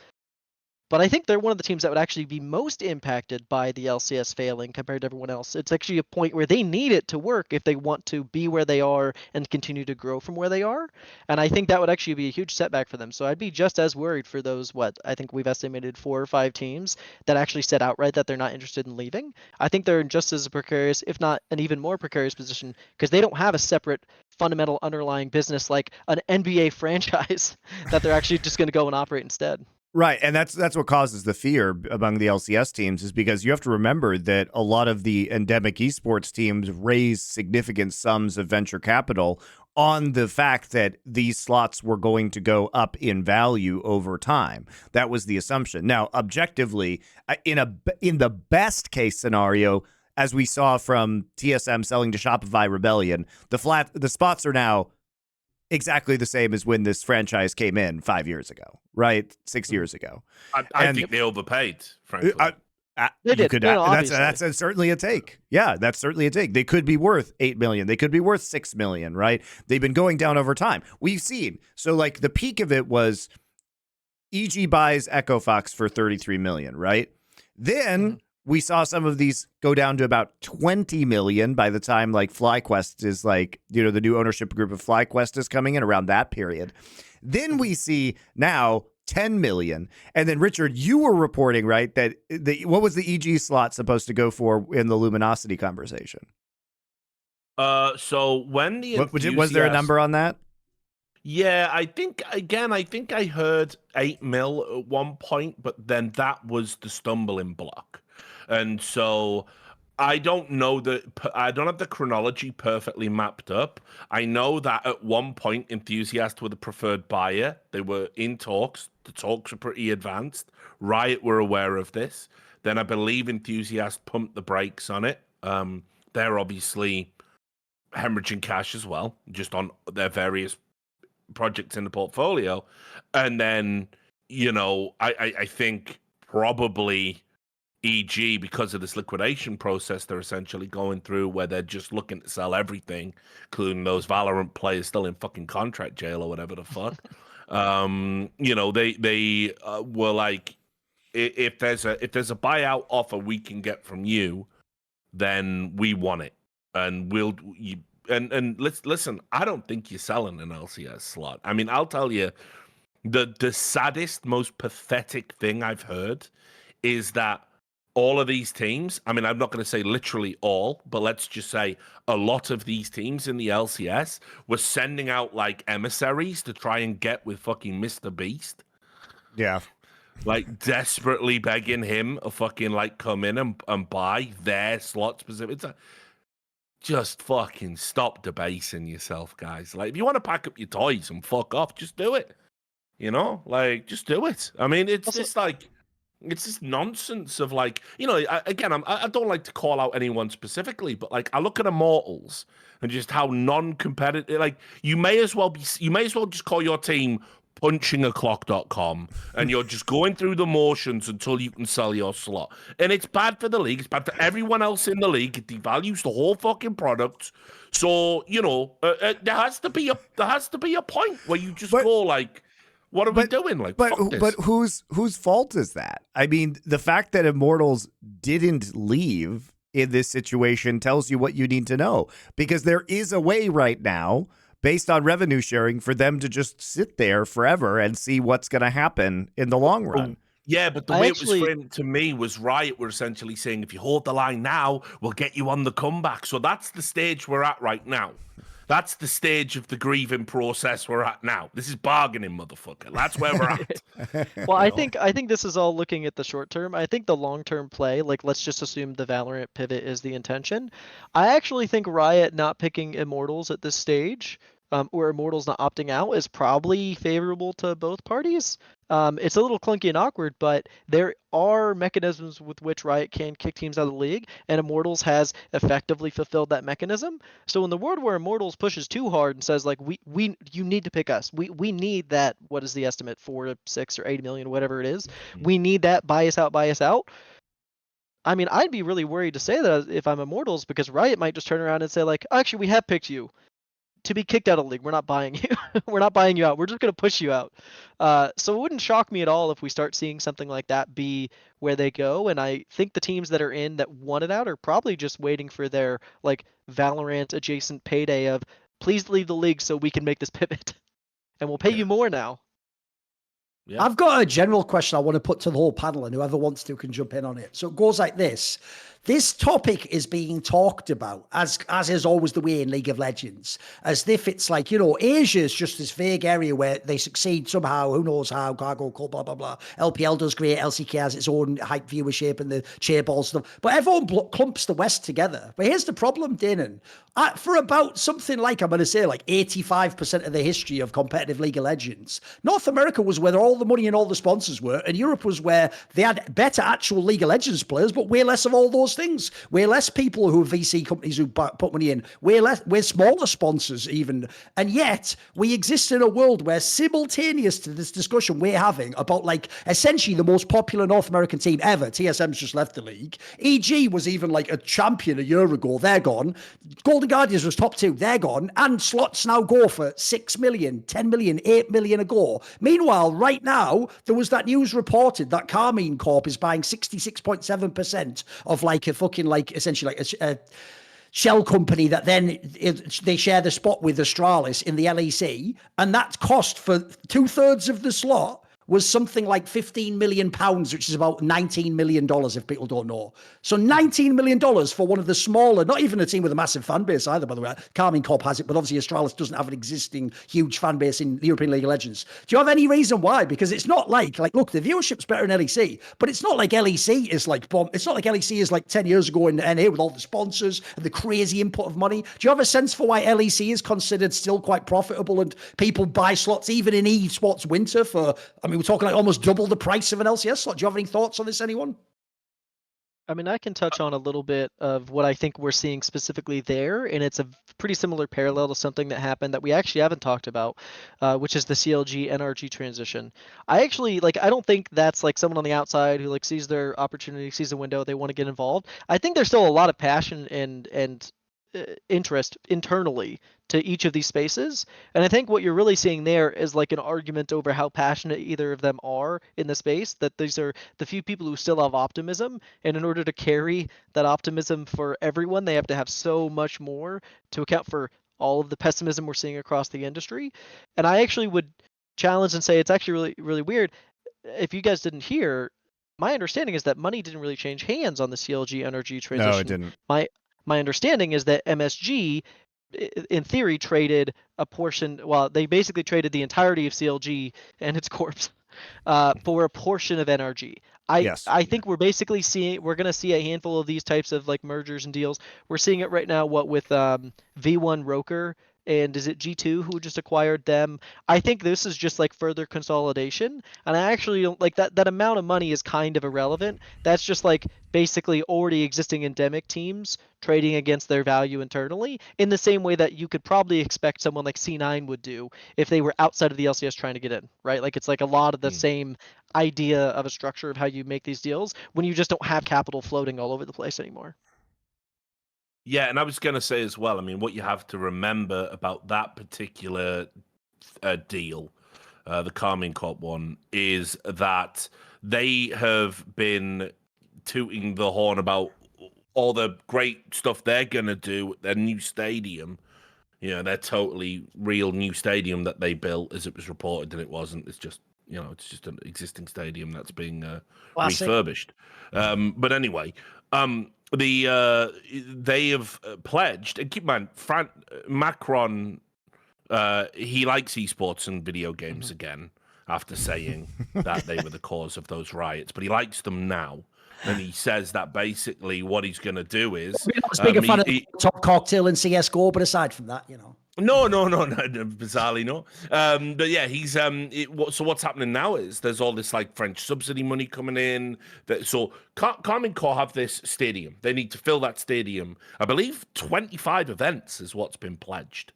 S5: But I think they're one of the teams that would actually be most impacted by the LCS failing compared to everyone else. It's actually a point where they need it to work if they want to be where they are and continue to grow from where they are. And I think that would actually be a huge setback for them. So I'd be just as worried for those, I think we've estimated 4 or 5 teams that actually said outright that they're not interested in leaving. I think they're in just as a precarious, if not an even more precarious position, because they don't have a separate fundamental underlying business like an NBA franchise that they're actually just going to go and operate instead.
S4: Right, and that's what causes the fear among the LCS teams, is because you have to remember that a lot of the endemic esports teams raise significant sums of venture capital on the fact that these slots were going to go up in value over time. That was the assumption. Now, objectively, in the best case scenario, as we saw from TSM selling to Shopify Rebellion, the spots are now exactly the same as when this franchise came in 5 years ago, right? 6 years ago.
S3: I think they overpaid, frankly.
S5: They did.
S4: That's certainly a take. Yeah, that's certainly a take. They could be worth 8 million. They could be worth 6 million, right? They've been going down over time. We've seen. So like the peak of it was EG buys Echo Fox for 33 million, right? Then we saw some of these go down to about 20 million by the time like FlyQuest is like, the new ownership group of FlyQuest is coming in around that period. Then we see now 10 million. And then Richard, you were reporting, right, that what was the EG slot supposed to go for in the Luminosity conversation?
S3: So when the
S4: was there a number on that?
S3: Yeah, I think I heard 8 mil at one point, but then that was the stumbling block. And so I don't know I don't have the chronology perfectly mapped up. I know that at one point Enthusiast were the preferred buyer. They were in talks. The talks were pretty advanced. Riot were aware of this. Then I believe Enthusiast pumped the brakes on it. They're obviously hemorrhaging cash as well, just on their various projects in the portfolio. And then, I think probably EG, because of this liquidation process they're essentially going through, where they're just looking to sell everything, including those Valorant players still in fucking contract jail or whatever the fuck. They were like, if there's a buyout offer we can get from you, then we want it, and let's listen. I don't think you're selling an LCS slot. I mean, I'll tell you, the saddest, most pathetic thing I've heard is that all of these teams, I mean, I'm not going to say literally all, but let's just say a lot of these teams in the LCS were sending out like emissaries to try and get with fucking Mr. Beast.
S4: Yeah.
S3: Like desperately begging him to fucking like come in and buy their slot specific. It's like, just fucking stop debasing yourself, guys. Like, if you want to pack up your toys and fuck off, just do it. Like, just do it. I mean, it's
S5: Also,
S3: just like, it's this nonsense of like, I don't like to call out anyone specifically, but like I look at Immortals and just how non-competitive, like you may as well just call your team punchingaClock.com and you're just going through the motions until you can sell your slot. And it's bad for the league. It's bad for everyone else in the league. It devalues the whole fucking product. So, there has to be a point where you just go like, what are we doing? Like,
S4: but whose fault is that? I mean, the fact that Immortals didn't leave in this situation tells you what you need to know, because there is a way right now, based on revenue sharing, for them to just sit there forever and see what's going to happen in the long run.
S3: Yeah, but the way it was framed to me was Riot were essentially saying, if you hold the line now, we'll get you on the comeback. So that's the stage we're at right now. That's the stage of the grieving process we're at now. This is bargaining, motherfucker. That's where we're at.
S5: Well, I think this is all looking at the short term. I think the long term play, like let's just assume the Valorant pivot is the intention. I actually think Riot not picking Immortals at this stage, or Immortals not opting out, is probably favorable to both parties. It's a little clunky and awkward, but there are mechanisms with which Riot can kick teams out of the league, and Immortals has effectively fulfilled that mechanism. So in the world where Immortals pushes too hard and says like you need to pick us, we need that, what is the estimate, 4 to 6 or 80 million, whatever it is, we need that, buy us out. I mean, I'd be really worried to say that if I'm Immortals, because Riot might just turn around and say like, actually, we have picked you to be kicked out of the league. We're not buying you. We're not buying you out. We're just going to push you out. So it wouldn't shock me at all if we start seeing something like that be where they go. And I think the teams that are in that want it out are probably just waiting for their like Valorant adjacent payday of please leave the league so we can make this pivot, and we'll pay you more now.
S3: Yeah.
S2: I've got a general question I want to put to the whole panel, and whoever wants to can jump in on it. So it goes like this. This topic is being talked about, as is always the way in League of Legends, as if it's like, Asia is just this vague area where they succeed somehow, who knows how, cargo, blah, blah, blah. LPL does great, LCK has its own hype viewership and the chairball stuff, but everyone clumps the West together. But here's the problem, Danan. For about something like, I'm going to say like 85% of the history of competitive League of Legends, North America was where all the money and all the sponsors were, and Europe was where they had better actual League of Legends players, but way less of all those things. Way less people who are VC companies who put money in. We're smaller sponsors even. And yet we exist in a world where simultaneous to this discussion we're having about like essentially the most popular North American team ever. TSM's just left the league. EG was even like a champion a year ago. They're gone. Golden Guardians was top 2. They're gone. And slots now go for 6 million, 10 million, 8 million a go. Meanwhile, right now, there was that news reported that Carmine Corp is buying 66.7% of like a fucking like essentially like a shell company that then they share the spot with Astralis in the LEC, and that cost for 2/3 of the slot was something like £15 million, which is about $19 million if people don't know. So $19 million for one of the smaller, not even a team with a massive fan base either, by the way. Carmine Corp has it, but obviously Astralis doesn't have an existing huge fan base in the European League of Legends. Do you have any reason why? Because it's not like look, the viewership's better in LEC, but it's not like LEC is like bomb. It's not like LEC is like 10 years ago in NA with all the sponsors and the crazy input of money. Do you have a sense for why LEC is considered still quite profitable and people buy slots even in esports winter for, we're talking like almost double the price of an LCS slot. Do you have any thoughts on this, anyone?
S5: I mean, I can touch on a little bit of what I think we're seeing specifically there, and it's a pretty similar parallel to something that happened that we actually haven't talked about, which is the CLG NRG transition. I actually I don't think that's like someone on the outside who like sees their opportunity, sees a window, they want to get involved. I think there's still a lot of passion and interest internally to each of these spaces, and I think what you're really seeing there is like an argument over how passionate either of them are in the space, that these are the few people who still have optimism, and in order to carry that optimism for everyone, they have to have so much more to account for all of the pessimism we're seeing across the industry. And I actually would challenge and say it's actually really, really weird. If you guys didn't hear, my understanding is that money didn't really change hands on the CLG NRG transition.
S4: No, it didn't.
S5: My understanding is that MSG, in theory, traded a portion. Well, they basically traded the entirety of CLG and its corpse for a portion of NRG. I think we're basically we're going to see a handful of these types of like mergers and deals. We're seeing it right now. What with V1 Roker, and is it G2 who just acquired them? I think this is just like further consolidation, and I actually don't like that amount of money is kind of irrelevant. That's just like basically already existing endemic teams trading against their value internally in the same way that you could probably expect someone like C9 would do if they were outside of the LCS trying to get in, right? Like it's like a lot of the same idea of a structure of how you make these deals when you just don't have capital floating all over the place anymore.
S3: Yeah, and I was going to say as well, what you have to remember about that particular deal, the Carmine Corp one, is that they have been tooting the horn about all the great stuff they're going to do with their new stadium. Their totally real new stadium that they built, as it was reported, and it wasn't. It's just, it's just an existing stadium that's being refurbished. But anyway, they have pledged, and keep in mind, Macron, he likes esports and video games again after saying that they were the cause of those riots, but he likes them now. And he says that basically what he's going to do is...
S2: I'm not as big a fan of Top Cocktail and CSGO, but aside from that,
S3: No, bizarrely no. But yeah, he's so what's happening now is there's all this like French subsidy money coming in. So Carmine Corps have this stadium. They need to fill that stadium. I believe 25 events is what's been pledged.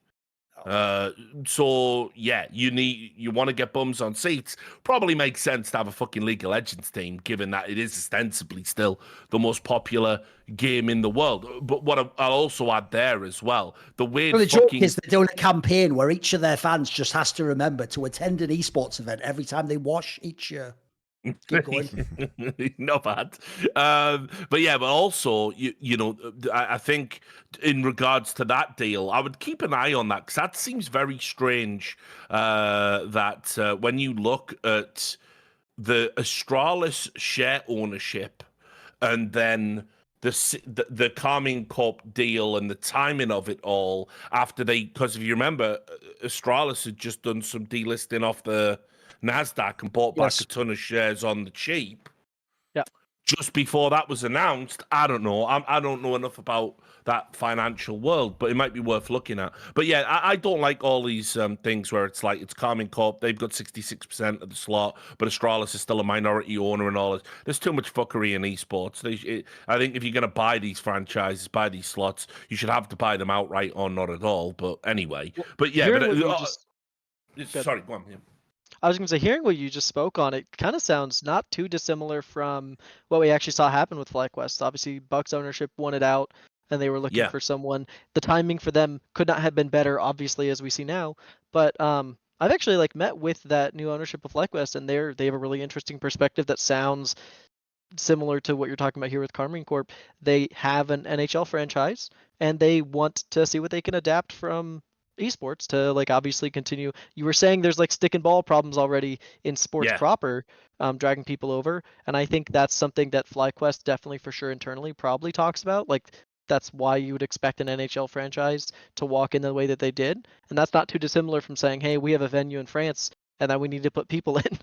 S3: So yeah, you want to get bums on seats. Probably makes sense to have a fucking League of Legends team, given that it is ostensibly still the most popular game in the world. But what I'll also add there as well, the weird
S2: Well, the joke
S3: fucking
S2: is they're doing a campaign where each of their fans just has to remember to attend an esports event every time they wash each year. Keep going.
S3: Not bad. But yeah, but also, you know, I think in regards to that deal, I would keep an eye on that because that seems very strange. That when you look at the Astralis share ownership and then the Carmine Corp deal and the timing of it all after because if you remember, Astralis had just done some delisting off the NASDAQ and bought back
S2: Yes.
S3: a ton of shares on the cheap.
S5: Yeah.
S3: Just before that was announced, I don't know. I don't know enough about that financial world, but it might be worth looking at. But yeah, I don't like all these things where it's like it's Carmine Corp, they've got 66% of the slot, but Astralis is still a minority owner and all this. There's too much fuckery in esports. I think if you're going to buy these franchises, buy these slots, you should have to buy them outright or not at all. But anyway, but yeah,
S5: Hearing
S3: but
S5: what you just-
S3: sorry, go on. Yeah.
S5: I was going to say, hearing what you just spoke on, it kind of sounds not too dissimilar from what we actually saw happen with FlyQuest. Obviously, Bucks ownership won it out, and they were looking
S3: Yeah.
S5: for someone. The timing for them could not have been better, obviously, as we see now. But I've actually met with that new ownership of FlyQuest, and they have a really interesting perspective that sounds similar to what you're talking about here with Carmine Corp. They have an NHL franchise, and they want to see what they can adapt from esports to obviously continue. You were saying there's stick and ball problems already in sports
S3: Yeah.
S5: proper, dragging people over, and I think that's something that FlyQuest definitely for sure internally probably talks about. That's why you would expect an NHL franchise to walk in the way that they did, and that's not too dissimilar from saying, hey, we have a venue in France and that we need to put people in.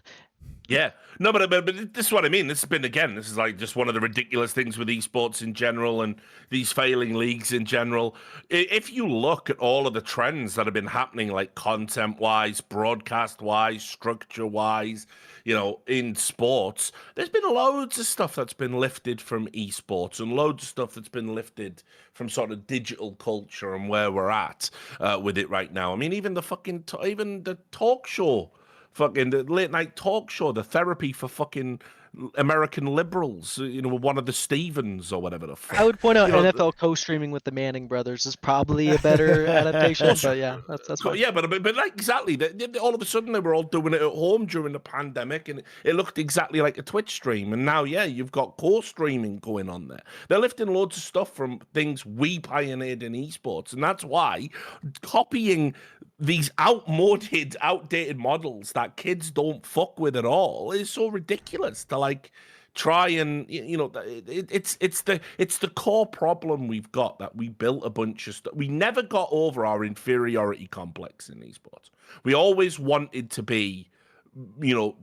S3: Yeah, no, but this is what I mean. This is just one of the ridiculous things with esports in general and these failing leagues in general. If you look at all of the trends that have been happening, like content-wise, broadcast-wise, structure-wise, in sports, there's been loads of stuff that's been lifted from esports and loads of stuff that's been lifted from sort of digital culture and where we're at with it right now. I mean, even the talk show. Fucking the late night talk show, the therapy for fucking American liberals, one of the Stevens or whatever the fuck.
S5: I would point out NFL co-streaming with the Manning brothers is probably a better adaptation, but yeah, that's fine.
S3: Yeah, but exactly. All of a sudden, they were all doing it at home during the pandemic, and it looked exactly like a Twitch stream. And now, yeah, you've got co-streaming going on there. They're lifting loads of stuff from things we pioneered in esports, and that's why copying these outdated models that kids don't fuck with at all is so ridiculous to try and it's the core problem we've got, that we built a bunch of stuff. We never got over our inferiority complex in esports. We always wanted to be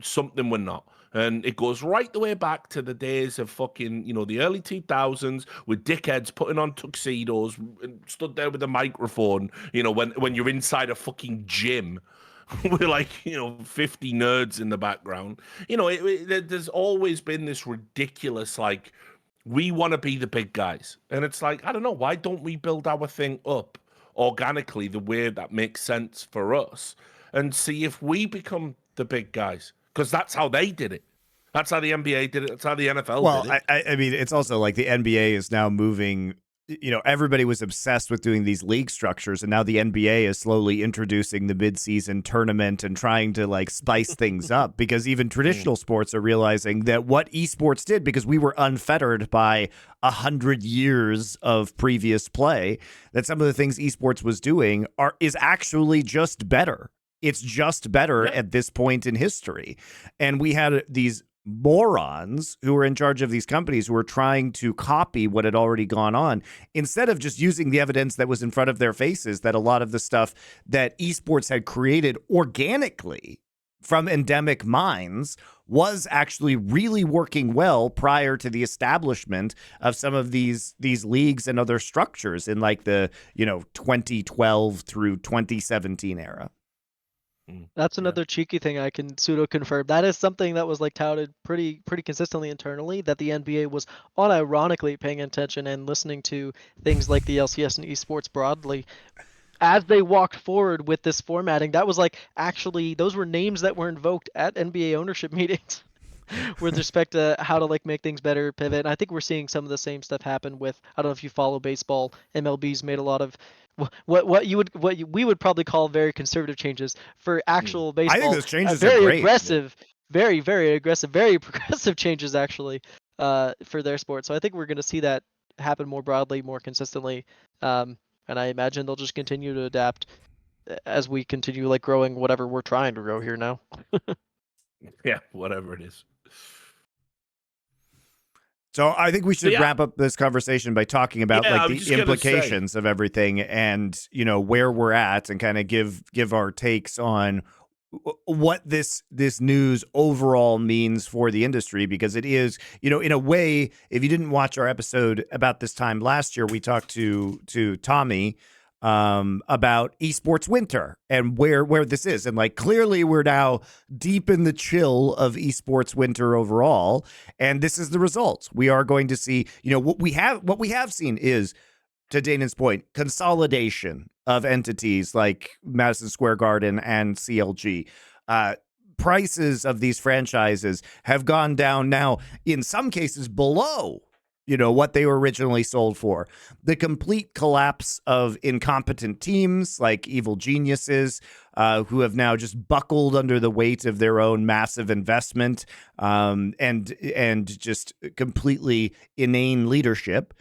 S3: something we're not. And it goes right the way back to the days of fucking, the early 2000s with dickheads putting on tuxedos and stood there with a microphone, when you're inside a fucking gym with 50 nerds in the background. There's always been this ridiculous, we want to be the big guys. And it's I don't know, why don't we build our thing up organically the way that makes sense for us and see if we become the big guys? Because that's how they did it. That's how the NBA did it. That's how the NFL did it.
S4: I mean, it's also the NBA is now moving. Everybody was obsessed with doing these league structures, and now the NBA is slowly introducing the mid-season tournament and trying to spice things up, because even traditional sports are realizing that what esports did, because we were unfettered by 100 years of previous play, that some of the things esports was doing is actually just better. It's just better at this point in history. And we had these morons who were in charge of these companies who were trying to copy what had already gone on, instead of just using the evidence that was in front of their faces, that a lot of the stuff that esports had created organically from endemic mines was actually really working well prior to the establishment of some of these leagues and other structures in like the 2012 through 2017 era.
S5: That's another cheeky thing I can pseudo confirm. That is something that was like touted pretty consistently internally, that the NBA was unironically paying attention and listening to things like the LCS and esports broadly as they walked forward with this formatting. That was like, actually, those were names that were invoked at NBA ownership meetings with respect to how to like make things better, pivot. And I think we're seeing some of the same stuff happen with, I don't know if you follow baseball, MLB's made a lot of we would probably call very conservative changes for actual baseball.
S4: I think those changes
S5: very
S4: are great.
S5: Aggressive, very aggressive, very progressive changes actually for their sport. So I think we're going to see that happen more broadly, more consistently. And I imagine they'll just continue to adapt as we continue like growing whatever we're trying to grow here now.
S3: Yeah, whatever it is.
S4: So I think we should wrap up this conversation by talking about like the implications of everything and, where we're at, and kind of give our takes on what this news overall means for the industry, because it is, in a way, if you didn't watch our episode about this time last year, we talked to Tommy about esports winter and where this is. And like, clearly we're now deep in the chill of esports winter overall. And this is the results. We are going to see, what we have seen is, to Danan's point, consolidation of entities like Madison Square Garden and CLG. Prices of these franchises have gone down now, in some cases below what they were originally sold for. The complete collapse of incompetent teams like Evil Geniuses, who have now just buckled under the weight of their own massive investment, and just completely inane leadership.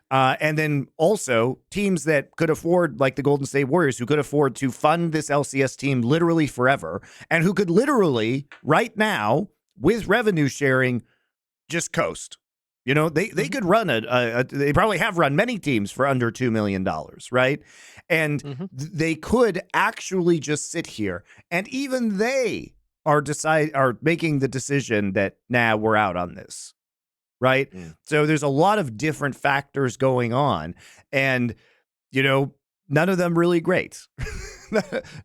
S4: And then also teams that could afford, like the Golden State Warriors, who could afford to fund this LCS team literally forever, and who could literally right now, with revenue sharing, just coast. They could run they probably have run many teams for under $2 million, right? And they could actually just sit here, and even they are making the decision that, we're out on this, right? So there's a lot of different factors going on, and none of them really great.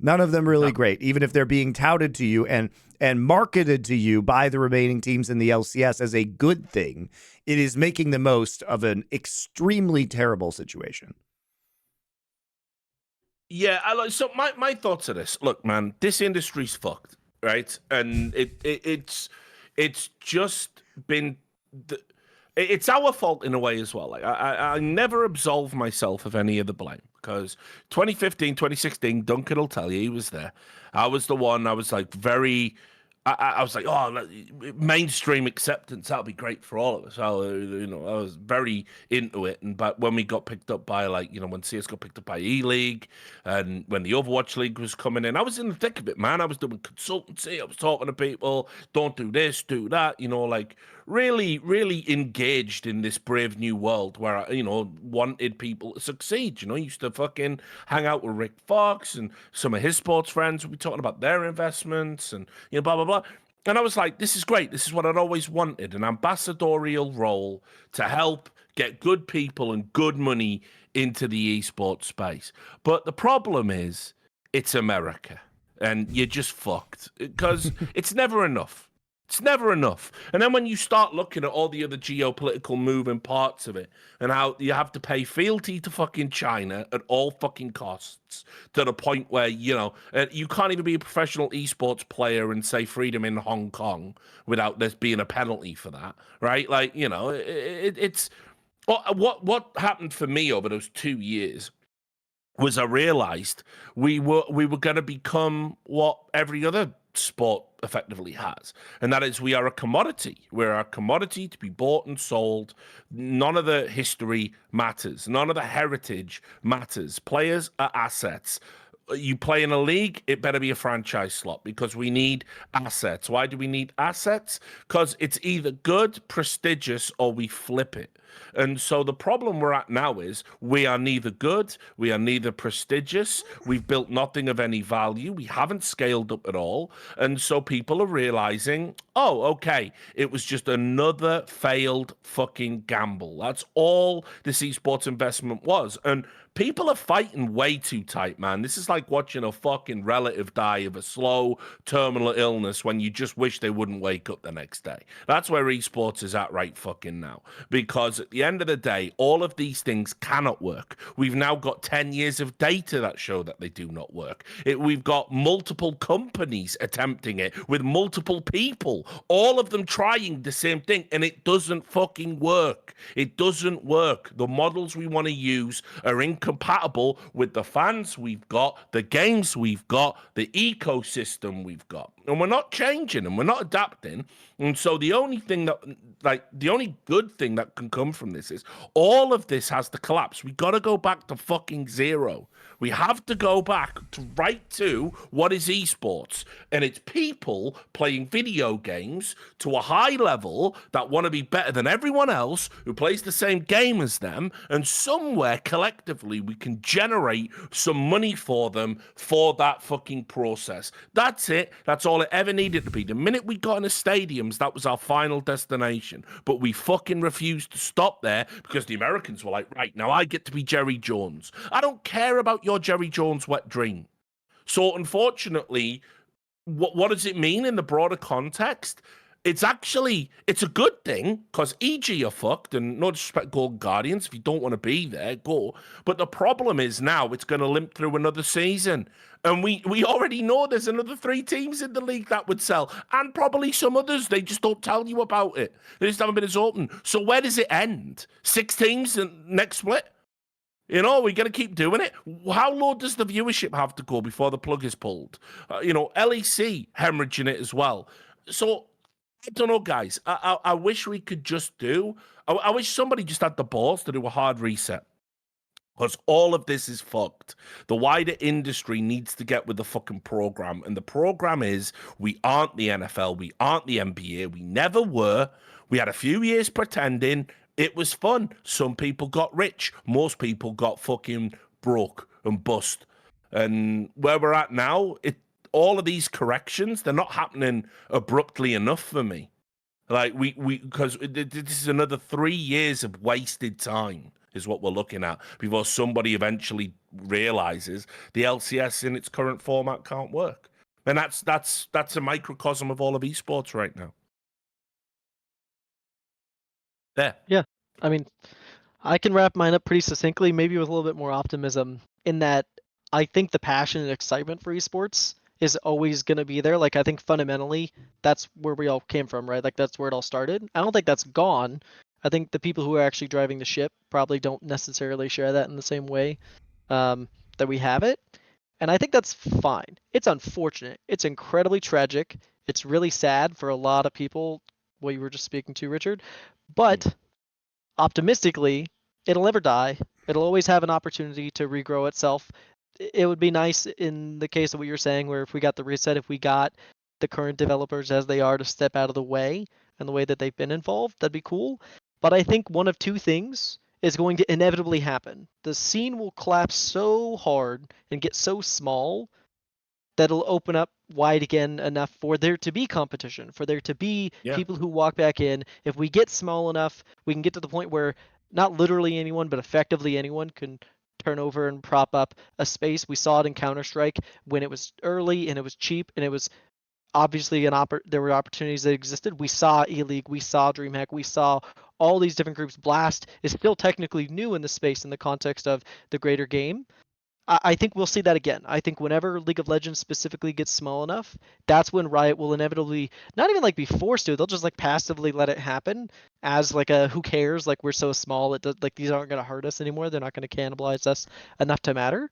S4: None of them really great, even if they're being touted to you and marketed to you by the remaining teams in the LCS as a good thing. It is making the most of an extremely terrible situation.
S3: Yeah, so my thoughts are this. Look, man, this industry's fucked, right? And it's just been it's our fault in a way as well. Like I never absolve myself of any of the blame, because 2015, 2016, Duncan will tell you, he was there. I was the one. I was like I was like, mainstream acceptance, that'll be great for all of us. I was very into it. But when we got picked up by when CS got picked up by E-League, and when the Overwatch League was coming in, I was in the thick of it, man. I was doing consultancy. I was talking to people, don't do this, do that, really, really engaged in this brave new world where I, wanted people to succeed. Used to fucking hang out with Rick Fox and some of his sports friends would be talking about their investments and, blah, blah, blah. And I was like, this is great. This is what I'd always wanted, an ambassadorial role to help get good people and good money into the esports space. But the problem is, it's America, and you're just fucked, because it's never enough. It's never enough. And then when you start looking at all the other geopolitical moving parts of it, and how you have to pay fealty to fucking China at all fucking costs, to the point where, you can't even be a professional esports player and say freedom in Hong Kong without there being a penalty for that, right? Like, it's what happened for me over those 2 years was I realized we were going to become what every other sport effectively has, and that is, we are a commodity. We're a commodity to be bought and sold. None of the history matters. None of the heritage matters. Players are assets. you play in a league, it better be a franchise slot because we need assets. Why do we need assets? Because it's either good, prestigious, or we flip it. And so the problem we're at now is we are neither good, we are neither prestigious, we've built nothing of any value, we haven't scaled up at all. And so people are realizing, oh, okay, it was just another failed fucking gamble. That's all this esports investment was. And people are fighting way too tight, man. This is like watching a fucking relative die of a slow terminal illness when you just wish they wouldn't wake up the next day. That's where esports is at right fucking now. Because at the end of the day, all of these things cannot work. We've now got 10 years of data that show that they do not work. We've got multiple companies attempting it with multiple people, all of them trying the same thing, and it doesn't fucking work. It doesn't work. The models we want to use are incompatible with the fans we've got, the games we've got, the ecosystem we've got. And we're not changing and we're not adapting. And so the only thing that, like, the only good thing that can come from this is all of this has to collapse. We got to go back to fucking zero. We have to go back to right to what is esports. And it's people playing video games to a high level that want to be better than everyone else who plays the same game as them. And somewhere collectively we can generate some money for them for that fucking process. That's it. That's all it ever needed to be. The minute we got into stadiums, that was our final destination. But we fucking refused to stop there because the Americans were like, right, now I get to be Jerry Jones. I don't care about your Jerry Jones wet dream. So unfortunately, what does it mean in the broader context? It's a good thing because EG are fucked, and no disrespect, Golden Guardians. If you don't want to be there, go. But the problem is now it's going to limp through another season. And we already know there's another 3 teams in the league that would sell, and probably some others. They just don't tell you about it. They just haven't been as open. So where does it end? 6 teams in next split? You know, we're going to keep doing it. How low does the viewership have to go before the plug is pulled? LEC hemorrhaging it as well. So, I don't know, guys. I wish we could just do... I wish somebody just had the balls to do a hard reset. Because all of this is fucked. The wider industry needs to get with the fucking program. And the program is, we aren't the NFL. We aren't the NBA. We never were. We had a few years pretending. It was fun. Some people got rich. Most people got fucking broke and bust. And where we're at now, all of these corrections, they're not happening abruptly enough for me. Like, because this is another 3 years of wasted time is what we're looking at before somebody eventually realizes the LCS in its current format can't work. And that's a microcosm of all of esports right now. There.
S5: Yeah. I mean, I can wrap mine up pretty succinctly, maybe with a little bit more optimism, in that I think the passion and excitement for esports is always going to be there. Like, I think fundamentally that's where we all came from, right? Like, that's where it all started. I don't think that's gone. I think the people who are actually driving the ship probably don't necessarily share that in the same way that we have it. And I think that's fine. It's unfortunate. It's incredibly tragic. It's really sad for a lot of people, what you were just speaking to, Richard. But optimistically, it'll never die. It'll always have an opportunity to regrow itself. It would be nice in the case of what you're saying, where if we got the reset, if we got the current developers as they are to step out of the way and the way that they've been involved, that'd be cool. But I think one of 2 things is going to inevitably happen. The scene will collapse so hard and get so small that it'll open up wide again enough for there to be competition, for there to be people who walk back in. If we get small enough, we can get to the point where not literally anyone, but effectively anyone can turn over and prop up a space. We saw it in Counter-Strike when it was early and it was cheap and it was obviously there were opportunities that existed. We saw E-League, we saw DreamHack, we saw all these different groups. Blast is still technically new in the space in the context of the greater game. I think we'll see that again. I think whenever League of Legends specifically gets small enough, that's when Riot will inevitably not even like be forced to. They'll just like passively let it happen as like a who cares? Like, we're so small, it does, like, these aren't going to hurt us anymore. They're not going to cannibalize us enough to matter.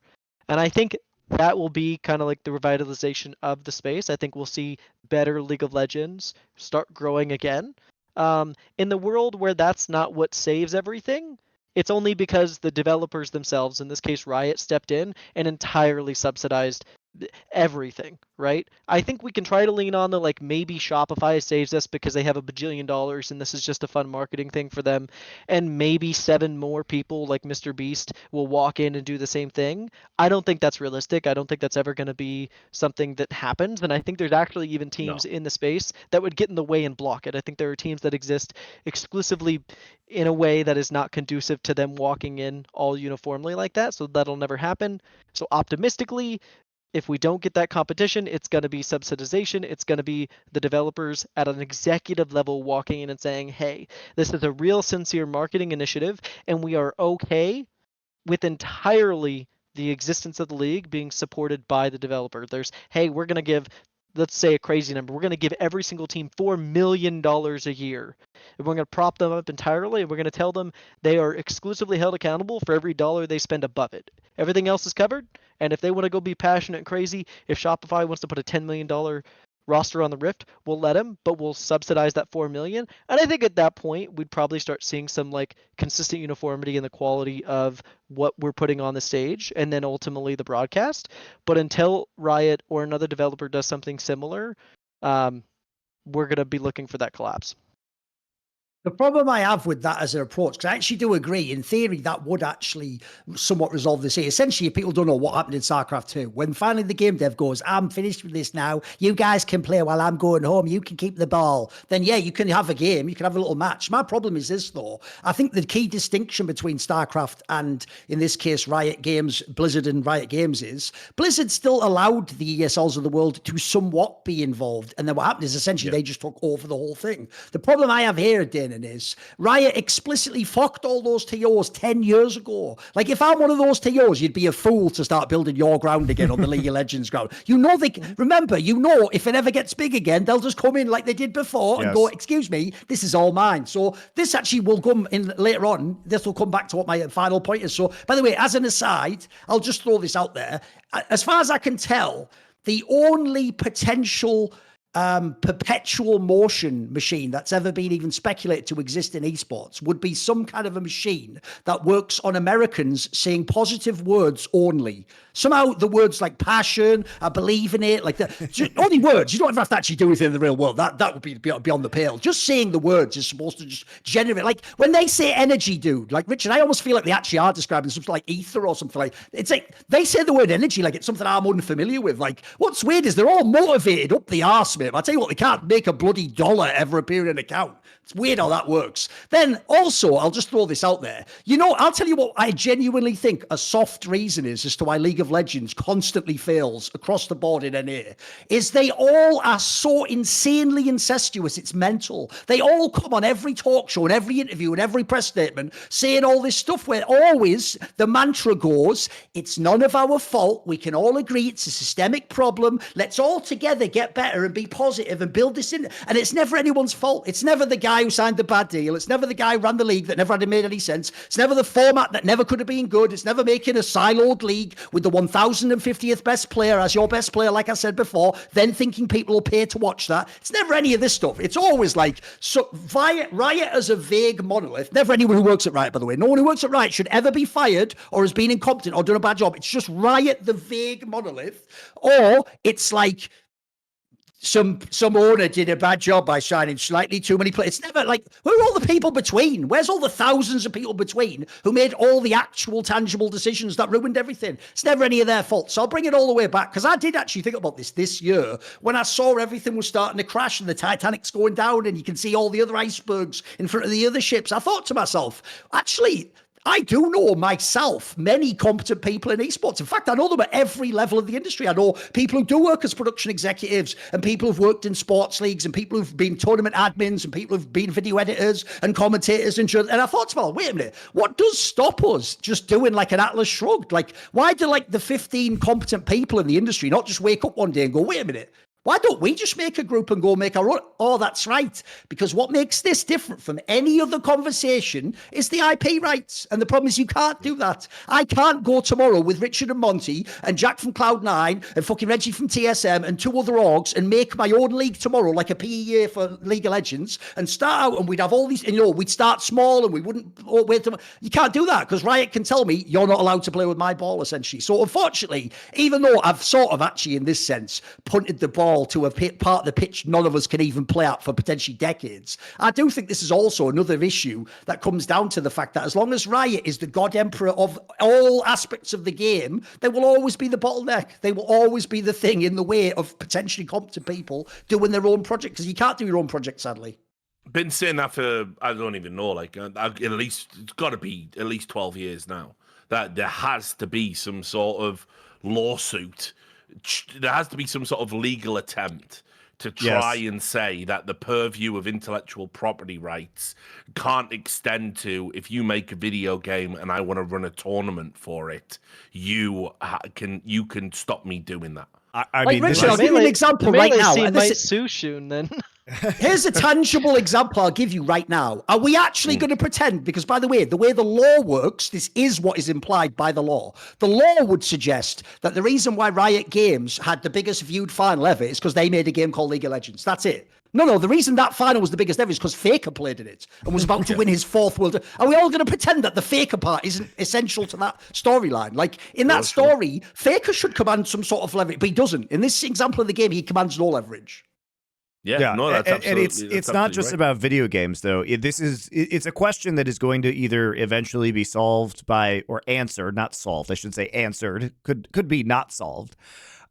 S5: And I think that will be kind of like the revitalization of the space. I think we'll see better League of Legends start growing again. In the world where that's not what saves everything, it's only because the developers themselves, in this case Riot, stepped in and entirely subsidized everything, right? I think we can try to lean on the like maybe Shopify saves us because they have a bajillion dollars and this is just a fun marketing thing for them, and maybe 7 more people like Mr. Beast will walk in and do the same thing. I don't think that's realistic. I don't think that's ever going to be something that happens, and I think there's actually even teams in the space that would get in the way and block it. I think there are teams that exist exclusively in a way that is not conducive to them walking in all uniformly like that, so that'll never happen. So optimistically, if we don't get that competition, it's going to be subsidization. It's going to be the developers at an executive level walking in and saying, hey, this is a real sincere marketing initiative, and we are okay with entirely the existence of the league being supported by the developer. There's, hey, we're going to give, let's say a crazy number, we're going to give every single team $4 million a year. And we're going to prop them up entirely, and we're going to tell them they are exclusively held accountable for every dollar they spend above it. Everything else is covered, and if they want to go be passionate and crazy, if Shopify wants to put a $10 million roster on the Rift, we'll let them, but we'll subsidize that 4 million. And I think at that point, we'd probably start seeing some like consistent uniformity in the quality of what we're putting on the stage, and then ultimately the broadcast. But until Riot or another developer does something similar, we're going to be looking for that collapse.
S2: The problem I have with that as an approach, because I actually do agree, in theory, that would actually somewhat resolve this here. Essentially, if people don't know what happened in StarCraft 2, when finally the game dev goes, I'm finished with this now, you guys can play while I'm going home, you can keep the ball, then yeah, you can have a game, you can have a little match. My problem is this, though. I think the key distinction between StarCraft and, in this case, Riot Games, Blizzard and Riot Games is, Blizzard still allowed the ESLs of the world to somewhat be involved, and then what happened is essentially they just took over the whole thing. The problem I have here, Danan, is Riot explicitly fucked all those TOs 10 years ago. Like, if I'm one of those TOs, you'd be a fool to start building your ground again on the League of Legends ground. You know, remember, if it ever gets big again, they'll just come in like they did before and go, excuse me, this is all mine. So this actually will come in later on. This will come back to what my final point is. So, by the way, as an aside, I'll just throw this out there. As far as I can tell, the only potential perpetual motion machine that's ever been even speculated to exist in esports would be some kind of a machine that works on Americans saying positive words only. Somehow the words like passion, I believe in it, like only words. You don't ever have to actually do anything in the real world. That would be beyond the pale. Just saying the words is supposed to just generate, like when they say energy, dude, like Richard, I almost feel like they actually are describing something like ether or something like, it's like they say the word energy like it's something I'm unfamiliar with. Like what's weird is they're all motivated up the arse, mate. I tell you what, they can't make a bloody dollar ever appear in an account. It's weird how that works. Then also, I'll just throw this out there. You know, I'll tell you what I genuinely think a soft reason is as to why League of Legends constantly fails across the board in NA, is they all are so insanely incestuous, it's mental. They all come on every talk show and every interview and every press statement saying all this stuff where always the mantra goes, it's none of our fault. We can all agree it's a systemic problem. Let's all together get better and be positive and build this in. And it's never anyone's fault. It's never the guy who signed the bad deal. It's never the guy who ran the league that never had made any sense. It's never the format that never could have been good. It's never making a siloed league with the 1050th best player as your best player, like I said before, then thinking people will pay to watch that. It's never any of this stuff. It's always like, so Riot as a vague monolith, never anyone who works at Riot, by the way. No one who works at Riot should ever be fired or has been incompetent or done a bad job. It's just Riot, the vague monolith, or it's like, some owner did a bad job by signing slightly too many players. It's never like, where are all the people between? Where's all the thousands of people between who made all the actual tangible decisions that ruined everything? It's never any of their fault. So I'll bring it all the way back, because I did actually think about this year when I saw everything was starting to crash and the Titanic's going down and you can see all the other icebergs in front of the other ships. I thought to myself, actually, I do know myself many competent people in esports. In fact, I know them at every level of the industry. I know people who do work as production executives and people who've worked in sports leagues and people who've been tournament admins and people who've been video editors and commentators and I thought to myself, wait a minute, what does stop us just doing like an Atlas Shrugged? Like, why do like the 15 competent people in the industry not just wake up one day and go, wait a minute, Why don't we just make a group and go make our own? Oh, that's right. Because what makes this different from any other conversation is the IP rights. And the problem is you can't do that. I can't go tomorrow with Richard and Monty and Jack from Cloud9 and fucking Reggie from TSM and 2 other orgs and make my own league tomorrow, like a PEA for League of Legends, and start out and we'd have all these, and we'd start small and we wouldn't wait. You can't do that because Riot can tell me you're not allowed to play with my ball, essentially. So unfortunately, even though I've sort of actually in this sense punted the ball to a part of the pitch none of us can even play at for potentially decades, I do think this is also another issue that comes down to the fact that as long as Riot is the god emperor of all aspects of the game, they will always be the bottleneck. They will always be the thing in the way of potentially competent people doing their own project, because you can't do your own project, sadly.
S3: Been saying that for, I don't even know, like at least, it's got to be at least 12 years now, that there has to be some sort of lawsuit. There has to be some sort of legal attempt to try and say that the purview of intellectual property rights can't extend to, if you make a video game and I want to run a tournament for it, you can stop me doing that.
S4: I
S2: like,
S4: mean,
S2: Richard, I'll give you an example
S5: the
S2: right
S5: Melee
S2: now.
S5: scene might sue soon then.
S2: Here's a tangible example I'll give you right now. Are we actually going to pretend? Because, by the way the law works, this is what is implied by the law. The law would suggest that the reason why Riot Games had the biggest viewed final ever is because they made a game called League of Legends. That's it. No, the reason that final was the biggest ever is because Faker played in it and was about to win his 4th world. Are we all going to pretend that the Faker part isn't essential to that storyline? Like, in that story, Faker should command some sort of leverage, but he doesn't. In this example of the game, he commands no leverage.
S3: Yeah, no, that's absolutely,
S4: and it's not just
S3: right.
S4: about video games, though. It's a question that is going to either eventually be solved by, or answered, not solved, I should say answered, could be not solved,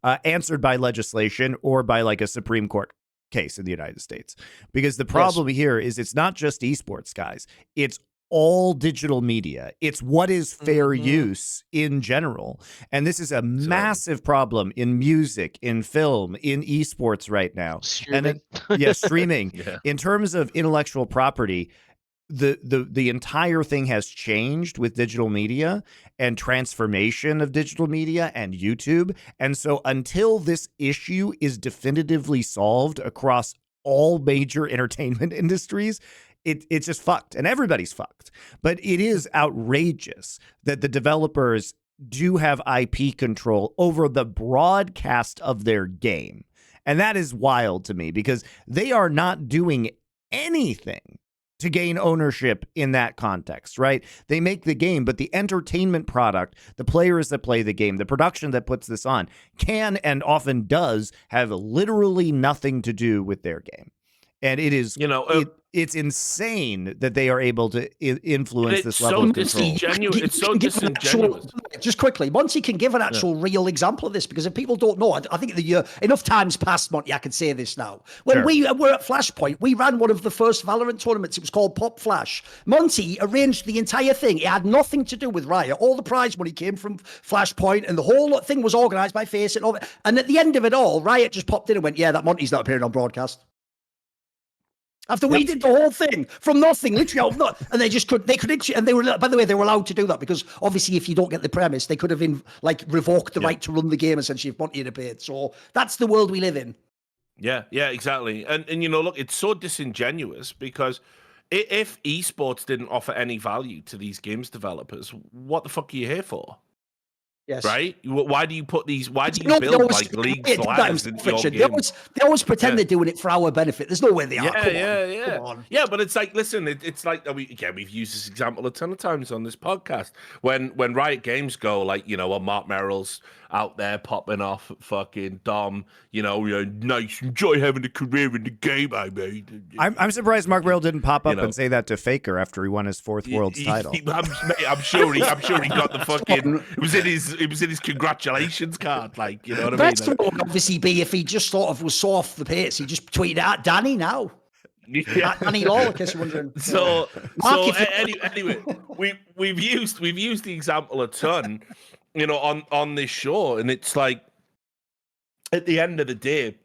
S4: answered by legislation or by like a Supreme Court case in the United States. Because the problem here is it's not just esports, guys. It's all digital media. It's what is fair use in general. And this is a massive problem in music, in film, in esports right now.
S5: Streaming.
S4: And then, streaming. In terms of intellectual property, the entire thing has changed with digital media and transformation of digital media and YouTube. And so until this issue is definitively solved across all major entertainment industries, it's just fucked, and everybody's fucked. But it is outrageous that the developers do have IP control over the broadcast of their game. And that is wild to me, because they are not doing anything to gain ownership in that context, right? They make the game, but the entertainment product, the players that play the game, the production that puts this on, can and often does have literally nothing to do with their game. And it is, it's insane that they are able to influence this level of control.
S3: It's so disingenuous.
S2: Just quickly, Monty can give an actual real example of this, because if people don't know, I think enough times past, Monty, I can say this now. When we were at Flashpoint, we ran one of the first Valorant tournaments. It was called Pop Flash. Monty arranged the entire thing. It had nothing to do with Riot. All the prize money came from Flashpoint, and the whole thing was organised by Face and all that. And at the end of it all, Riot just popped in and went, "Yeah, that Monty's not appearing on broadcast." After we did the whole thing from nothing, literally, and they could, and they were, by the way, they were allowed to do that, because obviously, if you don't get the premise, they could have revoked the right to run the game, essentially, if Monty had appeared. So that's the world we live in.
S3: Yeah, exactly. And look, it's so disingenuous, because if esports didn't offer any value to these games developers, what the fuck are you here for?
S2: Yes.
S3: Right? Why do you put these? Why do you build like leagues ladders into your game?
S2: They always pretend they're doing it for our benefit. There's no way they are.
S3: Come on.
S2: On.
S3: Yeah, but it's like, listen, it's like we've used this example a ton of times on this podcast. When Riot Games go like, when Mark Merrill's out there popping off fucking Dom, nice, enjoy having a career in the game, I made.
S4: I'm surprised Mark Merrill didn't pop up and say that to Faker after he won his 4th world's title.
S3: I'm sure he got the fucking. It was in his congratulations card, like, you know what I mean?
S2: Best would obviously be if he just sort of was so off the pace, he just tweeted at Danny now.
S3: Yeah.
S2: Danny Law, in case you're wondering.
S3: So anyway, we've used the example a ton, on this show, and it's like, at the end of the day,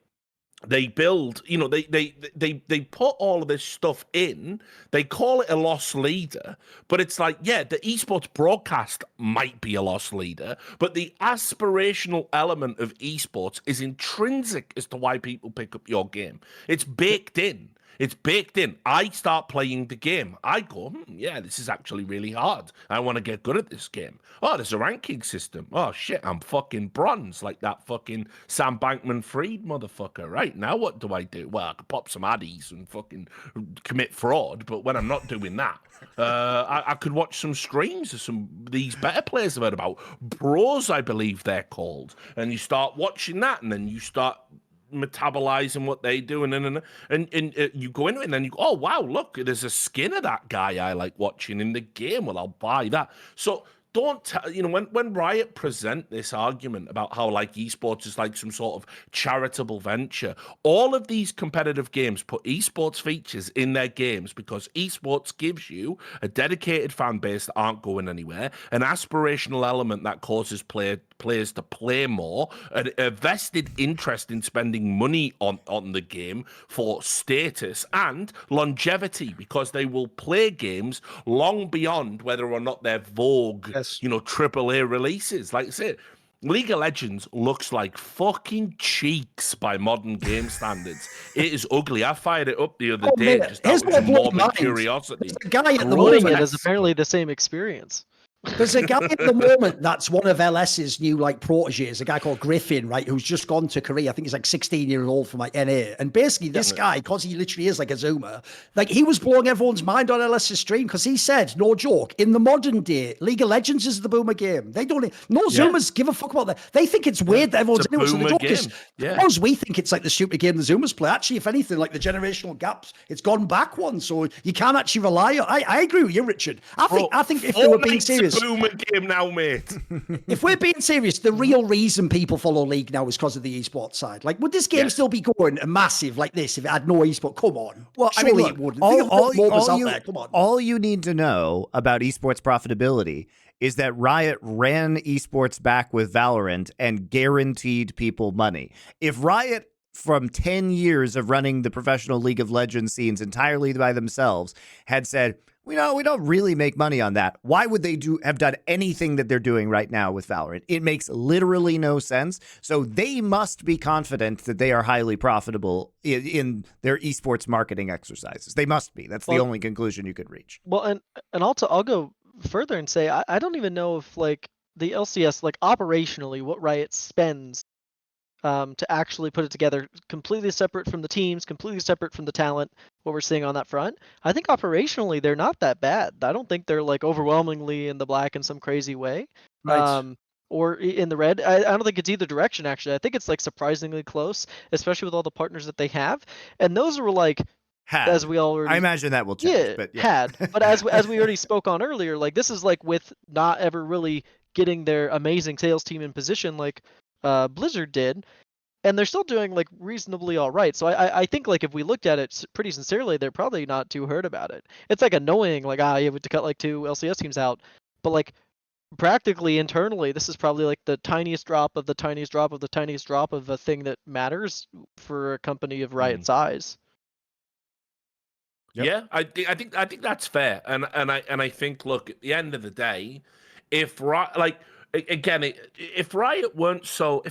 S3: they build, they put all of this stuff in. They call it a loss leader, but it's like, yeah, the esports broadcast might be a loss leader, but the aspirational element of esports is intrinsic as to why people pick up your game. It's baked in. It's baked in. I start playing the game. I go, yeah, this is actually really hard. I want to get good at this game. Oh, there's a ranking system. Oh, shit, I'm fucking bronze, like that fucking Sam Bankman-Fried motherfucker. Right, now what do I do? Well, I could pop some addies and fucking commit fraud, but when I'm not doing that, I could watch some streams of these better players I've heard about. Bros, I believe they're called. And you start watching that, and then you start metabolizing what they do, and you go into it, and then you go, oh wow, look, there's a skin of that guy I like watching in the game. Well, I'll buy that. So don't tell, when Riot present this argument about how like esports is like some sort of charitable venture, all of these competitive games put esports features in their games because esports gives you a dedicated fan base that aren't going anywhere, an aspirational element that causes players to play more, a vested interest in spending money on the game for status and longevity, because they will play games long beyond whether or not they're Vogue,
S2: Yes.
S3: AAA releases. Like I said, League of Legends looks like fucking cheeks by modern game standards. It is ugly. I fired it up the other day just
S2: here's
S3: out
S2: what
S3: of
S2: blew my
S3: morbid
S2: mind.
S3: curiosity.
S2: There's a guy at the
S5: Running
S2: moment.
S5: it is apparently the same experience.
S2: There's a guy at the moment that's one of LS's new like proteges, a guy called Griffin, right, who's just gone to Korea. I think he's like 16 years old from like NA. And basically this guy, because he literally is like a Zoomer, like he was blowing everyone's mind on LS's stream because he said, no joke, in the modern day, League of Legends is the boomer game. They don't, no Zoomers give a fuck about that. They think it's weird that everyone's
S3: It's a
S2: into it. So the
S3: boomer
S2: joke is,
S3: game.
S2: suppose we think it's like the stupid game the Zoomers play. Actually, if anything, like the generational gaps, it's gone back one. So you can't actually rely on. I agree with you, Richard. I think if they were being serious,
S3: a boomer game now, mate.
S2: if we're being serious, the real reason people follow League now is because of the esports side. Like, would this game still be going massive like this if it had no esport? Come on.
S4: Well,
S2: surely
S4: I mean, look,
S2: it wouldn't. Come on.
S4: all you need to know about esports profitability is that Riot ran esports back with Valorant and guaranteed people money. If Riot, from 10 years of running the professional League of Legends scenes entirely by themselves, had said, we don't really make money on that, why would they have done anything that they're doing right now with Valorant? It makes literally no sense. So they must be confident that they are highly profitable in their esports marketing exercises. They must be. That's the only conclusion you could reach.
S5: Well, and I'll go further and say I don't even know if like the LCS, like operationally, what Riot spends to actually put it together, completely separate from the teams, completely separate from the talent, what we're seeing on that front. I think operationally they're not that bad. I don't think they're like overwhelmingly in the black in some crazy way.
S2: Right.
S5: Or in the red. I don't think it's either direction, actually. I think it's like surprisingly close, especially with all the partners that they have. And those are like, as we already,
S4: I imagine that will change. But
S5: But as we already spoke on earlier, like this is like with not ever really getting their amazing sales team in position like Blizzard did, and they're still doing like reasonably all right. So I think like if we looked at it pretty sincerely, they're probably not too hurt about it. It's like annoying, like you have to cut like 2 LCS teams out, but like practically internally, this is probably like the tiniest drop of the tiniest drop of the tiniest drop of a thing that matters for a company of Riot size.
S3: Yep. Yeah, I think that's fair, and I think, look, at the end of the day, if Riot if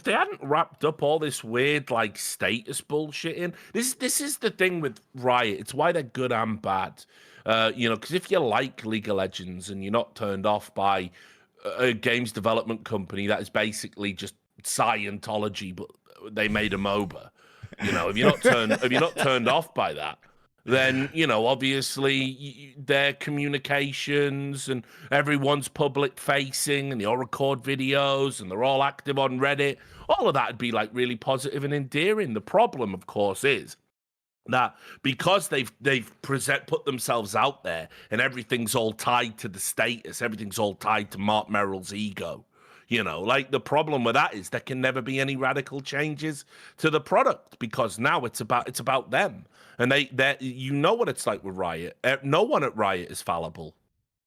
S3: they hadn't wrapped up all this weird like status bullshit in, this is the thing with Riot. It's why they're good and bad, because if you like League of Legends and you're not turned off by a games development company that is basically just Scientology, but they made a MOBA, if you're not turned off by that, then, obviously their communications and everyone's public facing and they all record videos and they're all active on Reddit. All of that would be like really positive and endearing. The problem, of course, is that because they've put themselves out there and everything's all tied to the status, everything's all tied to Mark Merrill's ego. Like the problem with that is there can never be any radical changes to the product because now it's about them. And they what it's like with Riot. No one at Riot is fallible.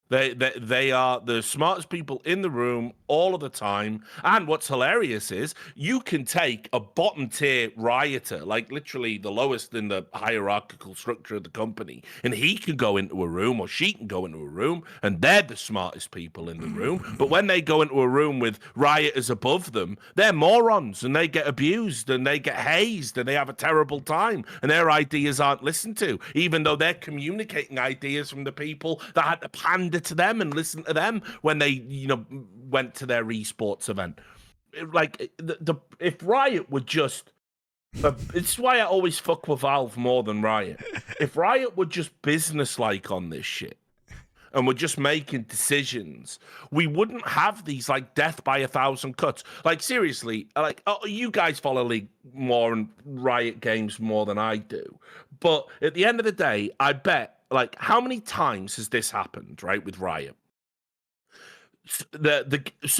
S3: They are the smartest people in the room all of the time. And what's hilarious is you can take a bottom tier rioter, like literally the lowest in the hierarchical structure of the company, and he can go into a room, or she can go into a room, and they're the smartest people in the room. But when they go into a room with rioters above them, they're morons, and they get abused, and they get hazed, and they have a terrible time, and their ideas aren't listened to, even though they're communicating ideas from the people that had to pander to them and listen to them when they, went to their esports event. Like if Riot would just, it's why I always fuck with Valve more than Riot. If Riot were just business-like on this shit, and we're just making decisions, we wouldn't have these like death by 1,000 cuts. Like seriously, like you guys follow League more and Riot games more than I do, but at the end of the day, I bet, like, how many times has this happened, right, with Riot?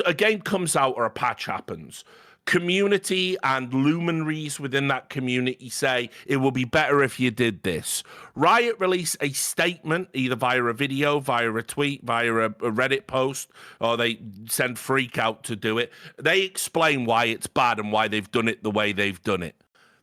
S3: A game comes out or a patch happens. Community and luminaries within that community say it will be better if you did this. Riot release a statement, either via a video, via a tweet, via a Reddit post, or they send Freak out to do it. They explain why it's bad and why they've done it the way they've done it.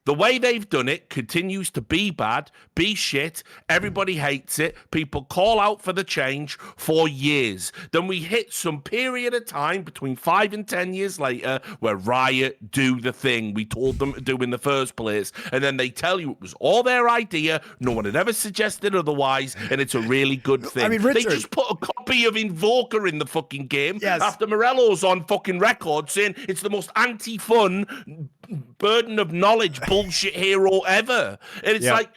S3: The way they've done it continues to be bad, be shit. Everybody hates it. People call out for the change for years. Then we hit some period of time between 5 and 10 years later where Riot do the thing we told them to do in the first place. And then they tell you it was all their idea. No one had ever suggested otherwise. And it's a really good thing.
S4: I mean, Richard,
S3: they just put a copy of Invoker in the fucking game
S4: yes,
S3: after Morello's on fucking record saying it's the most anti-fun, burden of knowledge bullshit hero ever. And it's like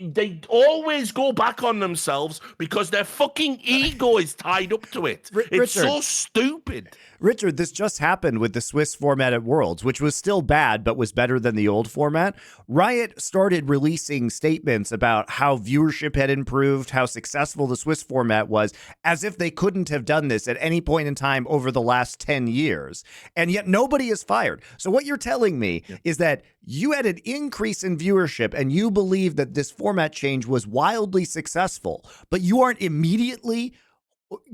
S3: they always go back on themselves because their fucking ego is tied up to it. It's so stupid.
S4: Richard, this just happened with the Swiss format at Worlds, which was still bad, but was better than the old format. Riot started releasing statements about how viewership had improved, how successful the Swiss format was, as if they couldn't have done this at any point in time over the last 10 years. And yet nobody is fired. So what you're telling me is that you had an increase in viewership and you believe that this format change was wildly successful, but you aren't immediately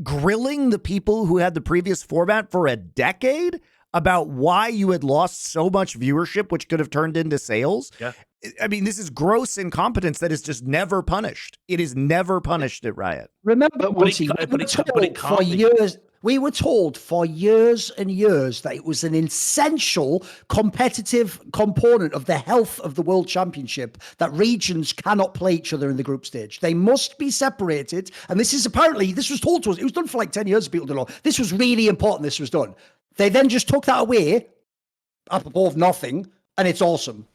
S4: grilling the people who had the previous format for a decade about why you had lost so much viewership, which could have turned into sales. Yeah. I mean, this is gross incompetence that is just never punished. It is never punished at Riot.
S2: Remember, for years, we were told for years and years that it was an essential competitive component of the health of the World Championship that regions cannot play each other in the group stage. They must be separated. And this was told to us. It was done for like 10 years. People don't know. This was really important. This was done. They then just took that away, apropos of nothing, and it's awesome.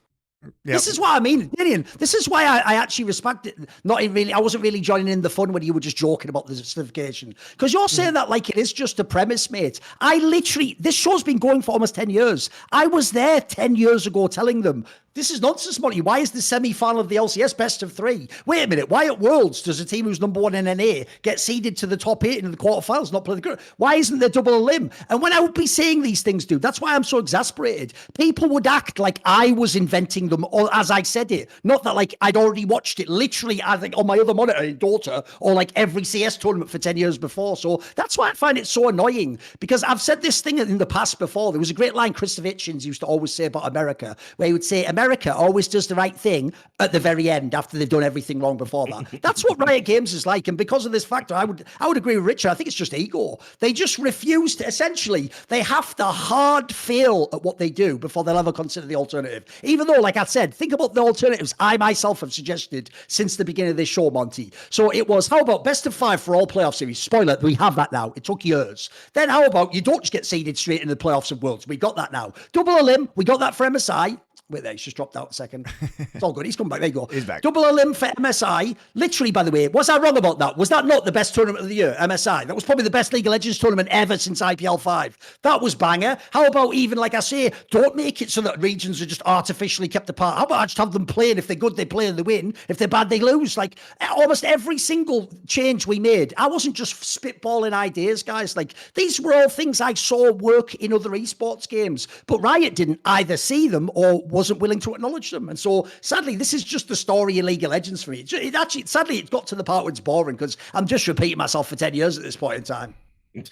S2: Yep. This is what I mean, Gideon. This is why I actually respect it. I wasn't really joining in the fun when you were just joking about the certification. Because you're saying that like it is just a premise, mate. This show's been going for almost 10 years. I was there 10 years ago telling them, this is nonsense, Monty. Why is the semi-final of the LCS best of 3? Wait a minute. Why at Worlds does a team who's number 1 in NA get seeded to the top 8 in the quarterfinals, not play the group? Why isn't there double a limb? And when I would be saying these things, dude, that's why I'm so exasperated. People would act like I was inventing them or as I said it. Not that like I'd already watched it literally, I think, on my other monitor in Dota or like every CS tournament for 10 years before. So that's why I find it so annoying, because I've said this thing in the past before. There was a great line Christopher Hitchens used to always say about America, where he would say, America always does the right thing at the very end after they've done everything wrong before that. That's what Riot Games is like. And because of this factor, I would agree with Richard. I think it's just ego. They just refuse to, essentially, they have to hard fail at what they do before they'll ever consider the alternative. Even though, like I said, think about the alternatives I myself have suggested since the beginning of this show, Monty. So it was, how about best of 5 for all playoff series? Spoiler, we have that now. It took years. Then how about you don't just get seeded straight into the playoffs of Worlds? We got that now. Double a limb, we got that for MSI. Wait there, he's just dropped out a second. It's all good. He's come back. There you go.
S4: He's back.
S2: Double a limb for MSI. Literally, by the way, was I wrong about that? Was that not the best tournament of the year, MSI? That was probably the best League of Legends tournament ever since IPL 5. That was banger. How about even, like I say, don't make it so that regions are just artificially kept apart. How about I just have them playing? If they're good, they play and they win. If they're bad, they lose. Like almost every single change we made, I wasn't just spitballing ideas, guys. Like these were all things I saw work in other esports games, but Riot didn't either see them or wasn't willing to acknowledge them. And so, sadly, this is just the story of League of Legends for me. It actually, sadly, it's got to the part where it's boring because I'm just repeating myself for 10 years at this point in time.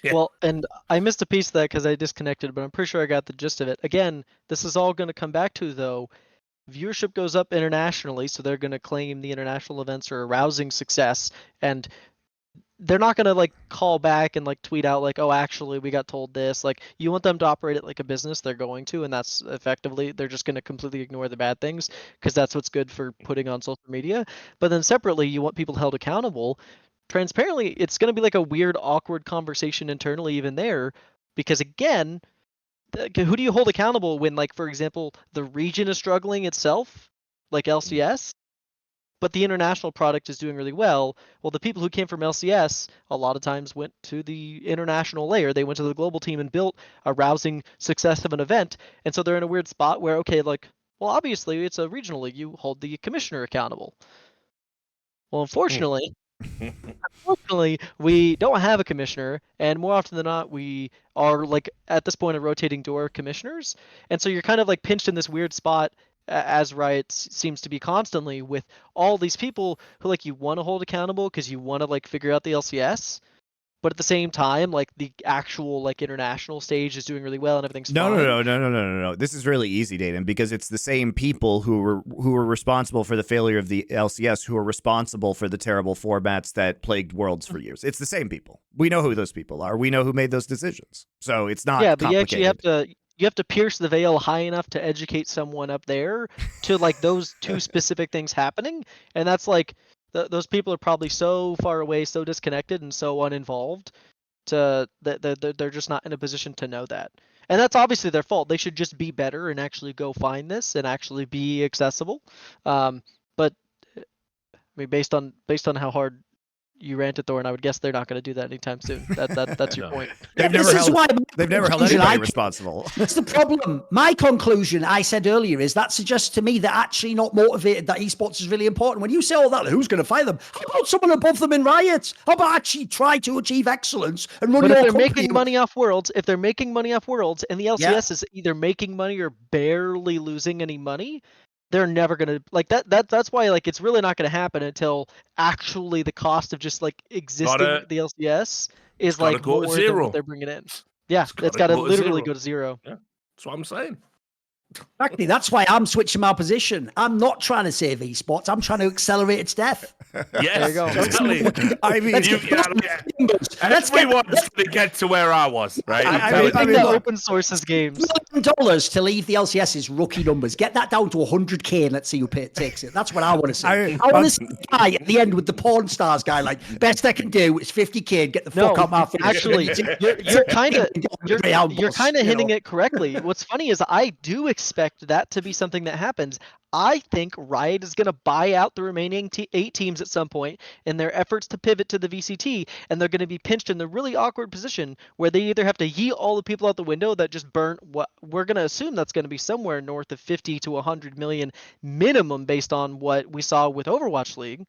S3: Yeah.
S5: Well, and I missed a piece of that because I disconnected, but I'm pretty sure I got the gist of it. Again, this is all going to come back to, though, viewership goes up internationally, so they're going to claim the international events are a rousing success, and they're not going to like call back and like tweet out like, oh, actually we got told this. Like, you want them to operate it like a business, they're going to, and that's effectively, they're just going to completely ignore the bad things because that's what's good for putting on social media. But then separately, you want people held accountable. Transparently, it's going to be like a weird, awkward conversation internally even there, because again, who do you hold accountable when, like, for example, the region is struggling itself, like LCS, but the international product is doing really well? Well, the people who came from LCS a lot of times went to the international layer. They went to the global team and built a rousing success of an event. And so they're in a weird spot where, okay, like, well, obviously it's a regional league. You hold the commissioner accountable. Well, unfortunately, we don't have a commissioner, and more often than not, we are like at this point a rotating door of commissioners, and so you're kind of like pinched in this weird spot, as Riot seems to be constantly, with all these people who like you want to hold accountable because you want to like figure out the LCS, but at the same time, like the actual like international stage is doing really well and everything's fine.
S4: No. This is really easy, Danan, because it's the same people who were responsible for the failure of the LCS who are responsible for the terrible formats that plagued Worlds for years. It's the same people. We know who those people are. We know who made those decisions. So it's not
S5: but
S4: complicated.
S5: you actually have to pierce the veil high enough to educate someone up there to like those two specific things happening, and that's like those people are probably so far away, so disconnected, and so uninvolved that they're just not in a position to know that. And that's obviously their fault. They should just be better and actually go find this and actually be accessible. But I mean, based on how hard you ranted, Thorin, I would guess they're not going to do that anytime soon. That's your point.
S4: They've never held anybody responsible.
S2: That's the problem. My conclusion, I said earlier, is that suggests to me they're actually not motivated, that esports is really important. When you say all that, who's going to fire them? How about someone above them in Riot? How about actually try to achieve excellence and run
S5: but
S2: your
S5: if they're
S2: company?
S5: making money off Worlds, and the LCS is either making money or barely losing any money, they're never gonna like that. That's why like it's really not gonna happen until actually the cost of just like existing the LCS is like more than what they're bringing in. Yeah, it's got to literally go to zero.
S3: Yeah, that's what I'm saying.
S2: Exactly. That's why I'm switching my position. I'm not trying to save esports. I'm trying to accelerate its death.
S3: Yes,
S5: there you go.
S3: Exactly.
S4: I mean,
S3: everyone's going to get to where I was, right?
S5: I mean, open sources games.
S2: $1 million to leave the LCS is rookie numbers. Get that down to 100K and let's see who takes it. That's what I want to see. I want to see the guy at the end with the porn stars guy, like, best I can do is 50K and get the fuck out my face.
S5: Actually, you're kind of hitting it correctly. What's funny is I do expect that to be something that happens. I think Riot is going to buy out the remaining 8 teams at some point in their efforts to pivot to the VCT, and they're going to be pinched in the really awkward position where they either have to yeet all the people out the window that just burnt what we're going to assume that's going to be somewhere north of 50 to 100 million minimum based on what we saw with Overwatch League.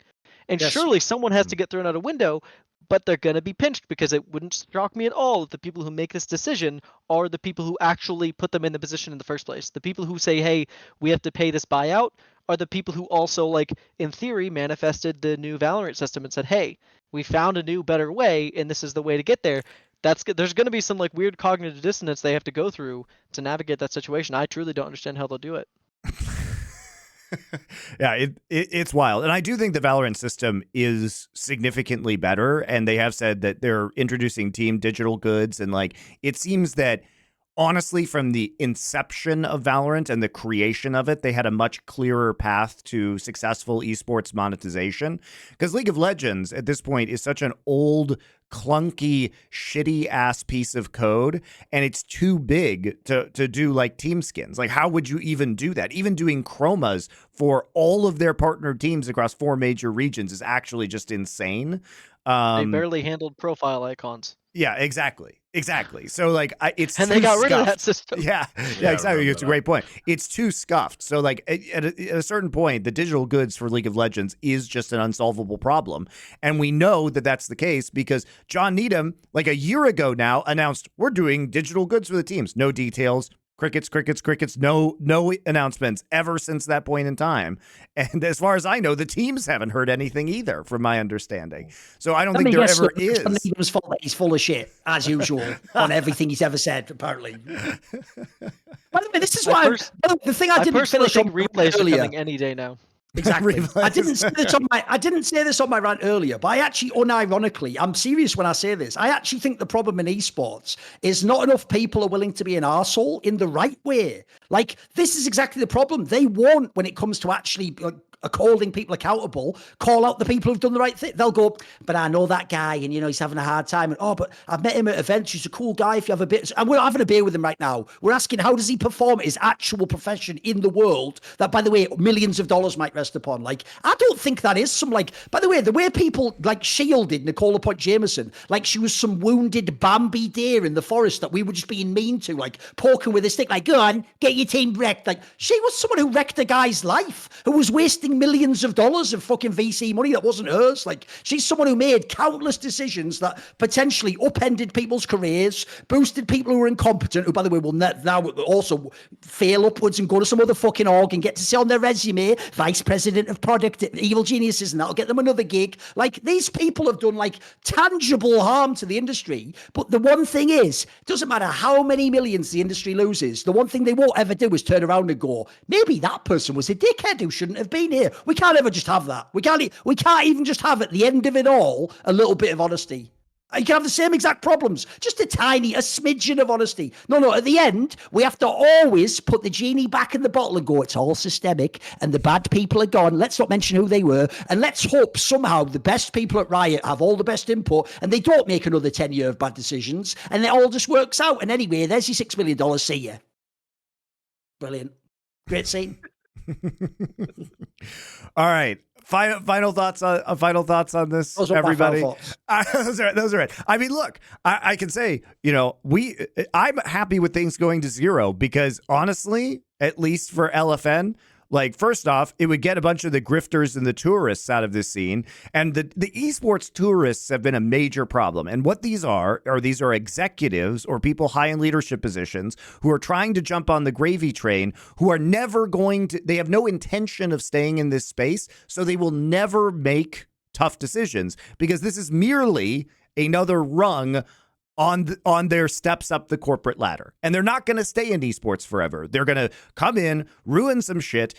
S5: And surely someone has to get thrown out a window, but they're going to be pinched because it wouldn't shock me at all if the people who make this decision are the people who actually put them in the position in the first place. The people who say, hey, we have to pay this buyout are the people who also, like, in theory, manifested the new Valorant system and said, hey, we found a new, better way, and this is the way to get there. There's going to be some like weird cognitive dissonance they have to go through to navigate that situation. I truly don't understand how they'll do it.
S4: Yeah, it's wild. And I do think the Valorant system is significantly better. And they have said that they're introducing team digital goods. And like, it seems that honestly, from the inception of Valorant and the creation of it, they had a much clearer path to successful esports monetization. Because League of Legends at this point is such an old, clunky, shitty ass piece of code, and it's too big to do like team skins. Like, how would you even do that? Even doing chromas for all of their partner teams across 4 major regions is actually just insane.
S5: They barely handled profile icons.
S4: Yeah, exactly. So like, it's
S5: and they got rid of that system.
S4: Yeah, exactly. It's a great point. It's too scuffed. So like, at a certain point, the digital goods for League of Legends is just an unsolvable problem, and we know that that's the case because John Needham, like a year ago now, announced we're doing digital goods for the teams. No details. Crickets. No announcements ever since that point in time. And as far as I know, the teams haven't heard anything either, from my understanding. So I don't think there ever is.
S2: It's fault that he's full of shit, as usual, on everything he's ever said, apparently. By the way, this is why the thing I didn't finish on
S5: replays
S2: earlier.
S5: are coming any day now.
S2: Exactly. I didn't say this on my rant earlier, but I actually, unironically, I'm serious when I say this. I actually think the problem in esports is not enough people are willing to be an arsehole in the right way. Like, this is exactly the problem. They won't, when it comes to actually holding people accountable, call out the people who've done the right thing. They'll go, but I know that guy, and he's having a hard time, and but I've met him at events. He's a cool guy. If you have a bit, and we're having a beer with him right now. We're asking, how does he perform at his actual profession in the world? That, by the way, millions of dollars might rest upon. Like, I don't think that is some, like, by the way, the way people like shielded Nicola Point Jameson, like she was some wounded Bambi deer in the forest that we were just being mean to, like poking with a stick, like, go on, get your team wrecked. Like, she was someone who wrecked a guy's life, who was wasting millions of dollars of fucking VC money that wasn't hers. Like, she's someone who made countless decisions that potentially upended people's careers, boosted people who were incompetent, who, by the way, will now also fail upwards and go to some other fucking org and get to say on their resume, vice president of product at Evil Geniuses, and that'll get them another gig. Like, these people have done like tangible harm to the industry. But the one thing is, it doesn't matter how many millions the industry loses, the one thing they won't ever do is turn around and go, maybe that person was a dickhead who shouldn't have been here. We can't ever just have that. We can't even just have at the end of it all a little bit of honesty. You can have the same exact problems, just a smidgen of honesty. No, at the end, we have to always put the genie back in the bottle and go, it's all systemic and the bad people are gone. Let's not mention who they were. And let's hope somehow the best people at Riot have all the best input and they don't make another 10 years of bad decisions and it all just works out. And anyway, there's your $6 million. See ya. Brilliant. Great scene.
S4: All right. Final thoughts on this,
S2: those
S4: everybody. Those are it. I mean, look, I can say, I'm happy with things going to 0 because honestly, at least for LFN, like, first off, it would get a bunch of the grifters and the tourists out of this scene. And the esports tourists have been a major problem. And what these are executives or people high in leadership positions who are trying to jump on the gravy train, who are never they have no intention of staying in this space. So they will never make tough decisions because this is merely another rung on their steps up the corporate ladder. And they're not going to stay in esports forever. They're going to come in, ruin some shit,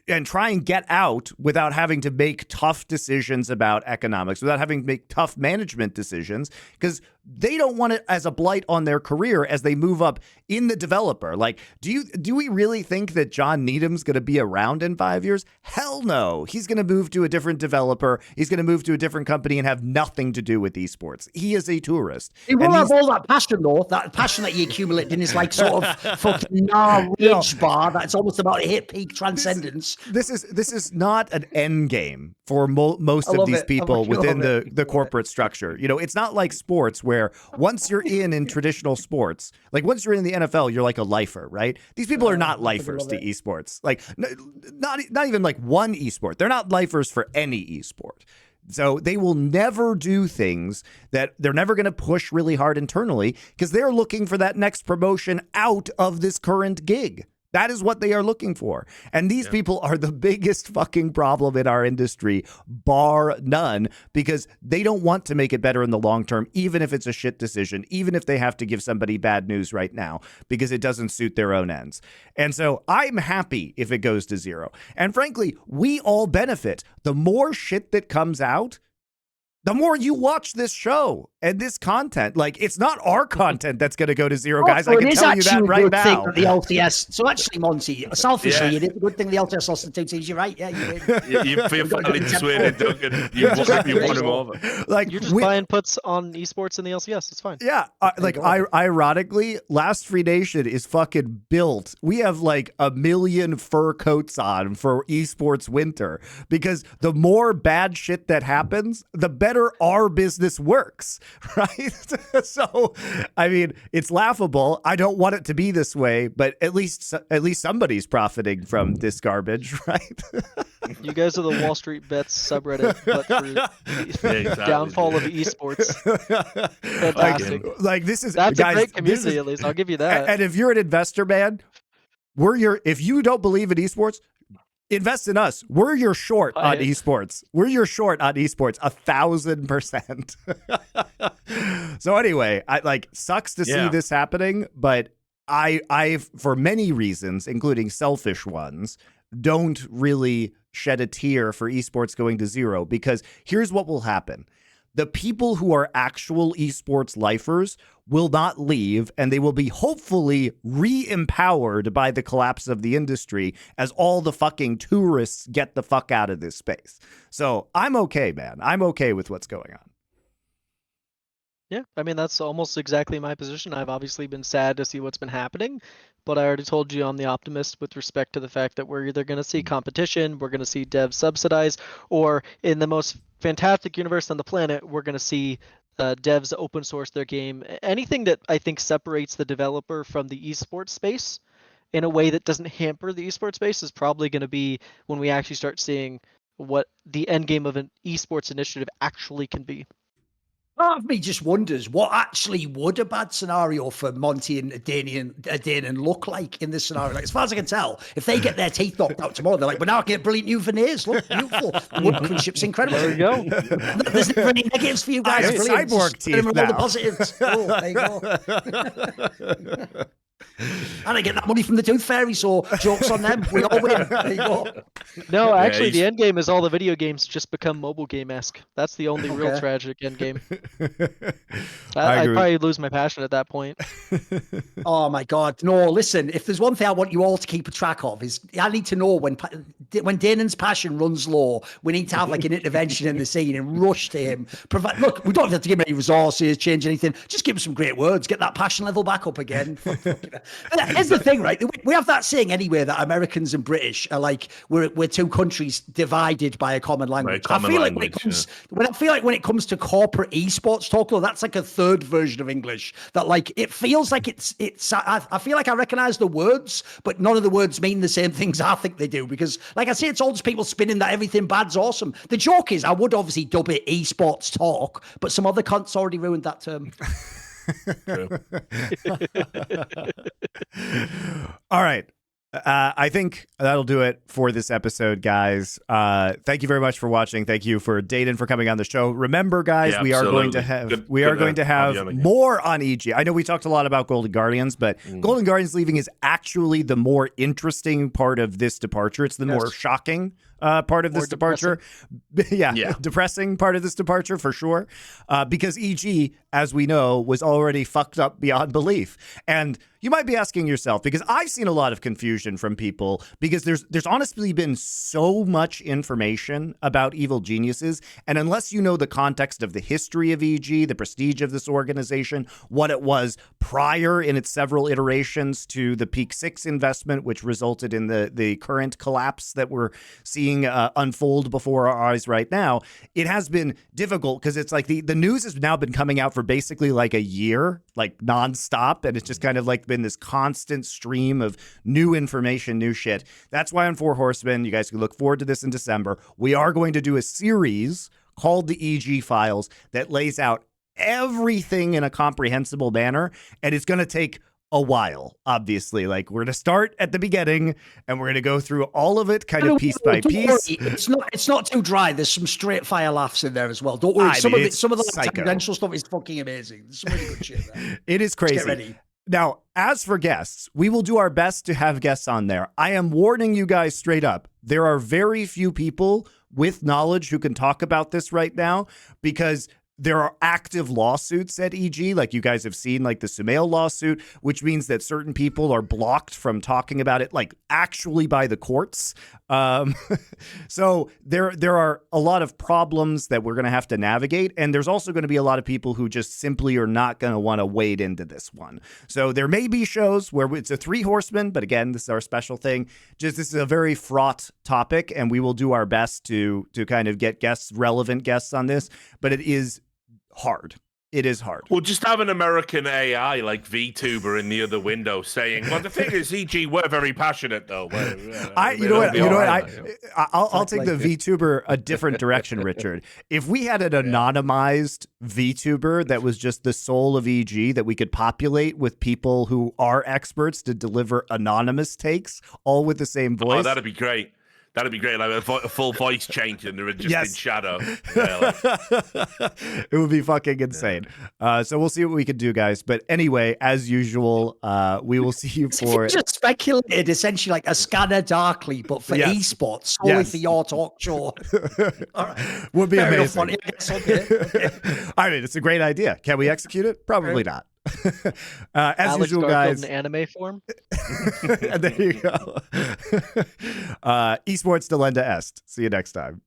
S4: and try and get out without having to make tough decisions about economics, without having to make tough management decisions, because they don't want it as a blight on their career as they move up in the developer. Like, do we really think that John Needham's going to be around in 5 years? Hell no. He's going to move to a different developer. He's going to move to a different company and have nothing to do with esports. He is a tourist.
S2: He will have all that passion, though. That passion that he accumulated in his, like, sort of fucking rage bar that's almost about to hit peak transcendence.
S4: This is not an end game for most of these people within the corporate structure. It's not like sports where once you're in traditional sports, like once you're in the NFL, you're like a lifer, right? These people are not lifers to esports. Like, not even like one esport. They're not lifers for any esport. So they will never do things that they're never going to push really hard internally because they're looking for that next promotion out of this current gig. That is what they are looking for. And these people are the biggest fucking problem in our industry, bar none, because they don't want to make it better in the long term, even if it's a shit decision, even if they have to give somebody bad news right now, because it doesn't suit their own ends. And so I'm happy if it goes to 0. And frankly, we all benefit. The more shit that comes out, the more you watch this show and this content. Like, it's not our content that's going to go to 0, guys. I can tell you that right now.
S2: The LCS. So actually, Monty, selfishly, it is a good thing the LCS lost the 2 teams. You're right. Yeah, you win.
S3: You're finally persuaded, Duncan. You won him over.
S5: Like, you're just buying puts on esports in the LCS. It's fine.
S4: Yeah. Ironically, Last Free Nation is fucking built. We have like 1 million fur coats on for esports winter because the more bad shit that happens, the better our business works, right? So, I mean, it's laughable. I don't want it to be this way, but at least somebody's profiting from this garbage, right?
S5: You guys are the Wall Street Bets subreddit, but for
S3: exactly,
S5: downfall of
S3: dude.
S5: esports. Fantastic.
S4: Like this is
S5: That's
S4: guys,
S5: a great
S4: this
S5: community,
S4: is-
S5: at least. I'll give you that.
S4: And if you're an investor, man, if you don't believe in esports, invest in us. We're your short
S5: Buy
S4: on
S5: it.
S4: esports. We're your short on esports, 1,000%. So anyway, sucks to see
S3: Yeah.
S4: this happening, but I've for many reasons, including selfish ones, don't really shed a tear for esports going to zero, because here's what will happen. The people who are actual esports lifers will not leave, and they will be hopefully re-empowered by the collapse of the industry as all the fucking tourists get the fuck out of this space. So I'm okay, man. I'm okay with what's going on.
S5: Yeah, I mean, that's almost exactly my position. I've obviously been sad to see what's been happening, but I already told you I'm the optimist with respect to the fact that we're either going to see competition, we're going to see devs subsidized, or in the most fantastic universe on the planet, we're going to see devs open source their game. Anything that I think separates the developer from the esports space in a way that doesn't hamper the esports space is probably going to be when we actually start seeing what the end game of an esports initiative actually can be.
S2: Part of me just wonders what actually would a bad scenario for Monty and Danan look like in this scenario. Like, as far as I can tell, if they get their teeth knocked out tomorrow, they're like, "Well, now I get brilliant new veneers. Look, beautiful. The workmanship's incredible."
S5: There you go.
S2: There's never any negatives for you guys.
S4: I have
S2: Brilliant.
S4: cyborg
S2: Just put them
S4: teeth
S2: in all the
S4: now.
S2: positives. Oh, there you go. And I get that money from the Tooth Fairy, so jokes on them. We all win. There you go.
S5: No, actually, the
S3: he's-
S5: end game is all the video games just become mobile game-esque. That's the only real
S2: Okay.
S5: tragic end game.
S4: I
S5: I'd
S4: agree.
S5: probably lose my passion at that point.
S2: Oh my God! No, listen. If there's one thing I want you all to keep a track of is I need to know when Danan's passion runs low, we need to have like an intervention in the scene and rush to him. Look, we don't have to give him any resources, change anything. Just give him some great words, get that passion level back up again. But here's the thing, right? We have that saying anyway that Americans and British are like we're two countries divided by a common language.
S3: common
S2: I feel
S3: language,
S2: like when it comes to corporate esports talk, though, that's like a third version of English. That like it feels like it's. I feel like I recognize the words, but none of the words mean the same things I think they do. Because, like I say, it's all just people spinning that everything bad's awesome. The joke is, I would obviously dub it esports talk, but some other cunts already ruined that term.
S4: All right. I think that'll do it for this episode, guys. Thank you very much for watching. Thank you for Danan for coming on the show. Remember, guys,
S3: Yeah,
S4: we are going to
S3: absolutely.
S4: have
S3: Good
S4: going to
S3: have you
S4: have
S3: on again.
S4: more on EG. I know we talked a lot about Golden Guardians, but Golden Guardians leaving is actually the more interesting part of this departure. It's the more shocking part of
S5: More
S4: this departure. Yeah, depressing part of this departure for sure. Because EG, as we know, was already fucked up beyond belief. And you might be asking yourself, because I've seen a lot of confusion from people, because there's honestly been so much information about Evil Geniuses, and unless you know the context of the history of EG, the prestige of this organization, what it was prior in its several iterations to the Peak 6 investment, which resulted in the current collapse that we're seeing unfold before our eyes right now, it has been difficult, because it's like the news has now been coming out for basically like a year, like nonstop, and it's just kind of like been this constant stream of new information, new shit. That's why on Four Horsemen, you guys can look forward to this in December. We are going to do a series called the EG Files that lays out everything in a comprehensible manner, and it's going to take a while, obviously. Like, we're going to start at the beginning, and we're going to go through all of it kind of piece by
S2: Don't
S4: piece.
S2: worry, it's not too dry. There's some straight fire laughs in there as well. Don't worry. Some of the
S4: psycho.
S2: tangential stuff is fucking amazing. There's some really good shit there.
S4: It is
S2: Let's
S4: crazy.
S2: get ready.
S4: Now, as for guests, we will do our best to have guests on there. I am warning you guys straight up. There are very few people with knowledge who can talk about this right now, because there are active lawsuits at EG, like you guys have seen, like the Sumail lawsuit, which means that certain people are blocked from talking about it, like actually by the courts. So there are a lot of problems that we're going to have to navigate. And there's also going to be a lot of people who just simply are not going to want to wade into this one. So there may be shows where it's a Three Horsemen, but again, this is our special thing. This is a very fraught topic, and we will do our best to kind of get relevant guests on this, but it is hard. It is hard.
S3: Well, just have an American AI like VTuber in the other window saying, "Well, the thing is, EG, we're very passionate, though."
S4: You know what? I'll take the
S2: like
S4: VTuber a different direction, Richard. If we had an anonymized VTuber that was just the soul of EG that we could populate with people who are experts to deliver anonymous takes, all with the same voice.
S3: Oh, that'd be great. That'd be great. Like a full voice change and they're just in shadow.
S4: It would be fucking insane. So we'll see what we can do, guys. But anyway, as usual, we will see you for
S2: it. Just speculated essentially like a Scanner Darkly, but for esports, solely for your talk show. All right.
S4: Would be
S2: Fair
S4: amazing.
S2: enough, okay.
S4: I mean, it's a great idea. Can we execute it? Probably not. As
S5: Alex
S4: usual,
S5: Garfield
S4: guys.
S5: in anime form.
S4: And there you go. Esports delenda est. See you next time.